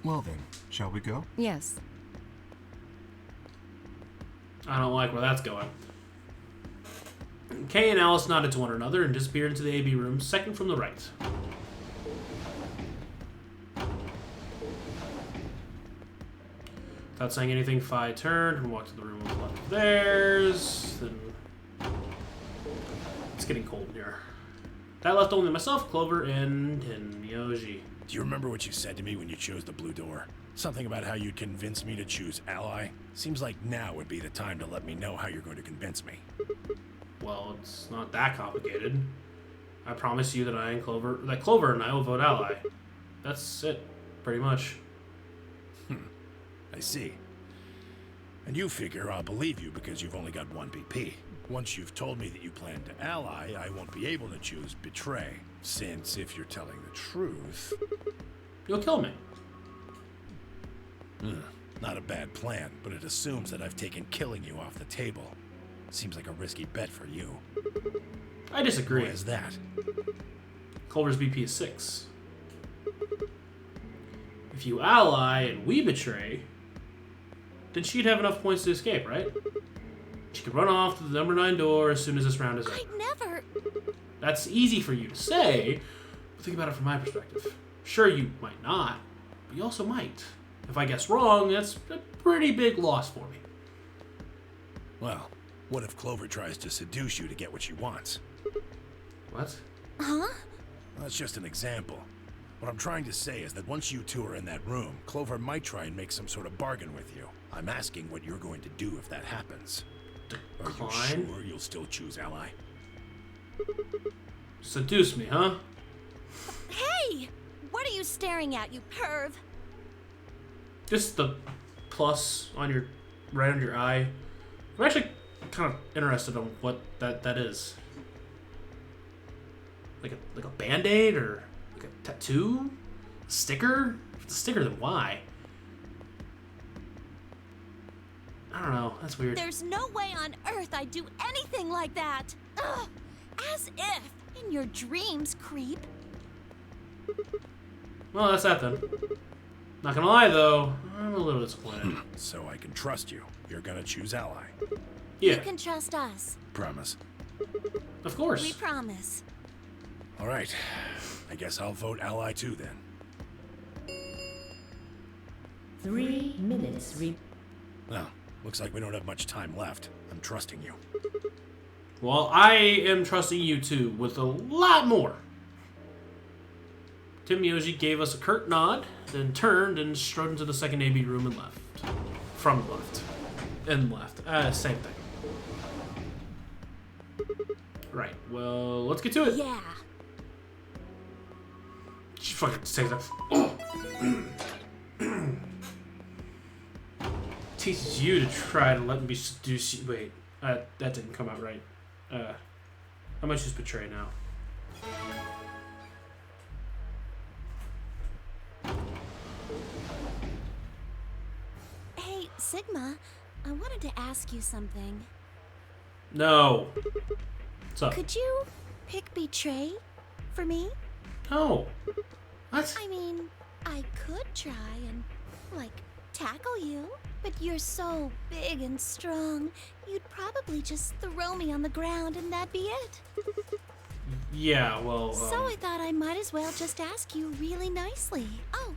Well then, shall we go? Yes. I don't like where that's going. Kay and Alice nodded to one another and disappeared into the AB room, second from the right. Without saying anything, Fi turned and walked to the room on the left of theirs. Then it's getting cold in here. That left only myself, Clover, and Myoji. Do you remember what you said to me when you chose the blue door? Something about how you'd convince me to choose Ally? Seems like now would be the time to let me know how you're going to convince me. Well, it's not that complicated. I promise you that Clover and I will vote Ally. That's it, pretty much. I see. And you figure I'll believe you because you've only got one BP. Once you've told me that you plan to ally, I won't be able to choose betray. Since if you're telling the truth... You'll kill me. Not a bad plan, but it assumes that I've taken killing you off the table. Seems like a risky bet for you. I disagree. Why is that? Clover's BP is 6. If you ally and we betray, then she'd have enough points to escape, right? She could run off to the number 9 door as soon as this round is over. I'd never... That's easy for you to say, but think about it from my perspective. Sure, you might not, but you also might. If I guess wrong, that's a pretty big loss for me. Well, what if Clover tries to seduce you to get what she wants? What? Huh? Well, that's just an example. What I'm trying to say is that once you two are in that room, Clover might try and make some sort of bargain with you. I'm asking what you're going to do if that happens. Are you sure you'll still choose Ally? Seduce me, huh? Hey! What are you staring at, you perv? Just the plus on your right under your eye. I'm actually kind of interested in what that is. Like a band-aid or like a tattoo? A sticker? If it's a sticker, then why? I don't know. That's weird. There's no way on earth I'd do anything like that. Ugh! As if. In your dreams, creep. Well, that's that then. Not gonna lie, though, I'm a little disappointed. So I can trust you. You're gonna choose Ally. Yeah. You can trust us. Promise. Of course. We promise. All right. I guess I'll vote Ally too then. 3 minutes. Well, looks like we don't have much time left. I'm trusting you. Well, I am trusting you too, with a lot more. Tim Myoji gave us a curt nod, then turned and strode into the second AB room and left. From left. And left. Same thing. Right, well, let's get to it. Yeah. She fucking takes that. Teaches you to try to let me seduce you. Wait, that didn't come out right. How much is betray now? Hey, Sigma, I wanted to ask you something. No. What's up? Could you pick betray for me? No. What? I mean, I could try and, like, tackle you, but you're so big and strong, you'd probably just throw me on the ground and that'd be it. Yeah, well, So I thought I might as well just ask you really nicely. Oh,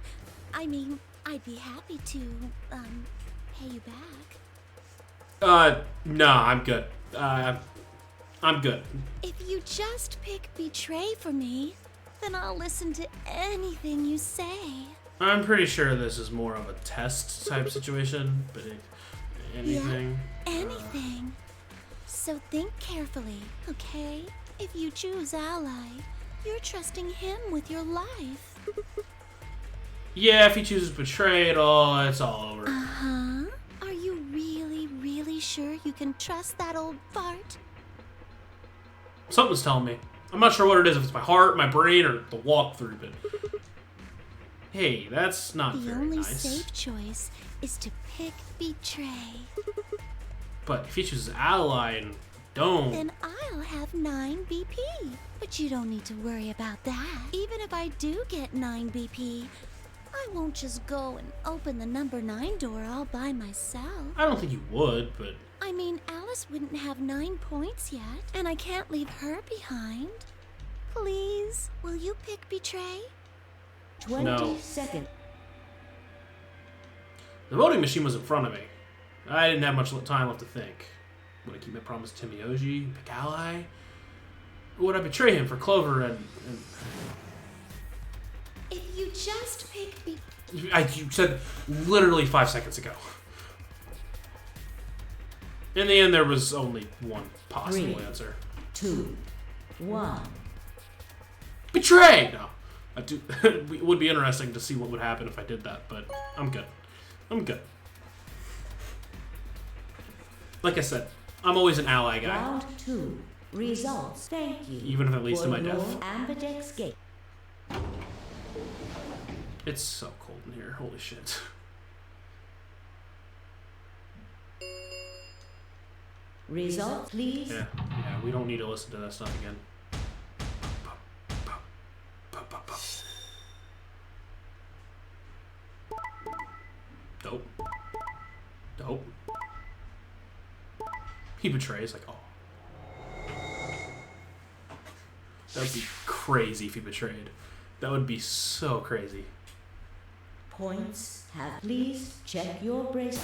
I mean, I'd be happy to, pay you back. No, I'm good. I'm good. If you just pick betray for me, then I'll listen to anything you say. I'm pretty sure this is more of a test type situation, but anything. Yeah, anything. So think carefully, okay? If you choose Ally, you're trusting him with your life. Yeah, if he chooses betray at all, it's all over. Uh-huh. Are you really, really sure you can trust that old fart? Something's telling me. I'm not sure what it is, if it's my heart, my brain, or the walkthrough, but... Hey, that's not very The only nice. safe choice is to pick betray. But if he chooses ally and don't... Then I'll have 9 BP. But you don't need to worry about that. Even if I do get 9 BP, I won't just go and open the number 9 door all by myself. I don't think you would, but... I mean, Alice wouldn't have 9 points yet, and I can't leave her behind. Please, will you pick betray? 20 seconds. The voting machine was in front of me. I didn't have much time left to think. Would I keep my promise to Myoji? Pick ally? Would I betray him for Clover and If you just pick B. you said literally 5 seconds ago. In the end, there was only one possible 3, answer. 2, 1. Betray! No. It would be interesting to see what would happen if I did that, but I'm good. I'm good. Like I said, I'm always an ally guy. Round 2. Results. Thank you. Even if it leads to my death. Ambidex Gate. It's so cold in here. Holy shit. Results, please. Yeah, we don't need to listen to that stuff again. Dope. Dope. He betrays, like, oh. That would be crazy if he betrayed. That would be so crazy. Points have. Please check your bracelet.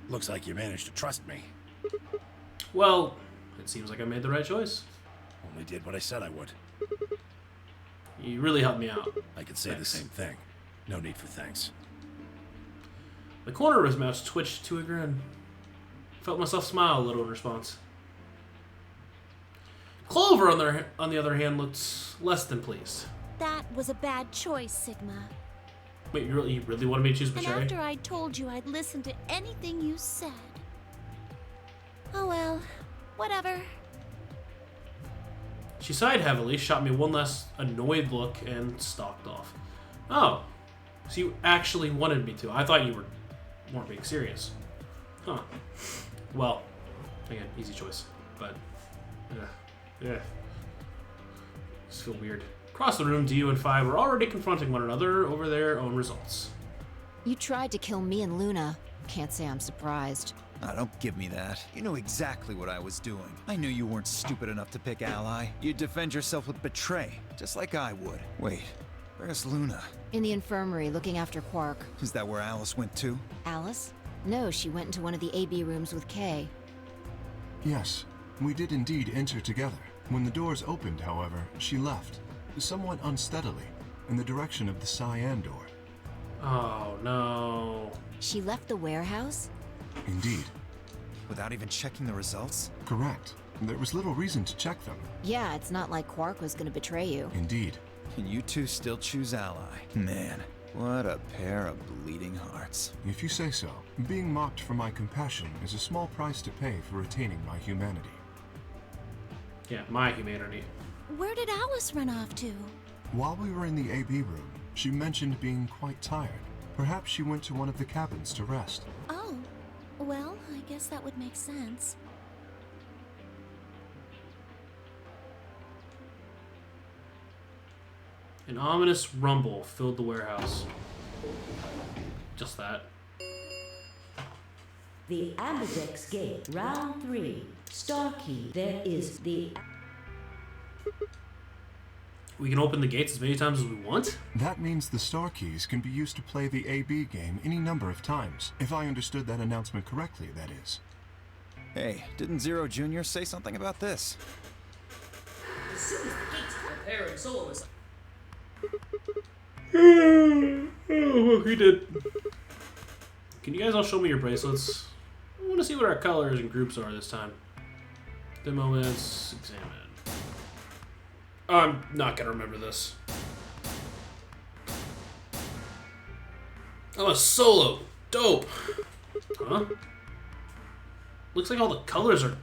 Looks like you managed to trust me. Well, it seems like I made the right choice. Only did what I said I would. You really helped me out. I could say Thanks. the same thing. No need for thanks. The corner of his mouth twitched to a grin. Felt myself smile a little in response. Clover, on the other hand, looked less than pleased. That was a bad choice, Sigma. Wait, you really wanted me to choose And betray? after I told you I'd listen to anything you said. Oh well, whatever. She sighed heavily, shot me one last annoyed look, and stalked off. Oh, so you actually wanted me to. I thought you weren't being serious. Huh. Well, again, easy choice. But, yeah. Just feel weird. Across the room, Dio and Fi were already confronting one another over their own results. You tried to kill me and Luna. Can't say I'm surprised. Ah, don't give me that. You know exactly what I was doing. I knew you weren't stupid enough to pick ally. You'd defend yourself with betray, just like I would. Wait, where's Luna? In the infirmary, looking after Quark. Is that where Alice went to? Alice? No, she went into one of the AB rooms with Kay. Yes, we did indeed enter together. When the doors opened, however, she left, somewhat unsteadily, in the direction of the cyan door. Oh, no. She left the warehouse? Indeed. Without even checking the results? Correct. There was little reason to check them. Yeah, it's not like Quark was gonna betray you. Indeed. And you two still choose ally. Man, what a pair of bleeding hearts. If you say so. Being mocked for my compassion is a small price to pay for retaining my humanity. Yeah, my humanity. Where did Alice run off to? While we were in the AB room, she mentioned being quite tired. Perhaps she went to one of the cabins to rest. Oh, well, I guess that would make sense. An ominous rumble filled the warehouse. Just that. The Ambidex Gate. Round 3. Star key. There is the... We can open the gates as many times as we want? That means the star keys can be used to play the AB game any number of times. If I understood that announcement correctly, that is. Hey, didn't Zero Jr. say something about this? As soon as the gates preparing soloist. Oh, he did. Can you guys all show me your bracelets? I want to see what our colors and groups are this time. Demo is examine. I'm not gonna remember this. Oh, a solo. Dope. Huh? Looks like all the colors are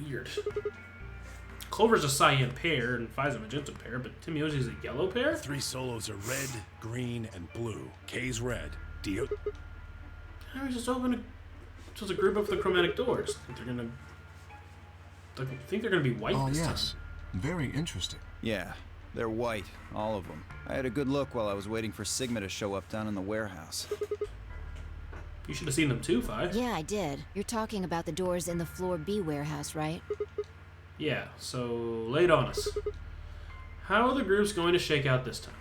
weird. Clover's a cyan pair and Fi's a magenta pair, but Timioji's a yellow pair? 3 solos are red, green, and blue. K's red. Dio. I was just open a group of the chromatic doors. I think they're gonna be white this yes. time. Very interesting. Yeah, they're white, all of them. I had a good look while I was waiting for Sigma to show up down in the warehouse. You should have seen them too, Fi. Yeah, I did. You're talking about the doors in the Floor B warehouse, right? Yeah, so lay it on us. How are the groups going to shake out this time?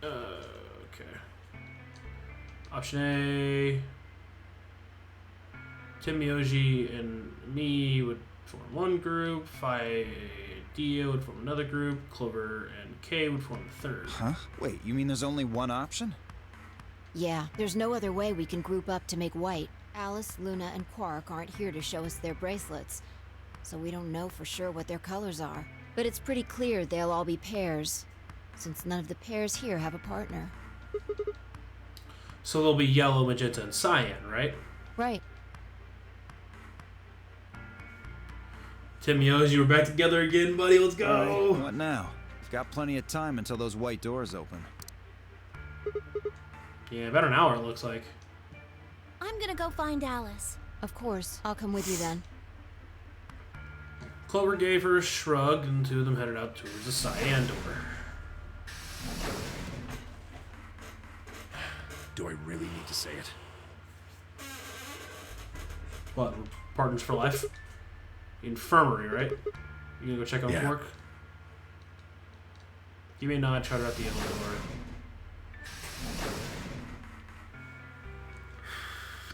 Okay. Option A. Tim, Miyoji, and me would form one group. Dio would form another group. Clover and Kay would form the third. Huh? Wait, you mean there's only one option? Yeah, there's no other way we can group up to make white. Alice, Luna, and Quark aren't here to show us their bracelets, so we don't know for sure what their colors are. But it's pretty clear they'll all be pairs, since none of the pairs here have a partner. So they'll be yellow, magenta, and cyan, right? Right. Tim, Miyoji, we're back together again, buddy. Let's go. Right, what now? We've got plenty of time until those white doors open. Yeah, about an hour, it looks like. I'm gonna go find Alice. Of course. I'll come with you then. Clover gave her a shrug, and two of them headed out towards the cyan door. Do I really need to say it? What, we're partners for life? Infirmary, right? You gonna go check on Quark? Give me a nod, try to out the yellow door.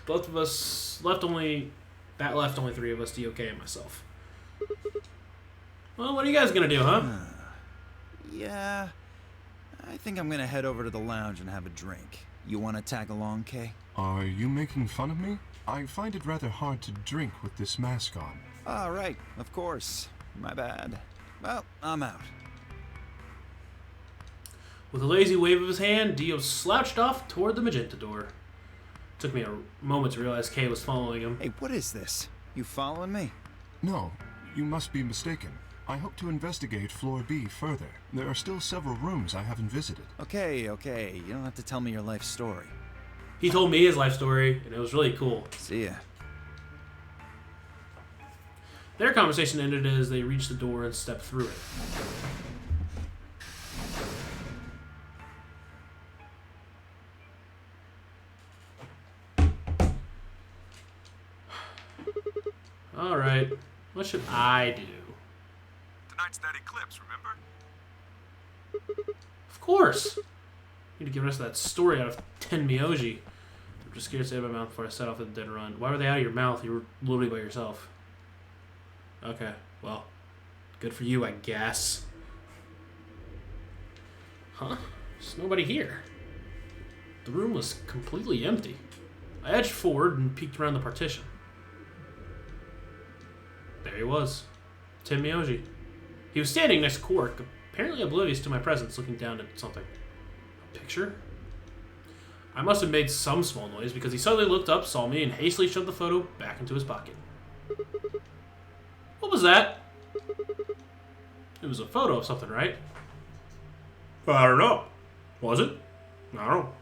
Both of us left only three of us, DOK and myself. Well, what are you guys gonna do, huh? Yeah, I think I'm gonna head over to the lounge and have a drink. You wanna tag along, Kay? Are you making fun of me? I find it rather hard to drink with this mask on. All right, of course. My bad. Well, I'm out. With a lazy wave of his hand, Dio slouched off toward the magenta door. Took me a moment to realize Kay was following him. Hey, what is this? You following me? No, you must be mistaken. I hope to investigate floor B further. There are still several rooms I haven't visited. Okay. You don't have to tell me your life story. He told me his life story, and it was really cool. See ya. Their conversation ended as they reached the door and stepped through it. Alright, what should I do? Tonight's that eclipse, remember? Of course! Need to get the rest of that story out of Ten Miyoji. I'm just scared to say out of my mouth before I set off at the dead run. Why were they out of your mouth? You were literally by yourself. Okay, well, good for you, I guess. Huh? There's nobody here. The room was completely empty. I edged forward and peeked around the partition. There he was. Tim Miyoji. He was standing next to Quark, apparently oblivious to my presence, looking down at something. A picture? I must have made some small noise because he suddenly looked up, saw me, and hastily shoved the photo back into his pocket. What was that? It was a photo of something, right? I don't know. Was it? I don't know.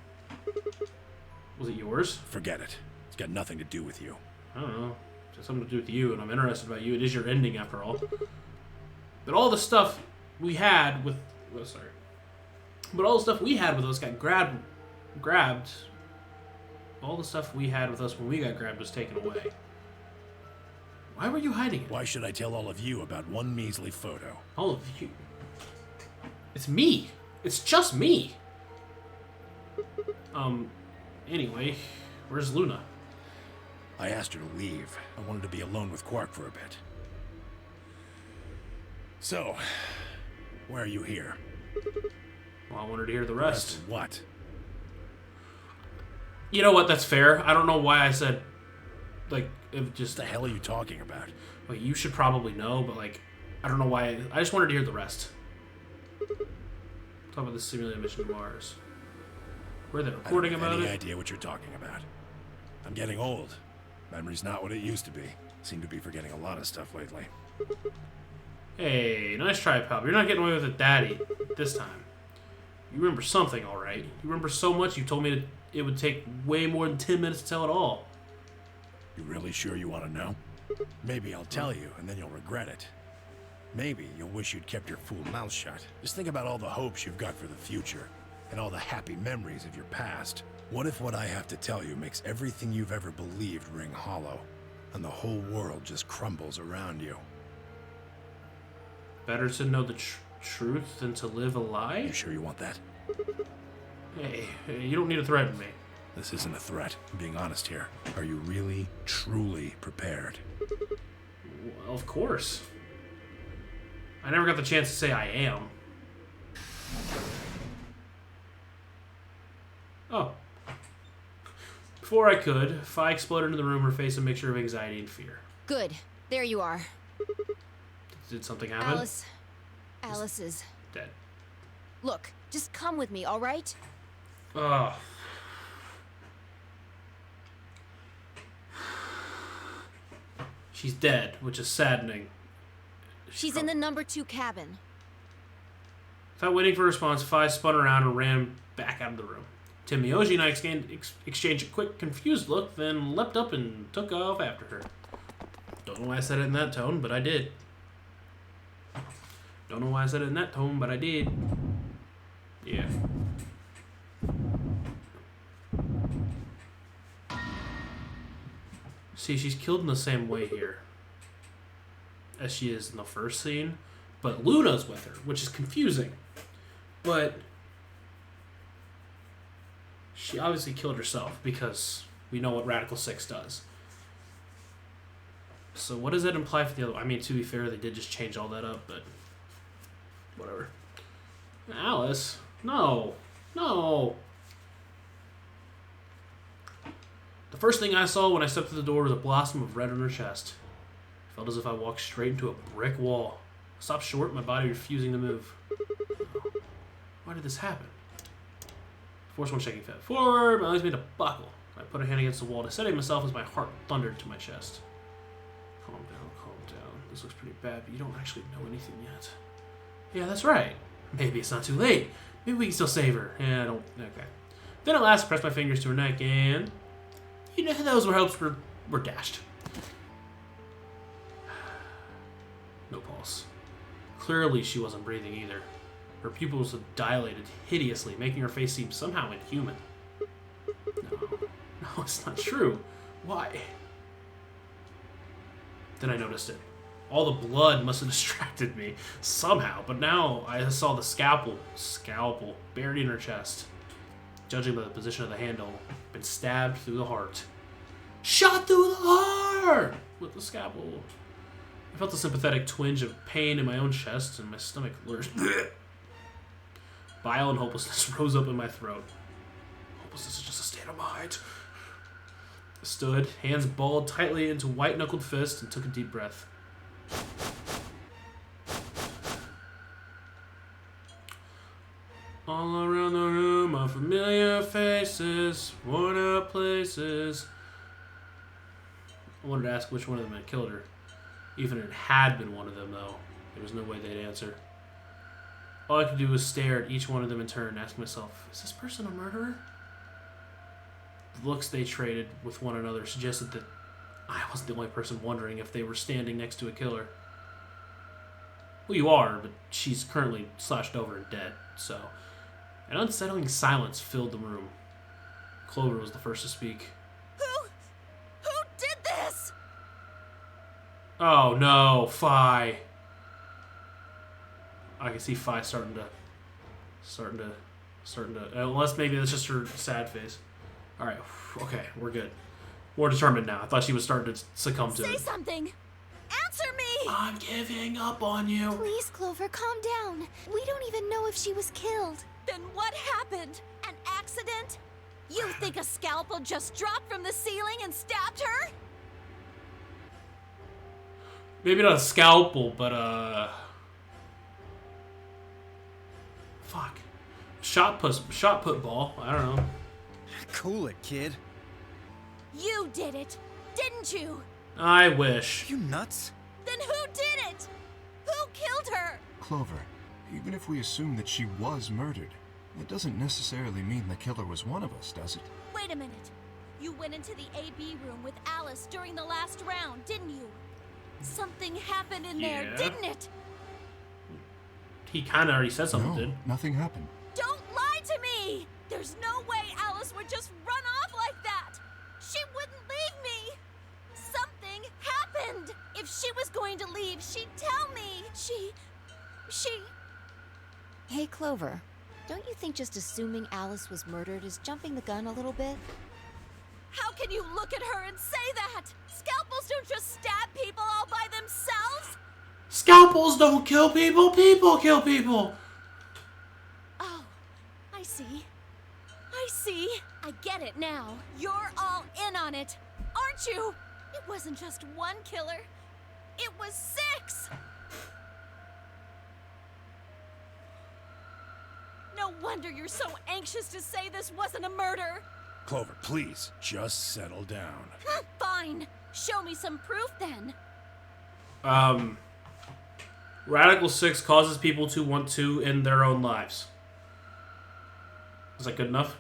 Was it yours? Forget it. It's got nothing to do with you. I don't know. It has something to do with you, and I'm interested about you. It is your ending, after all. But all the stuff we had with... Oh, sorry. But all the stuff we had with us got grabbed. All the stuff we had with us when we got grabbed was taken away. Why were you hiding it? Why should I tell all of you about one measly photo? All of you? It's me. It's just me. Anyway, where's Luna? I asked her to leave. I wanted to be alone with Quark for a bit. So, why are you here? Well, I wanted to hear the rest. Of what? You know what? That's fair. I don't know why I said, like, it just... What the hell are you talking about? Well, you should probably know, but, like, I don't know why. I just wanted to hear the rest. Talk about the simulated mission to Mars. Were they reporting about it? I don't have any idea what you're talking about. I'm getting old. Memory's not what it used to be. Seem to be forgetting a lot of stuff lately. Hey, nice try, pal. You're not getting away with it, Daddy, this time. You remember something, all right. You remember so much you told me it would take way more than 10 minutes to tell it all. You really sure you want to know? Maybe I'll tell you, and then you'll regret it. Maybe you'll wish you'd kept your fool mouth shut. Just think about all the hopes you've got for the future, and all the happy memories of your past. What if what I have to tell you makes everything you've ever believed ring hollow, and the whole world just crumbles around you? Better to know the truth than to live a lie? You sure you want that? Hey, you don't need to threaten me. This isn't a threat. I'm being honest here. Are you really, truly prepared? Well, of course. I never got the chance to say I am. Oh. Before I could, Fi exploded into the room, her face a mixture of anxiety and fear. Good. There you are. Did something happen? Alice is dead. Look, just come with me, all right? Ugh. She's dead, which is saddening. She's in the number 2 cabin. Without waiting for a response, Fi spun around and ran back out of the room. Tim Miyoshi and I exchanged a quick, confused look, then leapt up and took off after her. Don't know why I said it in that tone, but I did. Don't know why I said it in that tone, but I did. Yeah. See, she's killed in the same way here as she is in the first scene, but Luna's with her, which is confusing. But she obviously killed herself because we know what Radical 6 does. So what does that imply for the other one? I mean, to be fair, they did just change all that up, but whatever. Alice? No. No. The first thing I saw when I stepped through the door was a blossom of red on her chest. It felt as if I walked straight into a brick wall. I stopped short, my body refusing to move. Why did this happen? Force one shaking fat forward, my legs made a buckle. I put a hand against the wall to steady myself as my heart thundered to my chest. Calm down, calm down. This looks pretty bad, but you don't actually know anything yet. Yeah, that's right. Maybe it's not too late. Maybe we can still save her. Yeah, I don't... Okay. Then at last, I pressed my fingers to her neck and... You know, those hopes were dashed. No pulse. Clearly, she wasn't breathing either. Her pupils had dilated hideously, making her face seem somehow inhuman. No, it's not true. Why? Then I noticed it. All the blood must have distracted me somehow, but now I saw the scalpel buried in her chest. Judging by the position of the handle, been stabbed through the heart. Shot through the heart with the scalpel. I felt a sympathetic twinge of pain in my own chest, and my stomach lurched. Bile and hopelessness rose up in my throat. Hopelessness is just a state of mind. I stood, hands balled tightly into white-knuckled fists, and took a deep breath. All around the room are familiar faces, worn out places. I wanted to ask which one of them had killed her. Even if it had been one of them, though, there was no way they'd answer. All I could do was stare at each one of them in turn, asking myself, is this person a murderer? The looks they traded with one another suggested that I wasn't the only person wondering if they were standing next to a killer. Well, you are, but she's currently slashed over and dead, so... An unsettling silence filled the room. Clover was the first to speak. Who did this? Oh no, Fi. I can see Fi starting to, unless maybe that's just her sad face. Alright, okay, we're good. More determined now. I thought she was starting to succumb to it. Say something! Answer me! I'm giving up on you. Please, Clover, calm down. We don't even know if she was killed. Then what happened? An accident? You think a scalpel just dropped from the ceiling and stabbed her? Maybe not a scalpel, but fuck. Shot put ball. I don't know. Cool it, kid. You did it, didn't you? I wish. You nuts? Then who did it? Who killed her? Clover, even if we assume that she was murdered, that doesn't necessarily mean the killer was one of us, does it? Wait a minute. You went into the AB room with Alice during the last round, didn't you? Something happened in there, didn't it? He kind of already said something, No, did. nothing happened. Don't lie to me! There's no way Alice would just run off like that! She wouldn't leave me! Something happened! If she was going to leave, she'd tell me! She... Hey, Clover. Don't you think just assuming Alice was murdered is jumping the gun a little bit? How can you look at her and say that? Scalpels don't just stab people all by themselves! Scalpels don't kill people, people kill people! Oh, I see. I see. I get it now. You're all in on it, aren't you? It wasn't just one killer. It was 6! No wonder you're so anxious to say this wasn't a murder. Clover, please, just settle down. Fine. Show me some proof then. Radical 6 causes people to want to end their own lives. Is that good enough?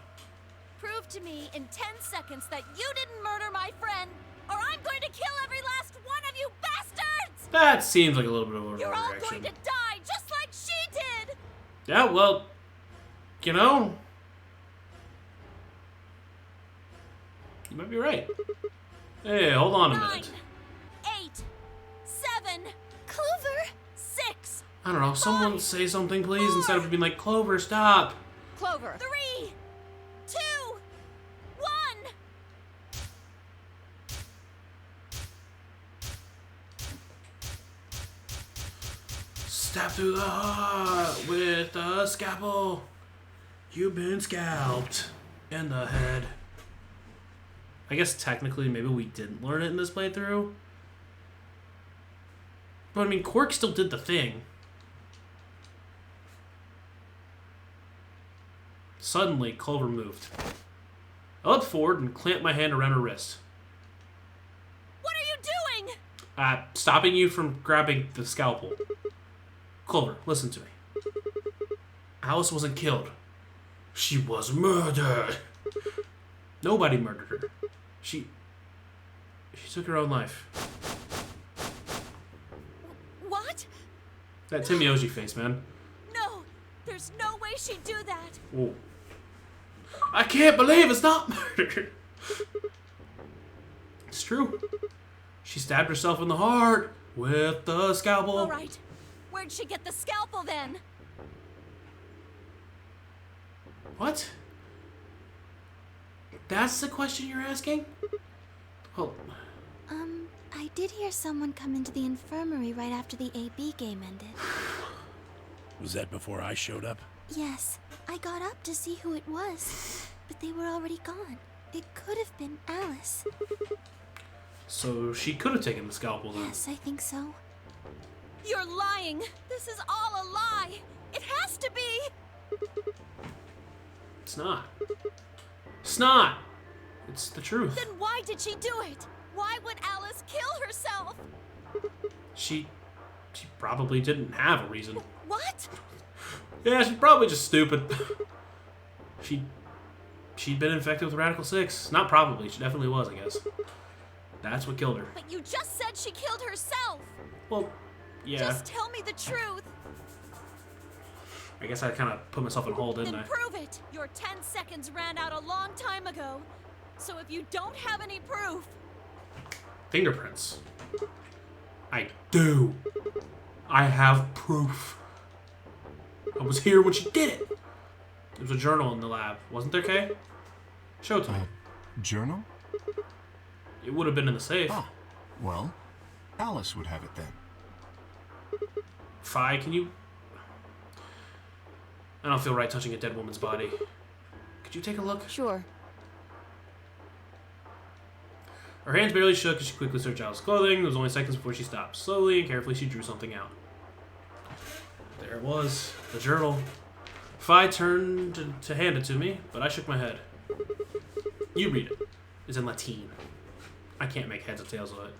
Prove to me in 10 seconds that you didn't murder my friend, or I'm going to kill every last one of you bastards! That seems like a little bit of a You're all overreaction. going to die just like she did! Yeah, well, you know, you might be right. Hey, hold on a 9, minute. 8, 7, Clover, 6. I don't know, someone say something please instead of being like, Clover, stop. Clover. 3, 2, 1. Stab through the heart with a scalpel. You've been scalped in the head. I guess technically maybe we didn't learn it in this playthrough. But I mean, Quark still did the thing. Suddenly, Clover moved. I leapt forward and clamped my hand around her wrist. What are you doing? Stopping you from grabbing the scalpel. Clover, listen to me. Alice wasn't killed. She was murdered. Nobody murdered her. She took her own life. What? That Timioji face, man. No, there's no way she'd do that. Whoa. I can't believe it's not murder. It's true. She stabbed herself in the heart with the scalpel. All right. Where'd she get the scalpel then? What? That's the question you're asking? Oh. I did hear someone come into the infirmary right after the AB game ended. Was that before I showed up? Yes, I got up to see who it was, but they were already gone. It could have been Alice. So she could have taken the scalpel then. Yes, I think so. You're lying. This is all a lie. It has to be. It's not. It's not. It's the truth. Then why did she do it? Why would Alice kill herself? She probably didn't have a reason. What? Yeah, she's probably just stupid. She'd been infected with Radical 6. Not probably, she definitely was, I guess. That's what killed her. But you just said she killed herself. Well, yeah. Just tell me the truth. I guess I kind of put myself on hold, didn't Then I? prove it. Your 10 seconds ran out a long time ago. So if you don't have any proof... Fingerprints. I do. I have proof. I was here when she did it. There was a journal in the lab, wasn't there, Kay? Show it to me. Journal? It would have been in the safe. Ah, well, Alice would have it then. Fi, can you... I don't feel right touching a dead woman's body. Could you take a look? Sure. Her hands barely shook as she quickly searched Alice's clothing. It was only seconds before she stopped. Slowly and carefully, she drew something out. There it was, the journal. Fi turned to hand it to me, but I shook my head. You read it. It's in Latin. I can't make heads or tails of it.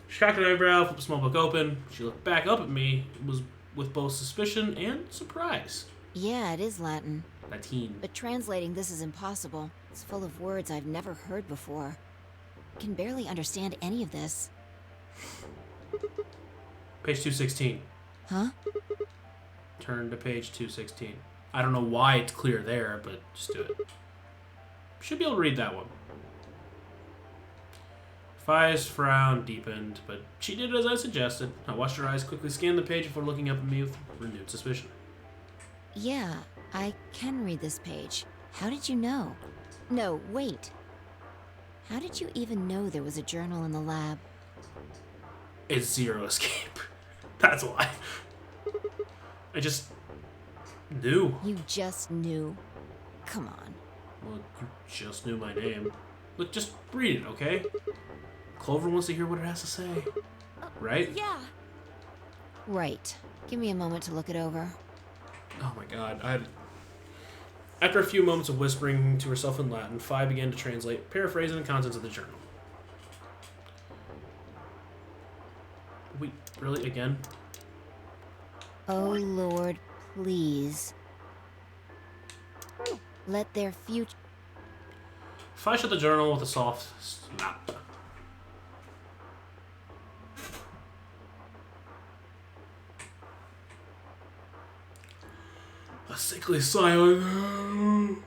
She cocked an eyebrow, flipped the small book open. She looked back up at me. It was with both suspicion and surprise. Yeah, it is Latin. Latin. But translating this is impossible. It's full of words I've never heard before. I can barely understand any of this. Page 216. Huh? Turn to page 216. I don't know why it's clear there, but just do it. Should be able to read that one. Fi's frown deepened, but she did as I suggested. I watched her eyes quickly scan the page before looking up at me with renewed suspicion. Yeah, I can read this page. How did you know? No, wait. How did you even know there was a journal in the lab? It's Zero Escape. That's why. I just knew. You just knew. Come on. Well, you just knew my name. Look, just read it, okay? Clover wants to hear what it has to say. Right? Yeah. Right. Give me a moment to look it over. Oh my god. After a few moments of whispering to herself in Latin, Phi began to translate, paraphrasing the contents of the journal. Wait, really? Again? Oh Lord, please. Let their future... Phi shut the journal with a soft snap. A sickly silence.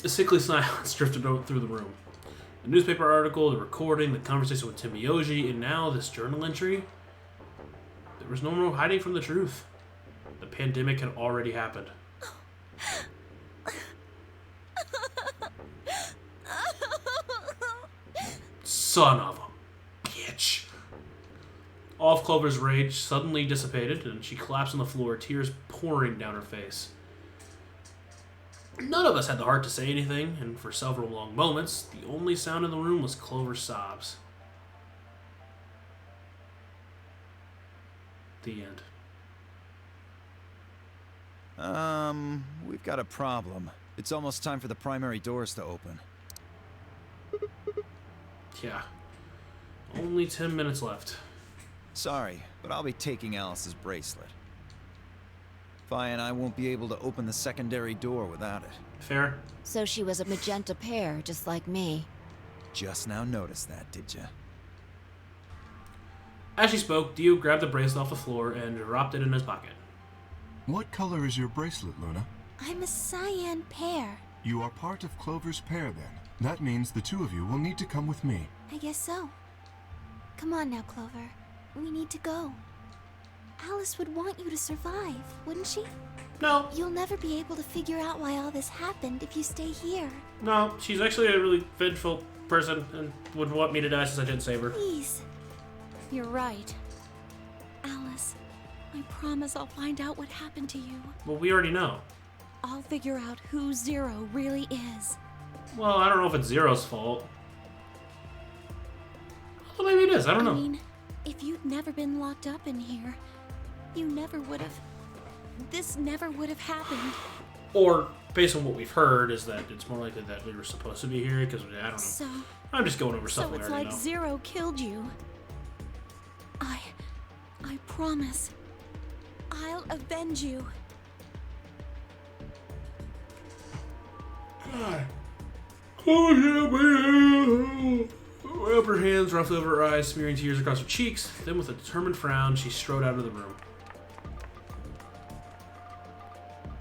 A sickly silence drifted through the room. The newspaper article, the recording, the conversation with Tim Miyoji, and now this journal entry. There was no more hiding from the truth. The pandemic had already happened. Son of a bitch. All of Clover's rage suddenly dissipated, and she collapsed on the floor, tears pouring down her face. None of us had the heart to say anything, and for several long moments, the only sound in the room was Clover's sobs. The end. We've got a problem. It's almost time for the primary doors to open. Yeah. Only 10 minutes left. Sorry, but I'll be taking Alice's bracelet. Phi and I won't be able to open the secondary door without it. Fair? So she was a magenta pear, just like me. Just now noticed that, did ya? As she spoke, Dio grabbed the bracelet off the floor and dropped it in his pocket. What color is your bracelet, Luna? I'm a cyan pear. You are part of Clover's pair, then. That means the two of you will need to come with me. I guess so. Come on now, Clover. We need to go. Alice would want you to survive, wouldn't she? No. You'll never be able to figure out why all this happened if you stay here. No, she's actually a really vengeful person and would want me to die since I didn't save her. Please. You're right. Alice, I promise I'll find out what happened to you. Well, we already know. I'll figure out who Zero really is. Well, I don't know if it's Zero's fault. Well, maybe it is. I don't know. I mean, if you'd never been locked up in here, you never would have... This never would have happened. Or, based on what we've heard, is that it's more likely that we were supposed to be here, because, I don't know. So... I'm just going over stuff So we it's already like know. Zero killed you. I promise. I'll avenge you. God. Oh, up her hands, roughly over her eyes, smearing tears across her cheeks. Then, with a determined frown, she strode out of the room.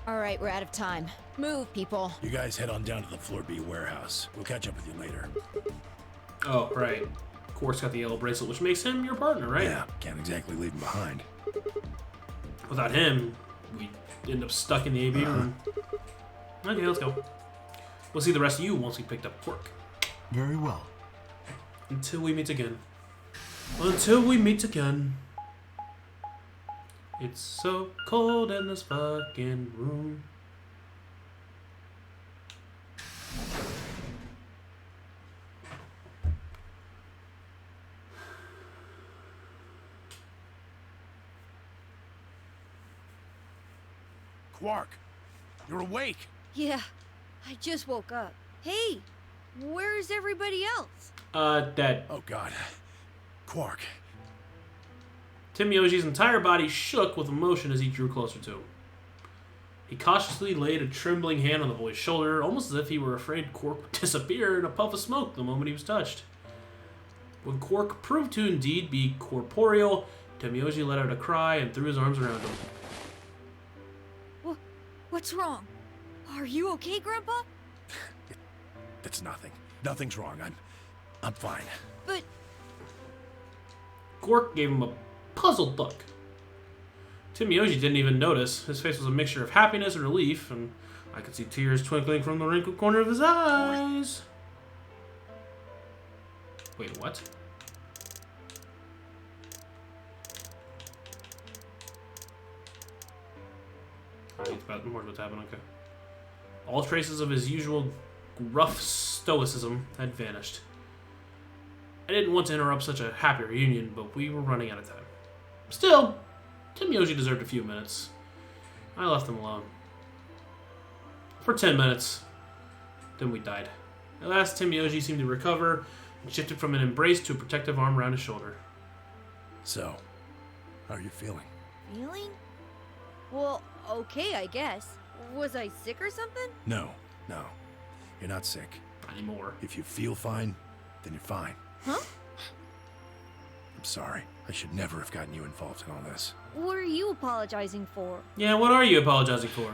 All right, we're out of time. Move, people. You guys head on down to the Floor B warehouse. We'll catch up with you later. Oh, right. Quark's got the yellow bracelet, which makes him your partner, right? Yeah, can't exactly leave him behind. Without him, we'd end up stuck in the AV room. Okay, let's go. We'll see the rest of you once we picked up Quark. Very well. Until we meet again. Until we meet again. It's so cold in this fucking room. Quark, you're awake. Yeah, I just woke up. Hey, where's everybody else? Dead. Oh God. Quark. Tim Yoji's entire body shook with emotion as he drew closer to him. He cautiously laid a trembling hand on the boy's shoulder, almost as if he were afraid Quark would disappear in a puff of smoke the moment he was touched. When Quark proved to indeed be corporeal, Tim Yoji let out a cry and threw his arms around him. What's wrong? Are you okay, Grandpa? It's nothing. Nothing's wrong. I'm fine. But... Quark gave him a puzzled look. Timioji didn't even notice. His face was a mixture of happiness and relief, and I could see tears twinkling from the wrinkled corner of his eyes. Wait, what? It's about more what's happening. Okay. All traces of his usual gruff stoicism had vanished. I didn't want to interrupt such a happy reunion, but we were running out of time. Still, Timioji deserved a few minutes. I left him alone. For 10 minutes. Then we died. At last, Timioji seemed to recover and shifted from an embrace to a protective arm around his shoulder. So, how are you feeling? Feeling? Well, okay, I guess. Was I sick or something? No. You're not sick. Not anymore. If you feel fine, then you're fine. Huh? I'm sorry. I should never have gotten you involved in all this. What are you apologizing for? Yeah, what are you apologizing for?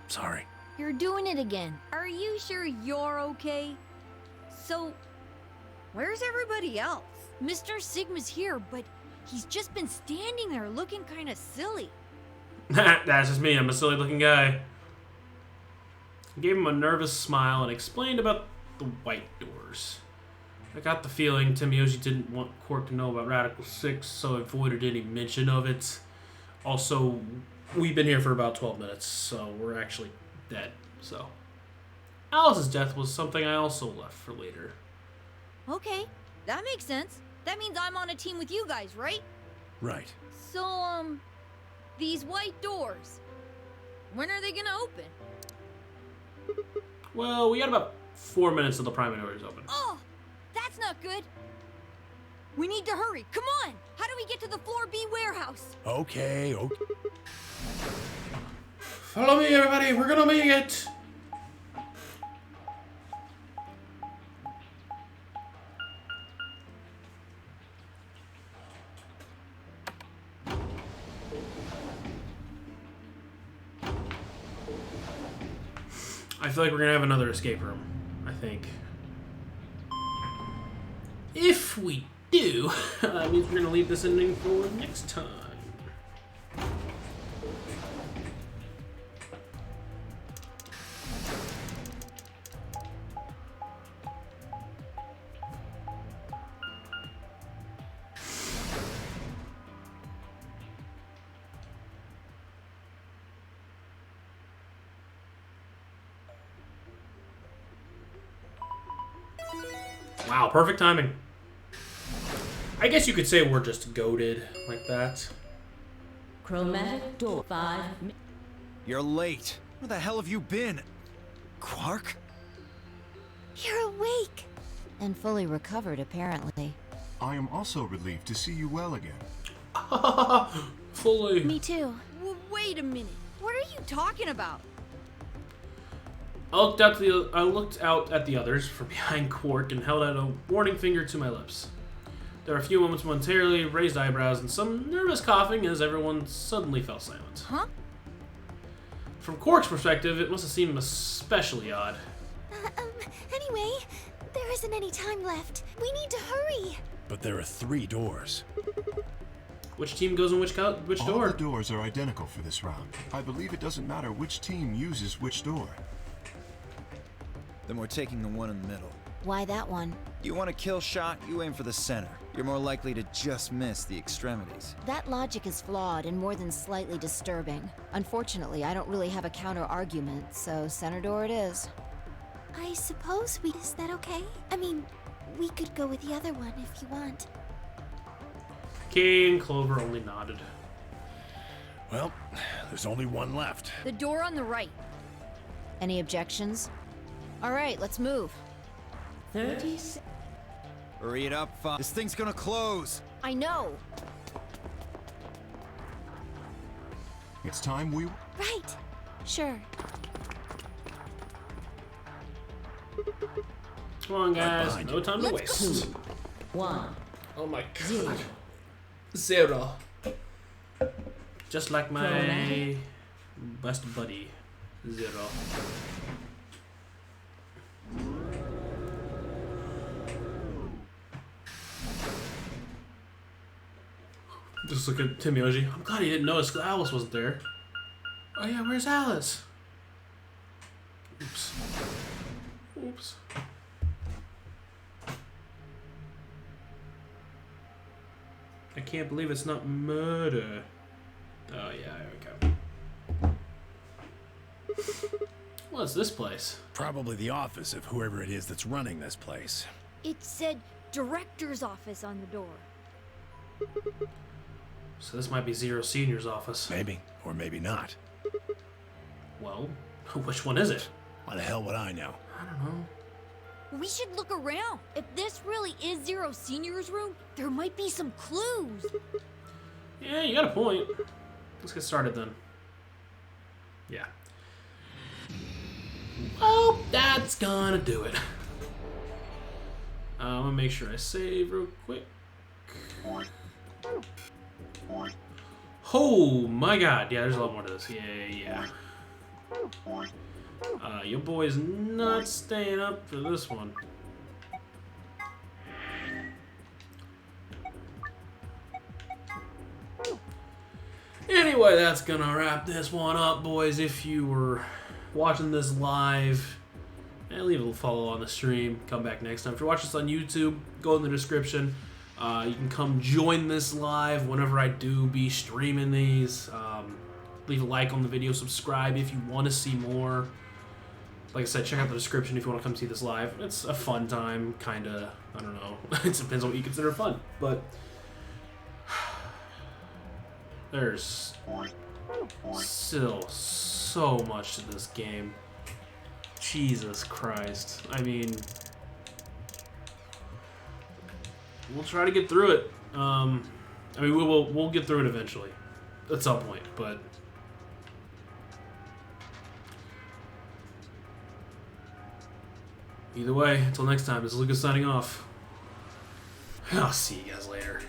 Sorry. You're doing it again. Are you sure you're okay? So, where's everybody else? Mr. Sigma's here, but he's just been standing there looking kind of silly. That's just me. I'm a silly looking guy. I gave him a nervous smile and explained about the white doors. I got the feeling Timioji didn't want Quark to know about Radical 6, so avoided any mention of it. Also, we've been here for about 12 minutes, so we're actually dead. So, Alice's death was something I also left for later. Okay, that makes sense. That means I'm on a team with you guys, right? Right. So, these white doors, when are they gonna open? Well, we got about 4 minutes till the primary doors open. Oh, that's not good. We need to hurry. Come on. How do we get to the Floor B warehouse? Okay. Follow me, everybody. We're gonna make it. I feel like we're gonna have another escape room. I think. If we do, that means we're gonna leave this ending for next time. Wow, perfect timing. I guess you could say we're just goated like that. Chromatic door 5. You're late. Where the hell have you been? Quark? You're awake. And fully recovered, apparently. I am also relieved to see you well again. Fully. Me too. Wait a minute. What are you talking about? I looked out at the others from behind Quark and held out a warning finger to my lips. There were a few moments momentarily, raised eyebrows, and some nervous coughing as everyone suddenly fell silent. Huh? From Quark's perspective, it must have seemed especially odd. Anyway, there isn't any time left. We need to hurry. But there are 3 doors. Which team goes in which door? All the doors are identical for this round. I believe it doesn't matter which team uses which door. Then we're taking the one in the middle. Why that one? You want a kill shot, you aim for the center. You're more likely to just miss the extremities. That logic is flawed and more than slightly disturbing. Unfortunately, I don't really have a counter-argument, so center door it is. I suppose is that okay? I mean, we could go with the other one if you want. King Clover only nodded. Well, there's only one left. The door on the right. Any objections? All right, let's move. 30. Hurry it up, Fox. This thing's gonna close. I know. It's time we... Right. Sure. Come on, guys. No time to Let's waste. 2, 1. Oh my Zero. god. 0. Just like my Chromatic. best buddy. 0. Just look at Timmy Oji. I'm glad he didn't notice because Alice wasn't there. Oh yeah, where's Alice? Oops. Oops. I can't believe it's not murder. Oh yeah, there we go. What's this place? Probably the office of whoever it is that's running this place. It said director's office on the door. So this might be Zero Senior's office. Maybe, or maybe not. Well, which one is it? Why the hell would I know? I don't know. We should look around. If this really is Zero Senior's room, there might be some clues. Yeah, you got a point. Let's get started then. Yeah. Oh, that's gonna do it. I'm gonna make sure I save real quick. Oh my god, yeah, there's a lot more to this. Yeah. Your boy's not staying up for this one. Anyway, that's gonna wrap this one up, boys. If you were watching this live, leave a follow on the stream. Come back next time. If you're watching this on YouTube, go in the description. You can come join this live whenever I do be streaming these. Leave a like on the video. Subscribe if you want to see more. Like I said, check out the description if you want to come see this live. It's a fun time, kind of. I don't know. It depends on what you consider fun. But there's still so much to this game. Jesus Christ. I mean, we'll try to get through it. I mean, we'll get through it eventually, at some point. But either way, until next time, this is Lucas signing off. I'll see you guys later.